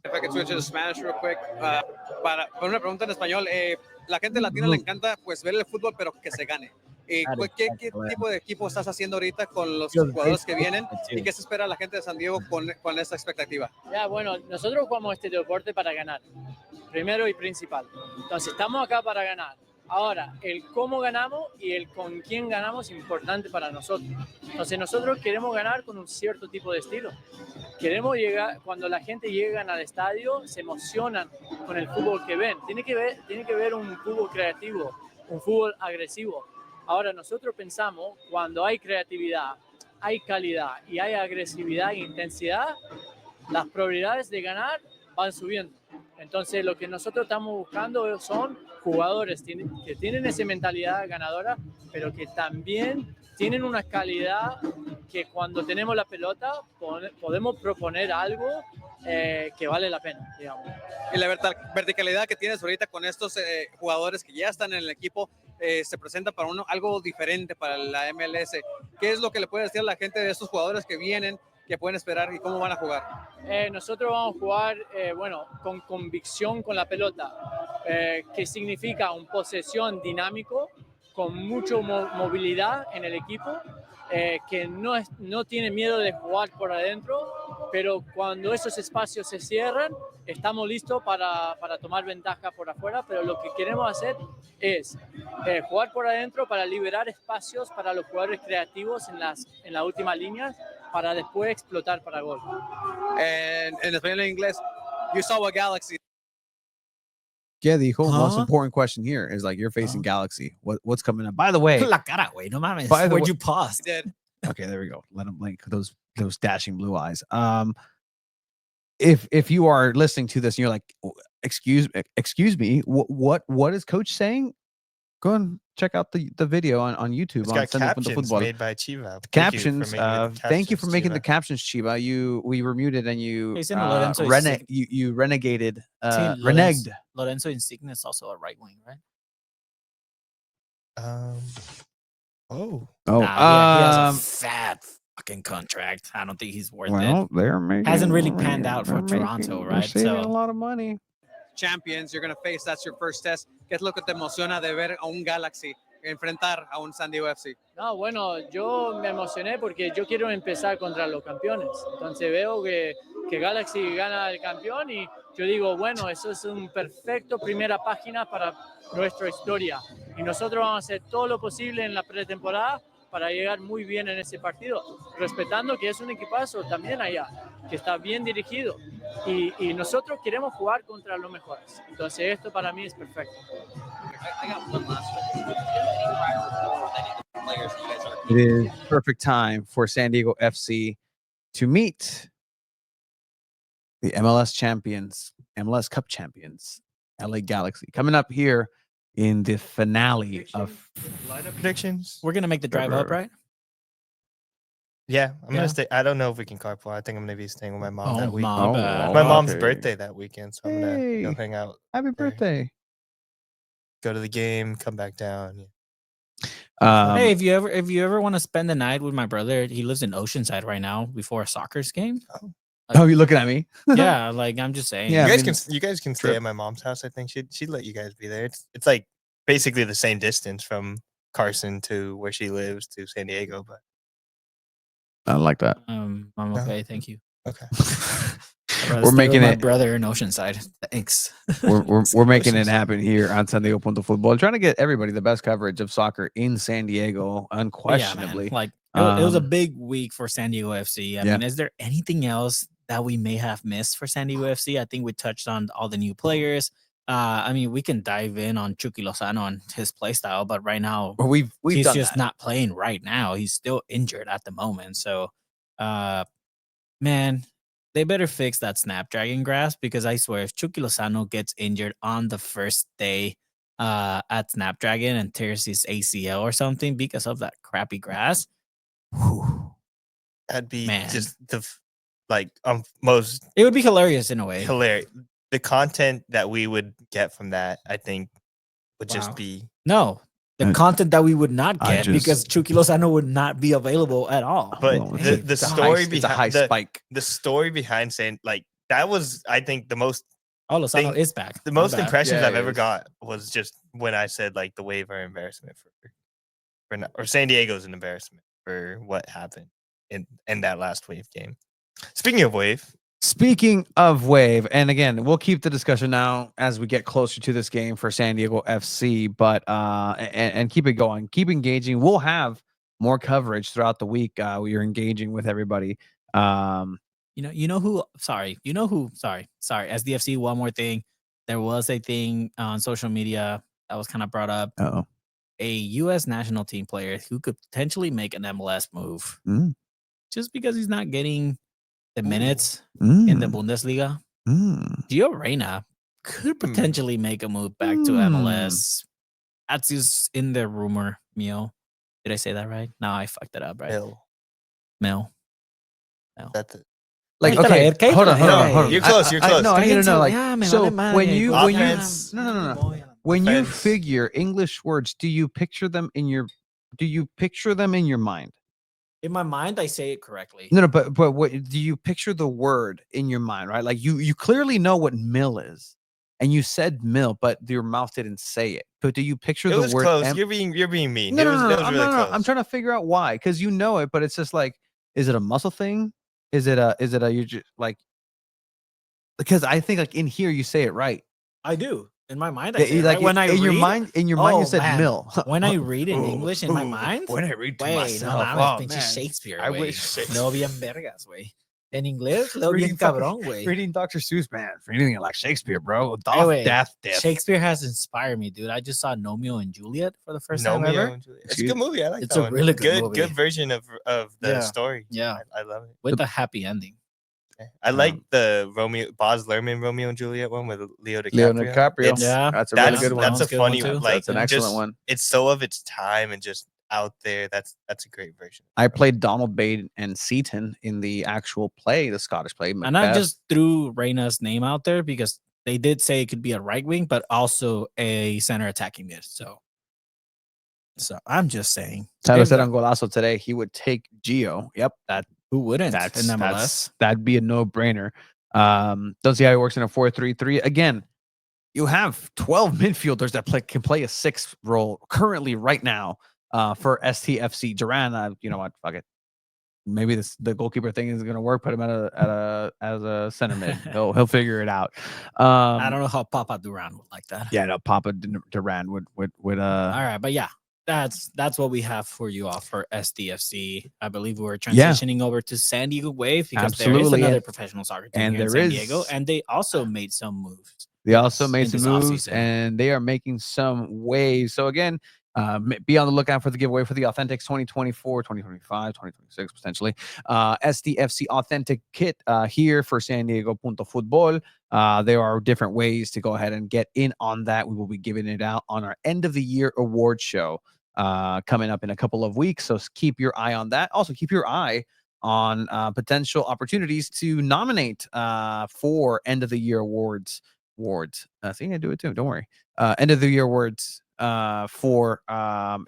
If I could switch to Spanish real quick, para una pregunta en español, la gente latina le encanta pues ver el fútbol, pero que se gane. ¿Qué tipo de equipo estás haciendo ahorita con los jugadores que vienen y qué se espera la gente de San Diego con esta expectativa? Ya, bueno, nosotros jugamos este deporte para ganar, primero y principal. Entonces, estamos acá para ganar. Ahora, el cómo ganamos y el con quién ganamos es importante para nosotros. Entonces, nosotros queremos ganar con un cierto tipo de estilo. queremos llegar, cuando la gente llega al estadio, se emocionan con el fútbol que ven. Tiene que ver un fútbol creativo, un fútbol agresivo. Ahora, nosotros pensamos, cuando hay creatividad, hay calidad y hay agresividad e intensidad, las probabilidades de ganar van subiendo. Entonces, lo que nosotros estamos buscando son jugadores que tienen esa mentalidad ganadora, pero que también tienen una calidad que cuando tenemos la pelota podemos proponer algo que vale la pena, digamos. Y la verticalidad que tienes ahorita con estos jugadores que ya están en el equipo se presenta para algo diferente para la MLS. ¿Qué es lo que le puede decir a la gente de estos jugadores que vienen, que pueden esperar y cómo van a jugar? Nosotros vamos a jugar, bueno, con convicción con la pelota, que significa una posesión dinámico, con mucha movilidad en el equipo, que no tiene miedo de jugar por adentro, pero cuando esos espacios se cierran, estamos listos para tomar ventaja por afuera, pero lo que queremos hacer es jugar por adentro para liberar espacios para los jugadores creativos en la última línea, para después explotar para gol. En español e inglés, you saw a Galaxy. Yeah, the most important question here is like, you're facing Galaxy. What's coming up? By the way, La cara, güey, no mames. By the Where'd way- you pause? okay, there we go. Let them blink. Those dashing blue eyes. If you are listening to this and you're like, excuse me, what is Coach saying? Go and check out the video on YouTube. It's on got Sunday Punto captions Football. made by Chiva. Captions. Thank you for making the captions, Chiba. We were muted and you He's in Lorenzo you renegated Sí, reneged. Lorenzo Insigne is also a right wing, right? Oh, Oh, Nah, he has a fat fucking contract. I don't think he's worth well, it. they're making Hasn't really panned out for Toronto, they're right? saving a So lot of money. Champions, you're going to face, that's your first test. ¿Qué es lo que te emociona de ver a un Galaxy enfrentar a un San Diego FC? No, bueno, yo me emocioné porque yo quiero empezar contra los campeones. Entonces veo que Galaxy gana el campeón y yo digo, bueno, eso es un perfecto primera página para nuestra historia. Y nosotros vamos a hacer todo lo posible en la pretemporada para llegar muy bien en ese partido, respetando que es un equipazo también allá, que está bien dirigido. Y nosotros queremos jugar contra los mejores. Entonces esto para mí es perfecto. It is perfect time for San Diego FC to meet the MLS champions, MLS Cup champions, LA Galaxy, coming up here in the finale of lineup predictions. we're gonna make the drive up, right? Yeah, I'm Yeah. gonna stay. I don't know if we can carpool. I think I'm gonna be staying with my mom that week. my bad. My mom's okay. birthday that weekend, so I'm gonna go Hey. hang out, Happy birthday. go to the game, come back down. Yeah. Hey, if you ever want to spend the night with my brother, he lives in Oceanside right now before a soccer's game. Oh, you looking at me? Yeah, like I'm just saying. Yeah, you I guys mean, can you guys can stay trip. at my mom's house. I think she'd let you guys be there. It's like basically the same distance from Carson to where she lives to San Diego, but I like that. I'm No. okay, thank you. okay. We're making my it. brother in Oceanside. Thanks. We're making it happen here on San Diego Punto Football. Trying to get everybody the best coverage of soccer in San Diego, Yeah, man. unquestionably. Like it was a Um, big week for San Diego FC. I yeah. mean, is there anything else that we may have missed for San Diego FC? I think we touched on all the new players. I mean, we can dive in on Chucky Lozano and his play style, but right now we've he's done just that. not playing right now. He's still injured at the moment. So, man, they better fix that Snapdragon grass, because I swear if Chucky Lozano gets injured on the first day at Snapdragon and tears his ACL or something because of that crappy grass, whew, That'd be Man. just most it would be hilarious in a way. hilarious. The content that we would get from that, I think, would Wow. just be No, the Uh, content that we would not I get because just- Chucky Lozano would not be available at all. But Well, the it's a story high, it's a high behind spike. the story behind saying like that was, I think, the most Oh, Lozano thing- is back. the My most bad. impressions Yeah, I've he ever is. got was just when I said like the wave are embarrassment or San Diego's an embarrassment for what happened in that last wave game. Speaking of wave, Speaking of wave, and again, we'll keep the discussion now as we get closer to this game for San Diego FC, but and keep it going, keep engaging. We'll have more coverage throughout the week. We are engaging with everybody. You know who? Sorry, you know who? Sorry. SDFC. One more thing. There was a thing on social media that was kind of brought up. Oh, A U.S. national team player who could potentially make an MLS move Mm. just because he's not getting the minutes in the Bundesliga. Gio Reyna could potentially make a move back to MLS. That's just in the rumor mill. Did I say that right? No, I fucked it up, right? Mill. That's it. Like, Cállate la okay, ver- cállate hold la on, hold verga, on, hold on. You're close, you're close. No, I need to know, like, Yeah, me so vale madre. when you, Offense. no. When you Offense. figure English words, do you picture them in your mind? In my mind, I say it correctly. No, but what do you picture the word in your mind, right? Like you clearly know what mill is, and you said mill, but your mouth didn't say it. But do you picture It the was word? close. You're being mean. No, It was no, really close. I'm trying to figure out why, because you know it, but it's just like, is it a muscle thing? Is it a you just like? Because I think like in here you say it right. I do. In my mind, I Yeah, say it like right. When I in your read, mind, you oh, said man. mill. When I read in English in my mind, When I read to güey, myself, no mames, oh, pinche man. Shakespeare, I güey. wish Leo bien vergas, güey. En inglés, leo bien Reading fucking- cabrón, güey. reading Dr. Seuss, man, reading it like Shakespeare, bro. Anyway, Death. Shakespeare has inspired me, dude. I just saw Romeo and Juliet for the first time Romeo ever. and Juliet. It's a good movie. I like It's that a one. really good movie. Good version of the Yeah. story. Yeah. I love it. With a happy ending. I like the Baz Luhrmann Romeo and Juliet one with Leo DiCaprio. Leo DiCaprio. It's- Yeah. That's a really That's good one. that's a That one's funny good one, too. like That's an excellent just- one. It's so of its time and just out there. That's a great version. I played Donald Bade and Seaton in the actual play, the Scottish play. And I Macbeth. just threw Reyna's name out there because they did say it could be a right wing, but also a center attacking mid. So I'm just saying. Tyler said on Golazo today he would take Gio. Yep, Who wouldn't in MLS? that'd be a no-brainer. Don't see how he works in a 4-3-3. Again, you have 12 midfielders that can play a 6 role currently right now for STFC. Duran, you know what? Fuck it. Maybe the goalkeeper thing isn't going to work. Put him as a center mid. He'll figure it out. I don't know how Papa Duran would like that. Yeah, no, Papa Duran would All right, but yeah, that's what we have for you all for SDFC. I believe we're transitioning over to San Diego Wave because there is Absolutely, another and- professional soccer team and here in there San is- Diego, and they also made some moves. They also made in some this moves, offseason. and they are making some waves. So again, be on the lookout for the giveaway for the Authentics 2024, 2025, 2026, potentially. SDFC Authentic Kit here for San Diego Punto Futbol. There are different ways to go ahead and get in on that. We will be giving it out on our end of the year award show coming up in a couple of weeks. So keep your eye on that. Also, keep your eye on potential opportunities to nominate for end of the year awards. I think I do it too. Don't worry. End of the year awards for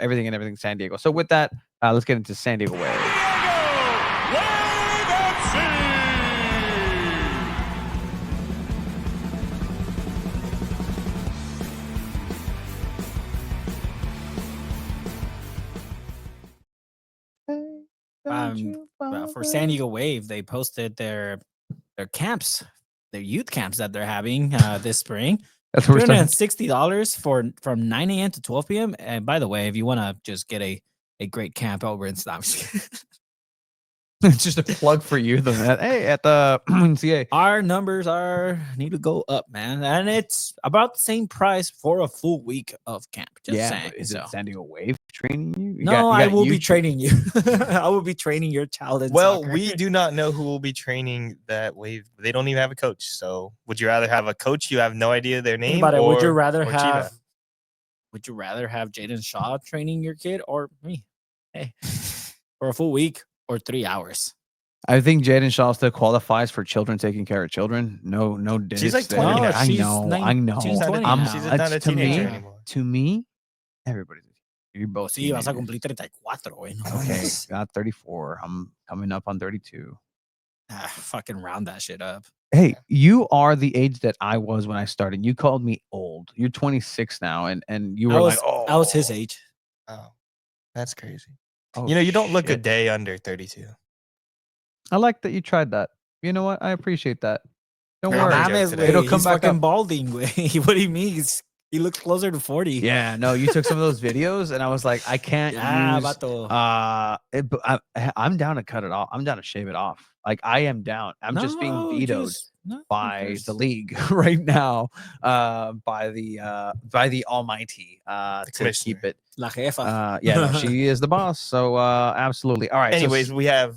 everything San Diego. So with that, let's get into San Diego Wave. For San Diego Wave, they posted their camps, their youth camps that they're having this spring. That's what we're starting. $360 from 9 a.m. to 12 p.m. And by the way, if you want to just get a great camp over in Stop. It's just a plug for you. Hey, at the CA. Our numbers need to go up, man. And it's about the same price for a full week of camp. Just saying. Is So. it San Diego Wave training you? No, I will be training you. I will be training your child in Well, soccer. we do not know who will be training that wave. They don't even have a coach. So would you rather have a coach you have no idea their name? But or, would you rather or Cheetah? have Jaden Shaw training your kid or me? Hey, for a full week or 3 hours? I think Jaden Shaw still qualifies for children taking care of children. No, She's like there. 20 now. I She's know. I know. she's 20 I'm- now. she's not a to teenager me, anymore. To me, everybody's. You're both. Sí, vas a teenagers. cumplir 34, güey. No Okay, mames. got 34. I'm coming up on 32. Fucking round that shit up. Hey, you are the age that I was when I started. You called me old. You're 26 now, and you were I was his age. Oh, that's crazy. oh, You don't look a shit. day under 32. I like that you tried that. You know what? I appreciate that. Don't Very worry. nice. Mames, today. güey. It'll come He's back fucking up. balding, güey. What do you mean? He looks closer to 40. Yeah, no, you took some of those videos, and I was like, I can't Yeah, use. vato. I'm down to cut it off. I'm down to shave it off. Like I am down. I'm just being No, vetoed just no, by the there's- league right now. By the Almighty. To commissioner. keep it. La jefa. Yeah, no, she is the boss. So absolutely. All right. Anyways, so, we have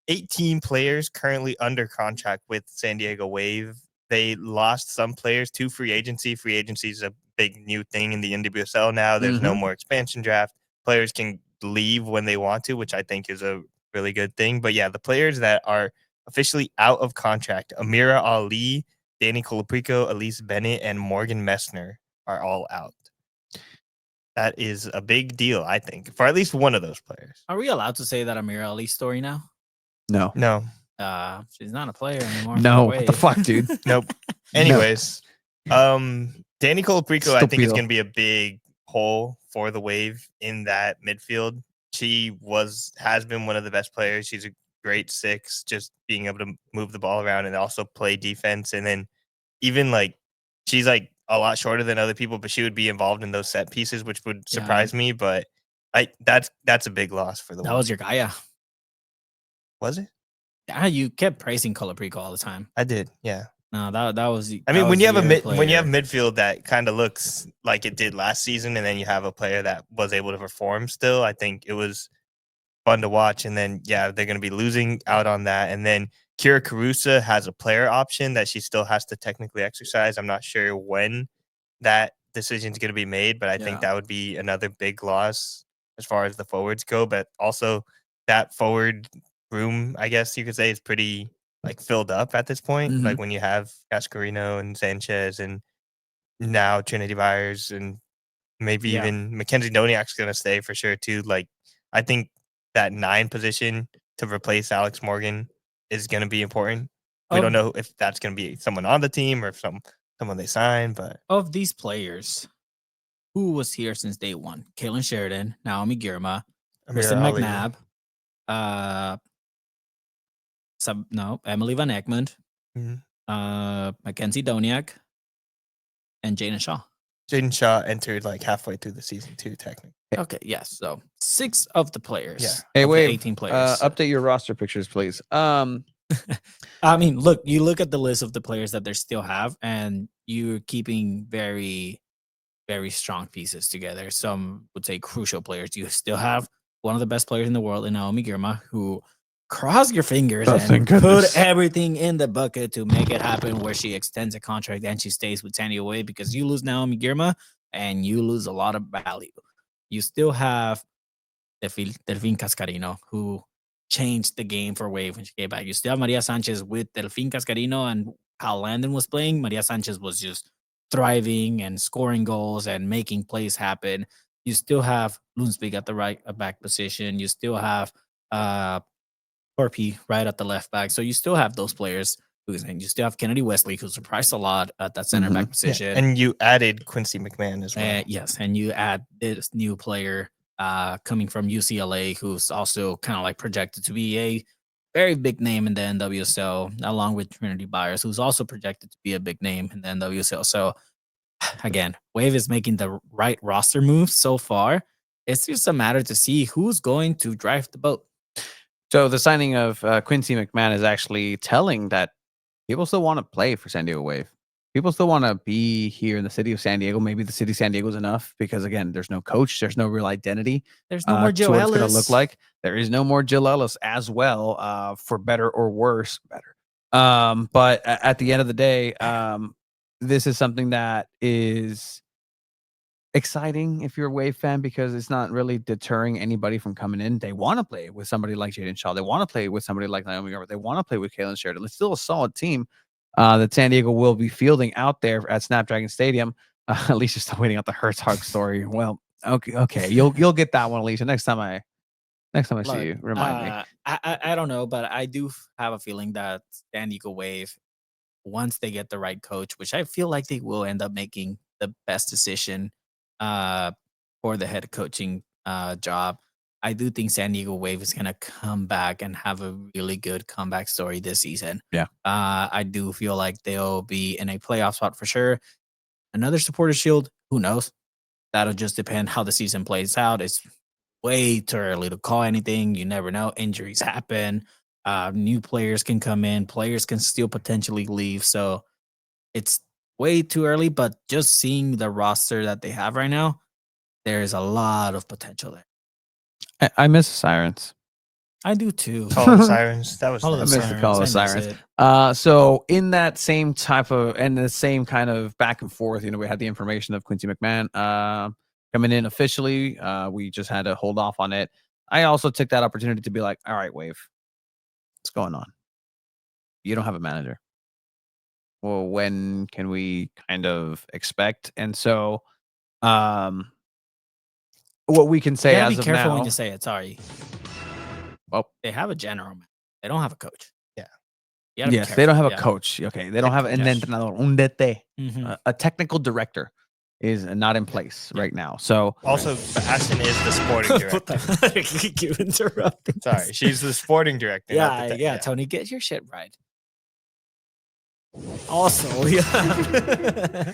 18 players currently under contract with San Diego Wave. They lost some players to free agency. Free agency is a big new thing in the NWSL now. There's no more expansion draft. Players can leave when they want to, which I think is a really good thing. But yeah, the players that are officially out of contract, Amira Ali, Danny Colaprico, Elise Bennett, and Morgan Messner are all out. That is a big deal, I think, for at least one of those players. Are we allowed to say that Amira Ali's story now? no. No. She's not a player anymore. No. What the fuck, dude? Nope. No. Anyways, Danny Colaprico, I think, is Stupido. going to be a big hole for the Wave in that midfield. She has been one of the best players. She's a great 6, just being able to move the ball around and also play defense. And then even like she's like a lot shorter than other people, but she would be involved in those set pieces, which would surprise me. But that's a big loss for the That Wave. was your guy, yeah. Was it? Yeah, you kept praising Colaprico all the time. I did, yeah. No, that was. I mean, when you have when you have midfield that kind of looks like it did last season, and then you have a player that was able to perform still, I think it was fun to watch. And then they're going to be losing out on that. And then Kira Carusa has a player option that she still has to technically exercise. I'm not sure when that decision is going to be made, but I think that would be another big loss as far as the forwards go. But also that forward room, I guess you could say, is pretty like filled up at this point. Mhm. Like when you have Cascarino and Sanchez and now Trinity Byers and maybe even Mackenzie Doniak's going to stay for sure too. Like I think that 9 position to replace Alex Morgan is going to be important. We don't know if that's going to be someone on the team or if someone they sign, but Of these players, who was here since day one? Kaylin Sheridan, Naomi Girma, Kristen Ali. McNabb, Emily Van Egmond, Mhm. Mackenzie Doniak, and Jaden Shaw. Jaden Shaw entered like halfway through the season too, technically. Okay, yes. So 6 of the players. Yeah. Hey, of the Wave, 18 players. update your roster pictures, please. I mean, you look at the list of the players that they still have, and you're keeping very, very strong pieces together. Some would say crucial players. You still have one of the best players in the world in Naomi Girma, who cross your fingers Oh, and thank goodness. put everything in the bucket to make it happen where she extends a contract and she stays with San Diego Wave, because you lose Naomi Girma and you lose a lot of value. You still have Delfin Cascarino, who changed the game for Wave when she came back. You still have Maria Sanchez with Delfin Cascarino, and how Landon was playing. Maria Sanchez was just thriving and scoring goals and making plays happen. You still have Lunsvig at the right back position. You still have Torpy right at the left back. So you still have those players. And you still have Kennedy Wesley, who surprised a lot at that center back position. And you added Quincy McMahon as well. Yes, and you add this new player coming from UCLA, who's also kind of like projected to be a very big name in the NWSL, along with Trinity Byers, who's also projected to be a big name in the NWSL. So again, Wave is making the right roster moves so far. It's just a matter to see who's going to drive the boat. So the signing of Quincy McMahon is actually telling that people still want to play for San Diego Wave. People still want to be here in the city of San Diego. Maybe the city of San Diego is enough because, again, there's no coach. There's no real identity. There's no more to Jill what it's going Ellis. to look like. There is no more Jill Ellis as well, for better or worse. Better. But at the end of the day, this is something that is exciting if you're a Wave fan, because it's not really deterring anybody from coming in. They want to play with somebody like Jaden Shaw. They want to play with somebody like Naomi Garber. They want to play with Kaylin Sheridan. It's still a solid team that San Diego will be fielding out there at Snapdragon Stadium. Alicia's still waiting out the Herzog story. Well, okay, you'll get that one, Alicia. Next time I see you, remind me. I don't know, but I do have a feeling that San Diego Wave, once they get the right coach, which I feel like they will end up making the best decision for the head coaching job. I do think San Diego Wave is going to come back and have a really good comeback story this season. Yeah. I do feel like they'll be in a playoff spot for sure. Another supporter shield Who knows? That'll just depend how the season plays out. It's way too early to call anything. You never know. Injuries happen. New players can come in. Players can still potentially leave. So it's way too early. But just seeing the roster that they have right now, there's a lot of potential there. I miss the Sirens. I do too. Call of the Sirens. That was All of I the nice. miss the Call of the Sirens, I miss Sirens. it. So in that same type of and the same kind of back and forth, we had the information of Quincy McMahon coming in officially. We just had to hold off on it. I also took that opportunity to be like, all right, Wave, what's going on? You don't have a manager. Well, when can we kind of expect? And so what we can You say gotta as be of careful now, when you say it. Sorry. Well, They have a general manager. They don't have a coach. Yeah. You gotta be yes, they don't have careful, a coach. Okay, they don't have an Yes. entrenador, un DT. Mhm. A technical director is not in place right now. So Also, Ashton is the sporting What director. the fuck? You interrupting. Sorry, she's the sporting director. not Yeah, the yeah, Tony, get your shit right. Also, yeah.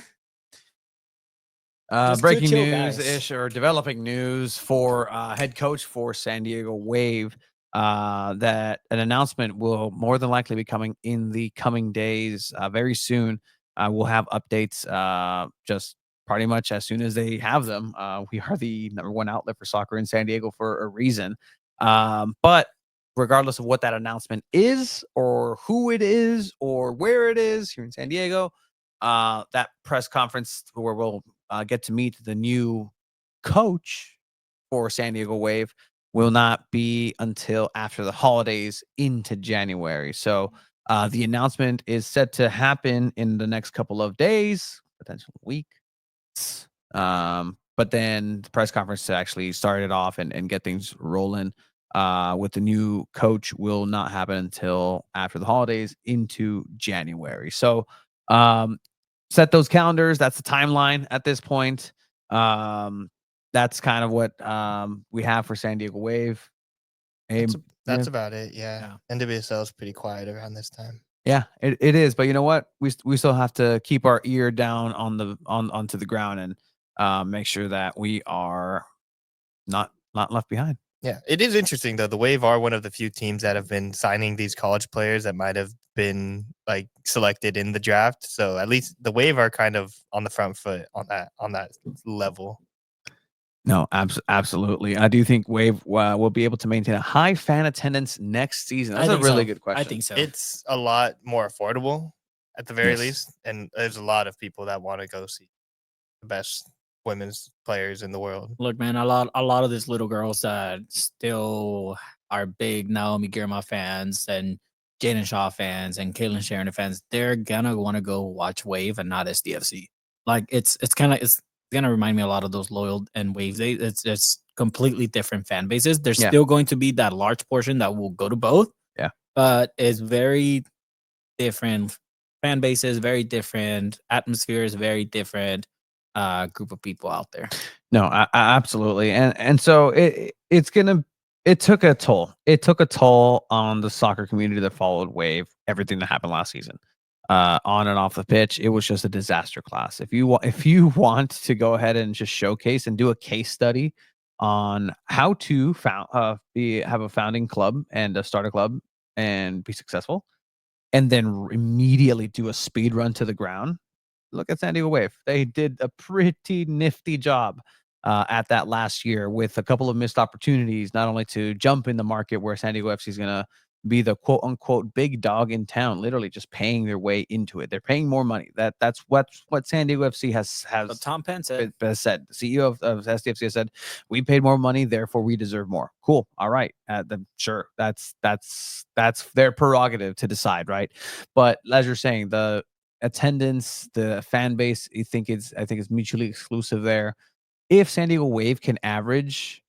Just breaking chill, news guys. ish or developing news for head coach for San Diego Wave. That an announcement will more than likely be coming in the coming days, very soon. We'll have updates just pretty much as soon as they have them. We are the #1 outlet for soccer in San Diego for a reason. But regardless of what that announcement is, or who it is, or where it is here in San Diego, that press conference where we'll get to meet the new coach for San Diego Wave will not be until after the holidays into January. So the announcement is set to happen in the next couple of days, potential week. But then the press conference to actually start it off and get things rolling with the new coach will not happen until after the holidays into January. So set those calendars. That's the timeline at this point. That's kind of what we have for San Diego Wave. That's about it. Yeah. NWSL is pretty quiet around this time. Yeah, it is. But you know what? We still have to keep our ear down onto the ground and make sure that we are not left behind. Yeah, it is interesting though. The Wave are one of the few teams that have been signing these college players that might have been like selected in the draft. So at least the Wave are kind of on the front foot on that level. No, absolutely. I do think Wave will be able to maintain a high fan attendance next season. That's a really good question. I think so. It's a lot more affordable at the very Yes. least, and there's a lot of people that want to go see the best women's players in the world. Look, man, a lot of these little girls that still are big Naomi Girma fans and Jaden Shaw fans and Caitlin Sharon fans, they're gonna want to go watch Wave and not SDFC. Like it's gonna remind me a lot of those Loyal and Waves. It's completely different fan bases. There's still going to be that large portion that will go to both. Yeah. But it's very different fan bases, very different atmospheres, very different group of people out there. No, absolutely. And so it took a toll. It took a toll on the soccer community that followed Wave, everything that happened last season. On and off the pitch, it was just a disaster class. If you want to go ahead and just showcase and do a case study on how to have a founding club and start a club and be successful, and then immediately do a speed run to the ground, look at San Diego Wave. They did a pretty nifty job at that last year with a couple of missed opportunities, not only to jump in the market where San Diego FC is going to be the quote unquote big dog in town, literally just paying their way into it. They're paying more money. That's what San Diego FC has But Tom Penn said. said. The CEO of SDFC has said, we paid more money, therefore we deserve more. Cool. All right. Sure. That's their prerogative to decide, right? But as you're saying, the attendance, the fan base, I think it's mutually exclusive there. If San Diego Wave can average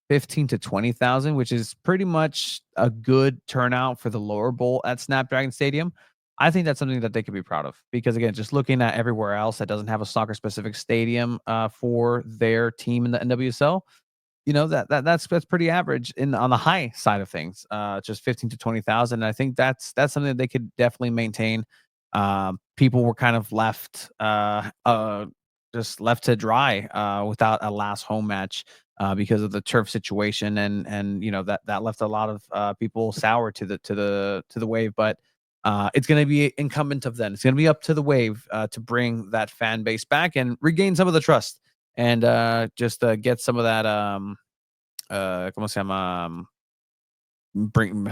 15 to 20,000, which is pretty much a good turnout for the lower bowl at Snapdragon Stadium, I think that's something that they could be proud of. Because again, just looking at everywhere else that doesn't have a soccer specific stadium for their team in the NWSL, that's pretty average on the high side of things. Just 15 to 20,000. I think that's something that they could definitely maintain. people were kind of left just left to dry without a last home match because of the turf situation, and that left a lot of people sour to the Wave. But it's going to be incumbent of them. It's going to be up to the Wave to bring that fan base back and regain some of the trust, and just get some of that ¿cómo se llama? Bring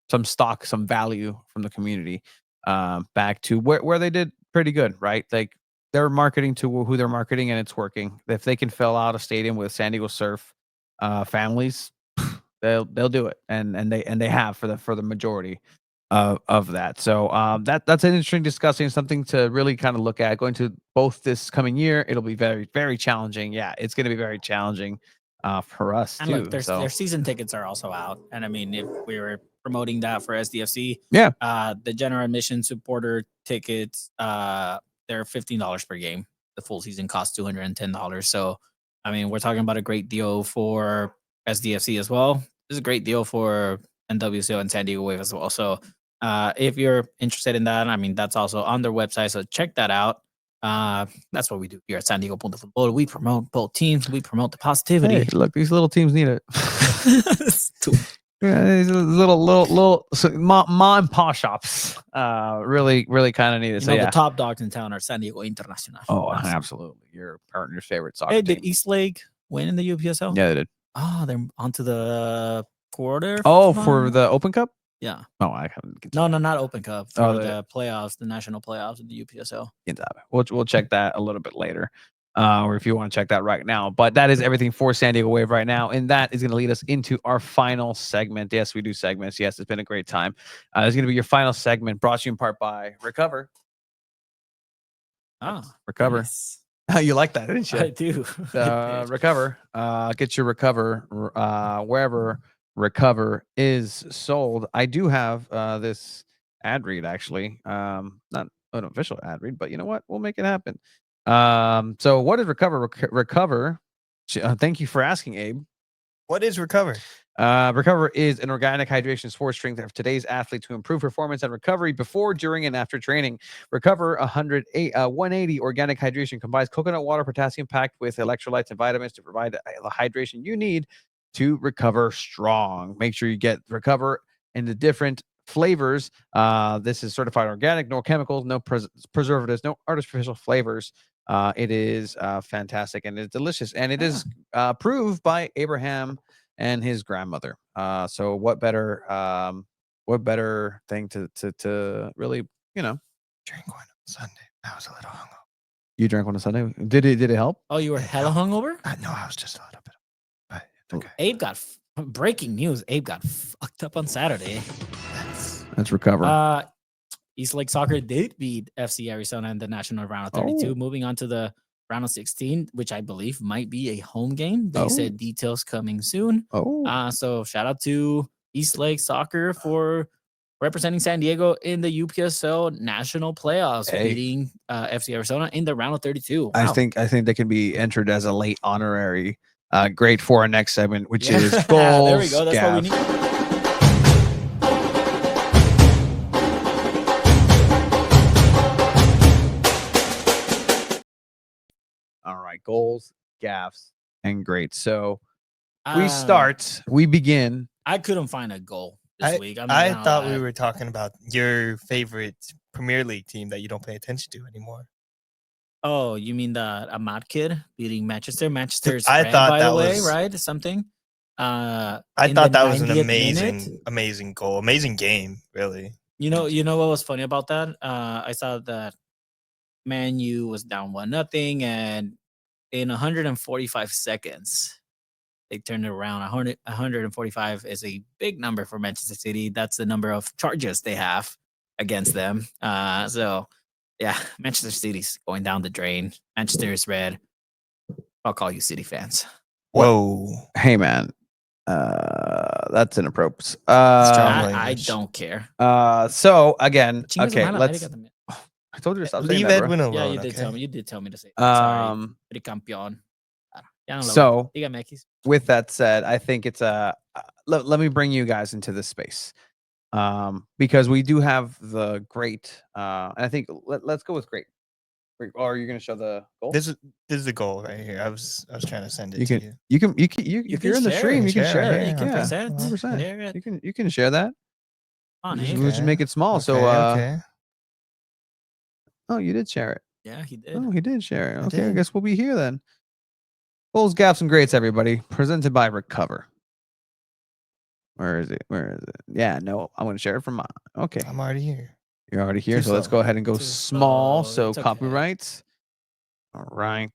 some stock, some value from the community back to where they did pretty good, right? Like they're marketing to who they're marketing, and it's working. If they can fill out a stadium with San Diego Surf families, they'll do it, and they have for the majority of that. So that's an interesting discussing, something to really kind of look at going to both this coming year. It'll be very, very challenging. Yeah, it's going to be very challenging for us And too. look, their season tickets are also out. And I mean, if we were promoting that for SDFC, yeah, the general admission supporter tickets, they're $15 per game. The full season costs $210. So, I mean, we're talking about a great deal for SDFC as well. This is a great deal for NWCO and San Diego Wave as well. So, if you're interested in that, I mean, that's also on their website. So check that out. That's what we do here at San Diego Punto Football. We promote both teams. We promote the positivity. hey, look, these little teams need it. Yeah, these little mom and pop shops really kind of need it. So the top dogs in town are San Diego Internacional. Oh, absolutely. Your partner's favorite soccer Hey, team. did East Lake win in the UPSL? Yeah, they did. Oh, they're onto the quarter. Oh, for the Open Cup? Yeah. Oh, I haven't. No, not Open Cup. For Oh, the playoffs, the national playoffs in the UPSL. We'll check that a little bit later, or if you want to check that right now. But that is everything for San Diego Wave right now, and that is going to lead us into our final segment. Yes, we do segments. Yes, it's been a great time. It's going to be your final segment, brought to you in part by Recover. Recover. Yes. You like that, didn't you? I do. Recover. Get your Recover wherever Recover is sold. I do have this ad read actually. Not an official ad read, but you know what? We'll make it happen. So what is Recover? Recover. Thank you for asking, Abe. What is Recover? Recover is an organic hydration sports drink of today's athlete to improve performance and recovery before, during, and after training. Recover 180 organic hydration combines coconut water, potassium packed with electrolytes and vitamins to provide the hydration you need to recover strong. Make sure you get Recover in the different flavors. This is certified organic, no chemicals, no preservatives, no artificial flavors. It is fantastic and it's delicious, and it is approved by Abraham and his grandmother. So what better thing to really, Drink one on Sunday. I was a little hungover. You drank one on Sunday. Did it help? Oh, you were hella hungover? No, I was just a little bit. But it's okay. Abe got breaking news. Abe got fucked up on Saturday. Let's Recover. East Lake Soccer did beat FC Arizona in the national round of 32, moving on to the round of 16, which I believe might be a home game. They said details coming soon. So shout out to East Lake Soccer for representing San Diego in the UPSL national playoffs, beating FC Arizona in the round of 32. Wow. I think they can be entered as a late honorary. Great for our next segment, which is goals. There we go. That's what we need. All right, goals, gaffs, and great. So we begin. I couldn't find a goal this week. I thought we were talking about your favorite Premier League team that you don't pay attention to anymore. Oh, you mean the Ahmad kid beating Manchester? Manchester's I red, thought by that the way, was right? Something. I thought that was an 90th amazing goal, amazing game, really. You know what was funny about that? I saw that Man U was down 1-0, and in 145 seconds, they turned it around. 145 is a big number for Manchester City. That's the number of charges they have against them. So, yeah, Manchester City's going down the drain. Manchester is red. I'll call you City fans. Whoa. Hey, man. That's inappropriate. I don't care. So, again, okay, I let's... I told you to stop saying Leave that, Edwin alone. Yeah, you did tell me to say that. Sorry. Campeón. So, with that said, I think it's let me bring you guys into this space. because we do have the great. And I think let's go with great. Or are you going to show the goal? This is the goal right here. I was trying to send it You to can, you. if you're in the share stream, it, you can share share it, it. yeah, Yeah, 100%. 100%. Share it. You can share that. On We'll it. just make it small. Okay, So, okay. oh, you did share it. Yeah, he did. Oh, he did share it. I Okay, I did. guess we'll be here then. Goals, gaps, and greats, everybody. Presented by Recover. Where is it? Where is it? Yeah, no, I'm going to share it from mine. Okay, I'm already here. you're already here. Too So let's slow. go ahead and go Too small. slow. So It's okay. copyright. All right.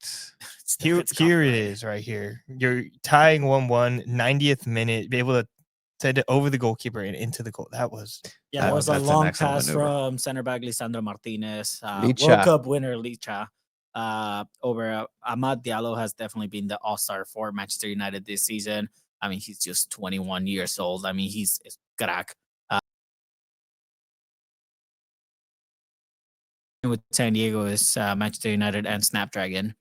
Here It's it copyright. is right here. You're tying 1-1, 90th minute, be able to send it over the goalkeeper and into the goal. That was Yeah, it was a that's an long excellent pass maneuver. from center back Lisandro Martinez. Licha. World Cup winner Licha. Over Amad Diallo has definitely been the all-star for Manchester United this season. I mean, he's just 21 years old. I mean, he's crack. With San Diego is Manchester United and Snapdragon.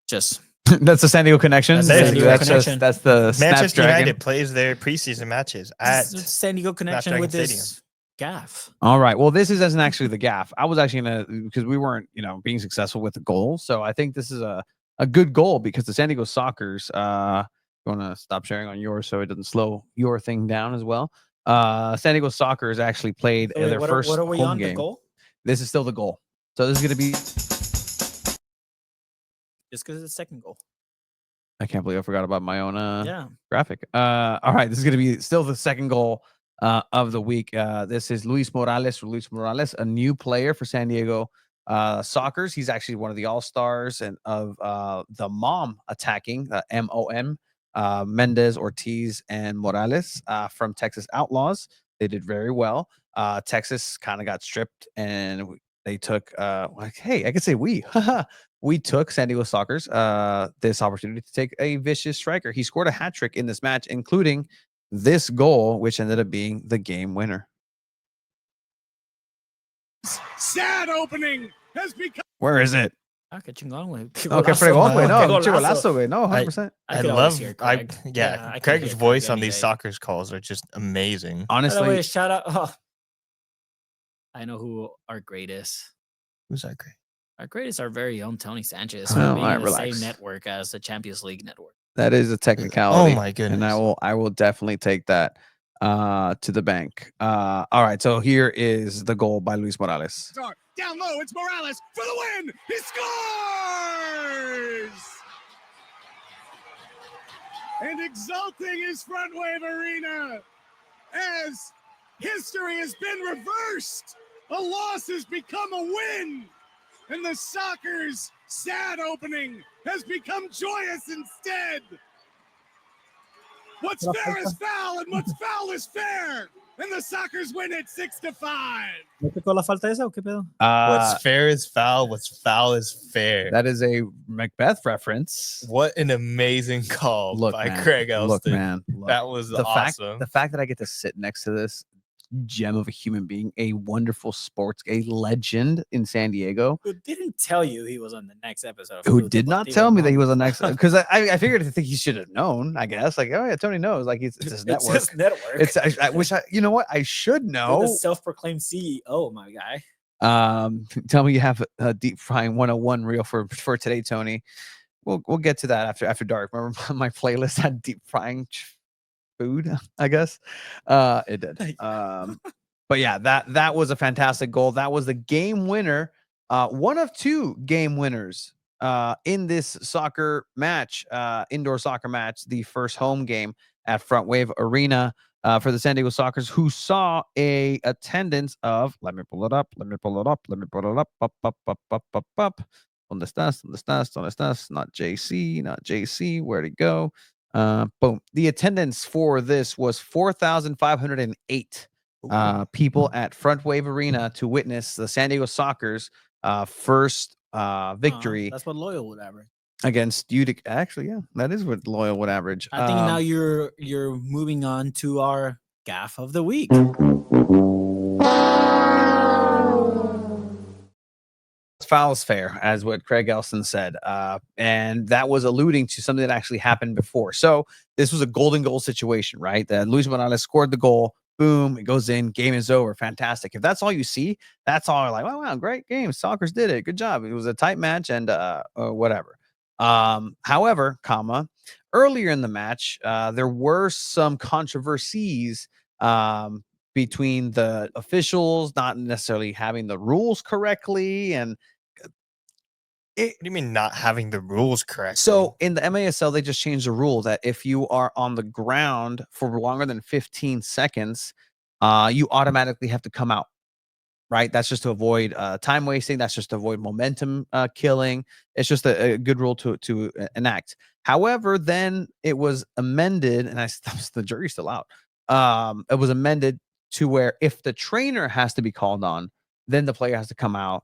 Just That's the San Diego connection. That's the San Diego connection. That's the Manchester Snapdragon. United plays their preseason matches at San Diego connection Snapdragon with this Stadium. gaff. All right. Well, this isn't actually the gaff. I was actually gonna, because we weren't, being successful with the goal. So I think this is a good goal because the San Diego Sockers. You want to stop sharing on yours so it doesn't slow your thing down as well. San Diego Sockers actually played So wait, their first what are we home on game. the goal? This is still the goal. So this is gonna be. Just because it's the second goal. I can't believe I forgot about my own Yeah. graphic. All right, this is going to be still the second goal of the week. This is Luis Morales, a new player for San Diego Sockers. He's actually one of the all-stars and of the MOM attacking, MOM, Mendez, Ortiz, and Morales from Texas Outlaws. They did very well. Texas kind of got stripped and they took hey, I could say we took San Diego Sockers this opportunity to take a vicious striker. He scored a hat trick in this match, including this goal, which ended up being the game winner. Sad opening has become. Where is it? Okay, chingón, güey. Okay, Golazo. fregón, güey. No, Qué pinche golazo. golazo, güey. No, 100%. I could always love hear I Craig. yeah, I could Craig's hear voice Craig on any these day. soccer's calls are just amazing. By the way, Honestly, shout out. Oh, I know who our great is. Who's that great? Our great is our very own Tony Sanchez, Well, being all in right, the relax. same network as the Champions League network. that is a technicality. Oh my And I goodness. will definitely take that to the bank. All right, so here is the goal by Luis Morales. Down low, it's Morales for the win. He scores! And exulting is Front Wave Arena as history has been reversed. A loss has become a win. And the Sockers' sad opening has become joyous instead. What's fair is foul, and what's foul is fair. And the Sockers win it 6-5. ¿No picó la falta esa o qué pedo? What's fair is foul, what's foul is fair. That is a Macbeth reference. What an amazing call by man, Craig Elston. Look, man. Look. That was the awesome. fact that I get to sit next to this gem of a human being, a wonderful a legend in San Diego, Who didn't tell you he was on the next episode? Of who Club did not Deportivo tell me that he was on Montes. next, because I figured he should have known. I guess like, oh yeah, Tony knows. Like it's his It's network. his network. It's I wish you know what, I should You're know. the self-proclaimed CEO, my guy. Tell me you have a deep frying 101 reel for today, Tony. We'll get to that after dark. Remember my playlist had deep frying food, I guess. It did. But yeah, that was a fantastic goal. That was the game winner. One of two game winners in this soccer match, indoor soccer match, the first home game at Front Wave Arena for the San Diego Sockers, who saw a attendance of, let me pull it up. Up. ¿Dónde estás? Not JC. Where'd it go? Boom. The attendance for this was 4,508 people at Front Wave Arena to witness the San Diego Sockers first victory That's what Loyal would average. against Utica. Actually, yeah, that is what Loyal would average. I think now you're moving on to our gaff of the week. Foul is fair, as what Craig Elston said. And that was alluding to something that actually happened before. So this was a golden goal situation, right? That Luis Morales scored the goal boom, it goes in, game is over, fantastic. If that's all you see, that's all like, oh, wow, great game, Soccer's did it, good job. It was a tight match and whatever. However, earlier in the match, there were some controversies between the officials not necessarily having the rules correctly, and what do you mean not having the rules correct? so in the MASL, they just changed the rule that if you are on the ground for longer than 15 seconds, you automatically have to come out. Right? That's just to avoid time wasting. That's just to avoid momentum killing. It's just a good rule to enact. However, then it was amended, and the jury's still out. It was amended to where if the trainer has to be called on, then the player has to come out,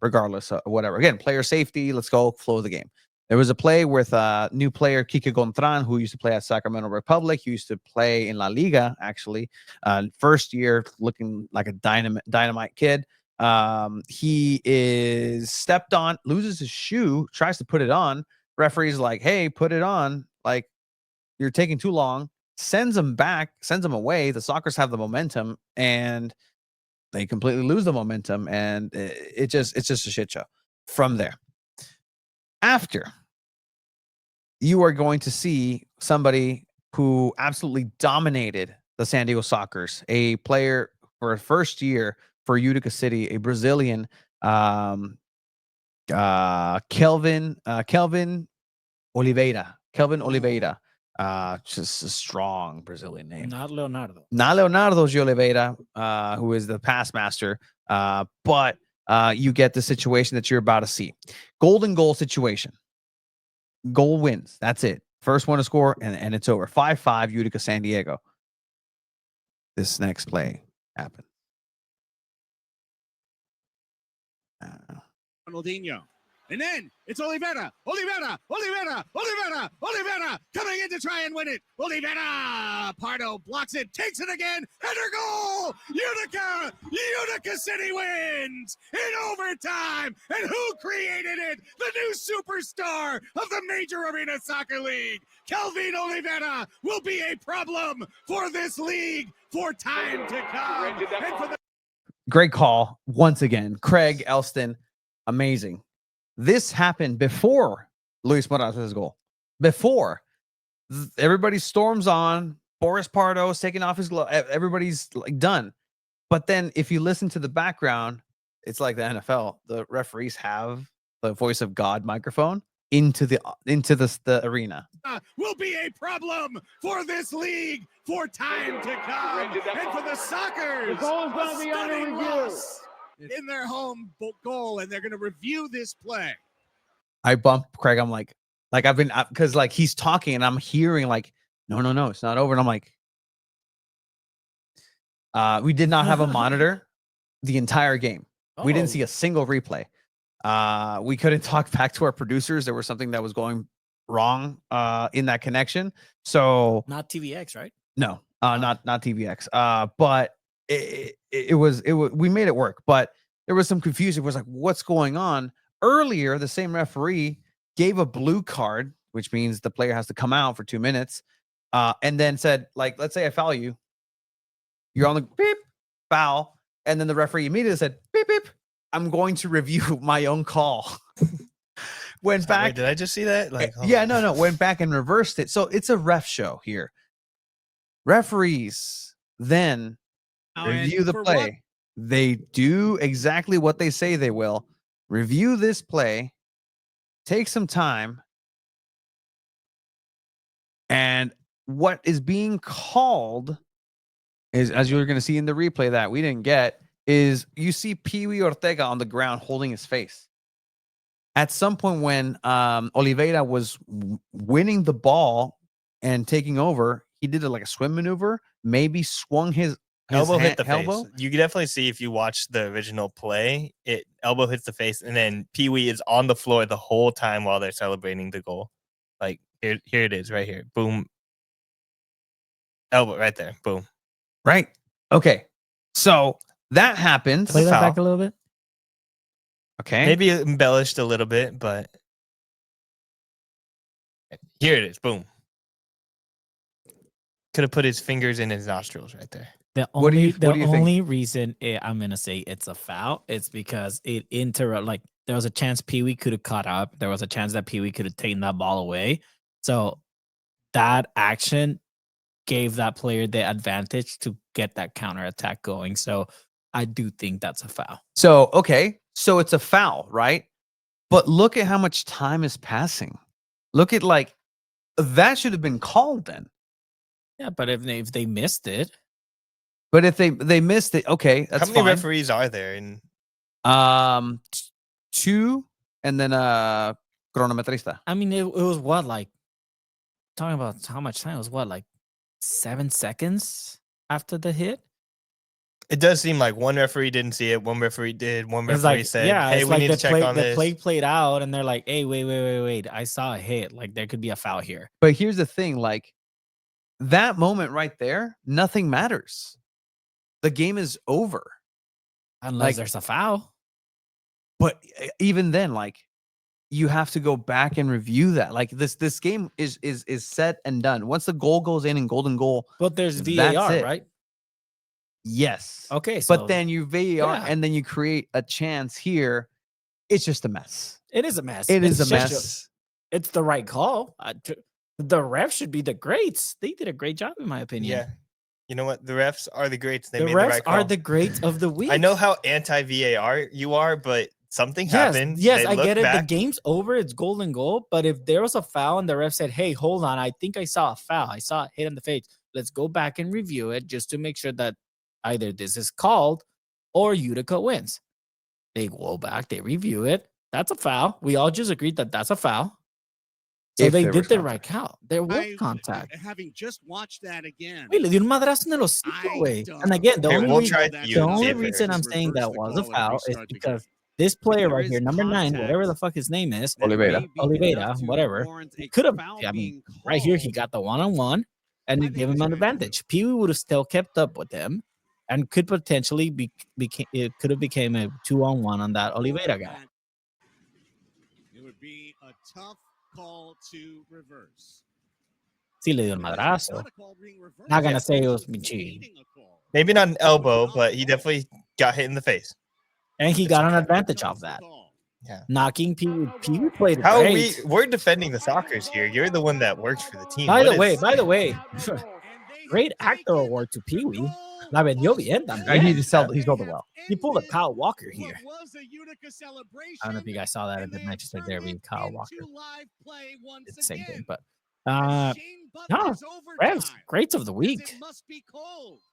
regardless of whatever. Again, player safety. Let's go flow of the game. There was a play with new player Kike Gontran, who used to play at Sacramento Republic. He used to play in La Liga, actually. First year, looking like a dynamite kid. He is stepped on, loses his shoe, tries to put it on. Referee's like, hey, put it on. Like, you're taking too long. Sends him back, sends him away. The Sockers have the momentum, and they completely lose the momentum. And it's just a shit show from there. After, you are going to see somebody who absolutely dominated the San Diego Sockers, a player for a first year for Utica City, a Brazilian, Kelvin Oliveira. Kelvin Oliveira, just a strong Brazilian name. Not Leonardo. Not Leonardo Oliveira, who is the pass master, but you get the situation that you're about to see. Golden goal situation. Goal wins. That's it. First one to score, and it's over. 5-5 Utica San Diego. This next play happened. Ronaldinho. And then it's Oliveira coming in to try and win it. Oliveira, Pardo blocks it, takes it again, header goal! Utica City wins in overtime. And who created it? The new superstar of the Major Arena Soccer League, Kelvin Oliveira, will be a problem for this league for time to come. And for the Great call once again. Craig Elston, amazing. This happened before Luis Morales' goal. Before everybody storms on, Boris Pardo's taking off his glove. Everybody's like done. But then if you listen to the background, it's like the NFL. The referees have the voice of God microphone into the arena. Will be a problem for this league for time to come. And for the Sockers, a stunning loss in their home goal, and they're going to review this play. I bump Craig. I'm like I've been, because like he's talking and I'm hearing like, no, it's not over. And I'm like, we did not have a monitor the entire game. We didn't see a single replay. We couldn't talk back to our producers. There was something that was going wrong in that connection. So Not TVX, right? no, not TVX. But it was we made it work, but there was some confusion. It was like, what's going on? Earlier, the same referee gave a blue card, which means the player has to come out for 2 minutes, and then said, like, let's say I foul you, you're on the beep, foul, and then the referee immediately said, beep, beep, I'm going to review my own call. Went back. Wait, did I just see that? Like, yeah, no, went back and reversed it. So it's a ref show here. Referees then review the play. What? They do exactly what they say they will. Review this play, take some time, and what is being called is, as you're going to see in the replay that we didn't get, is you see Pee Wee Ortega on the ground holding his face. At some point when Oliveira was winning the ball and taking over, he did like a swim maneuver, maybe swung his elbow hit the elbow. face. You can definitely see if you watch the original play, it elbow hits the face, and then Pee Wee is on the floor the whole time while they're celebrating the goal. Like here it is, right here. Boom. Elbow right there. Boom. Right. Okay. So that happens. Play that back a little bit. Okay. Maybe embellished a little bit, but here it is. Boom. Could have put his fingers in his nostrils right there. The What do only, you- what do you think? only reason I'm gonna say it's a foul, it's because it like there was a chance Pee Wee could have caught up. There was a chance that Pee Wee could have taken that ball away. So that action gave that player the advantage to get that counter attack going. So I do think that's a foul. So, okay. So it's a foul, right? But look at how much time is passing. Look at like that should have been called then. Yeah, but if they missed it, But if they missed it, okay, that's How many fine. referees are there? In 2 and then cronometrista. I mean, it was what, like, talking about how much time, it was what, like 7 seconds after the hit? it does seem like one referee didn't see it, one referee did, one It's referee like, said, yeah, "Hey, it's we like need to check on the this." play played out, and they're like, "Hey, wait, I saw a hit. Like, there could be a foul here." But here's the thing, like that moment right there, nothing matters. The game is over. Unless Like- there's a foul. But even then, like you have to go back and review that. Like this game is set and done. Once the goal goes in golden goal, But there's That's VAR, it. right? yes. Okay, so But then you VAR yeah. and then you create a chance here. It's just a mess. it is a mess. It is It's a just mess. it's the right call. The refs should be the greats. They did a great job, in my opinion. Yeah, you know what? The refs are the greats. They the made refs the right call. are the greats of the week. I know how anti VAR you are, but something Yes, happened. yes, They I looked get it. back. The game's over. It's golden goal. But if there was a foul and the ref said, "Hey, hold on, I think I saw a foul. I saw a hit in the face. Let's go back and review it just to make sure that either this is called or Utica wins." They go back, they review it. That's a foul. We all just agreed that that's a foul. So If they there did was the contact. right count. There was contact. Having just watched that again. Wait, le dio un madrazo en el hocico, güey. And again, the Okay, only we'll reason, try to the use it only if it reason I'm hurts. saying that Reverse the was a call and foul is restart the because game. this player there right is here, number 9, contact whatever the fuck his name is, that may Oliveira. be Oliveira, enough to whatever, warrant he a could have, foul I mean, being right here, he called. got the one-on-one, and it gave him an advantage. Pee Wee would have still kept up with him and could potentially it could have became a 2-on-1 on that Oliveira guy. It would be a tough call to reverse. Sí le dio el madrazo. Not gonna say it was Michi. Maybe not an elbow, but he definitely got hit in the face. And he got an advantage off that. Yeah. Knocking Pee Wee. Pee Wee played How are great. we're defending the Soccers here. You're the one that works for the team. By What the is- way, great actor award to Pee Wee. La vendió bien también. He sold it well. He pulled a Kyle Walker here. I don't know if you guys saw that at the Manchester Derby. Kyle Walker. It's the same thing, but no, Revs, greats of the week.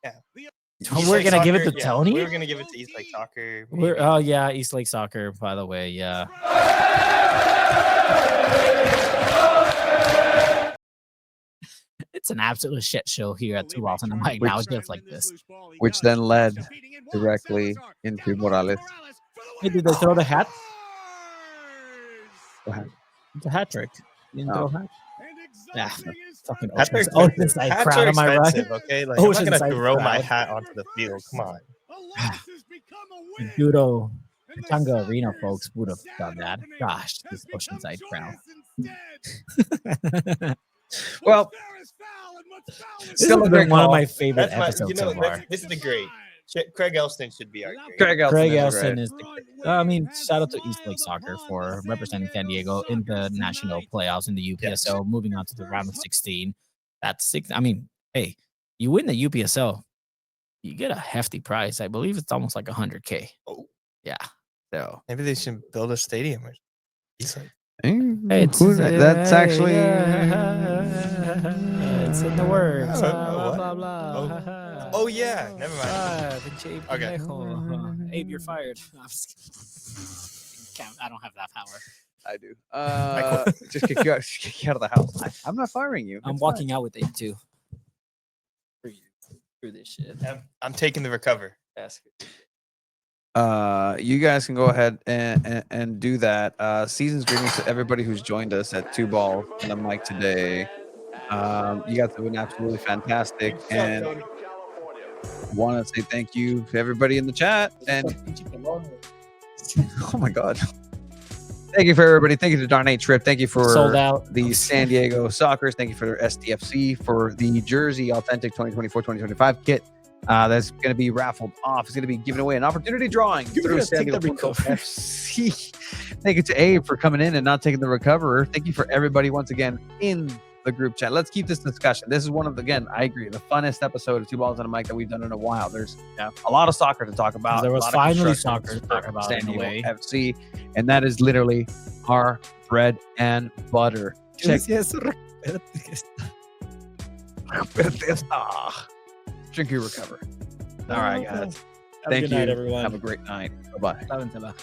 Yeah. We're gonna give it to Yeah, Tony. We're gonna give it to East Lake Soccer. We're maybe. oh yeah, East Lake Soccer. By the way, yeah. It's an absolute shit show here at 2 Balls and I'm like now just like this. Which then led directly into Morales. Hey, did they throw the hat? Go ahead. It's a hat trick. You didn't throw a hat? Yeah, fucking Hats are Oceanside expensive. Hats crowd, are am I right? expensive, okay? Like, I'm not gonna Oceanside throw my crowd. hat onto the field. Come on. Judo, Tanga Arena folks would have done that. Gosh, this Oceanside crowd. Well, This has a been great one of call. my favorite That's my, episodes you know, so far. this is the great. Craig Elston should be our great. Craig Elson. Craig is Elson great. is the, I mean, shout out to East Lake Soccer for representing San Diego in the national playoffs in the UPSL, moving on to the round of 16. That's 6. I mean, hey, you win the UPSL, you get a hefty prize. I believe it's almost like $100K. Oh. Yeah. So Maybe they should build a stadium. Or East Lake. That's actually it's in the works. Oh, Blah, what? blah, blah. Oh yeah, never mind. Pinche Okay. pendejo. Abe, you're fired. No, I'm just kidding. I don't have that power. I do. Just kick you out of the house. I'm not firing you. I'm It's walking out with Abe too. Screw this shit. I'm taking the recover. Ask it. fine. You guys can go ahead and do that. Season's greetings to everybody who's joined us at 2 Ball and the mic today. You guys have been absolutely fantastic, and want to say thank you to everybody in the chat. And oh my god, Thank you for everybody. Thank you to Darnay Tripp. Thank you for Sold out. the San Diego Sockers. Thank you for SDFC for the Jersey Authentic 2024-2025 kit. That's going to be raffled off. It's going to be given away an opportunity drawing through guys San take the Diego recover. FC. Thank you to Abe for coming in and not taking the recoverer. Thank you for everybody once again in the group chat. Let's keep this discussion. This is one of the, again, I agree, the funnest episode of Two Balls and a Mic that we've done in a while. There's a lot of soccer to talk about. There a was lot of finally construction soccer to for talk about San in a Diego way. FC, and that is literally our bread and butter. Check. Drink your recover. All right, guys. Have a Thank good you. night, everyone. Have a great night. Bye-bye. Lávensela.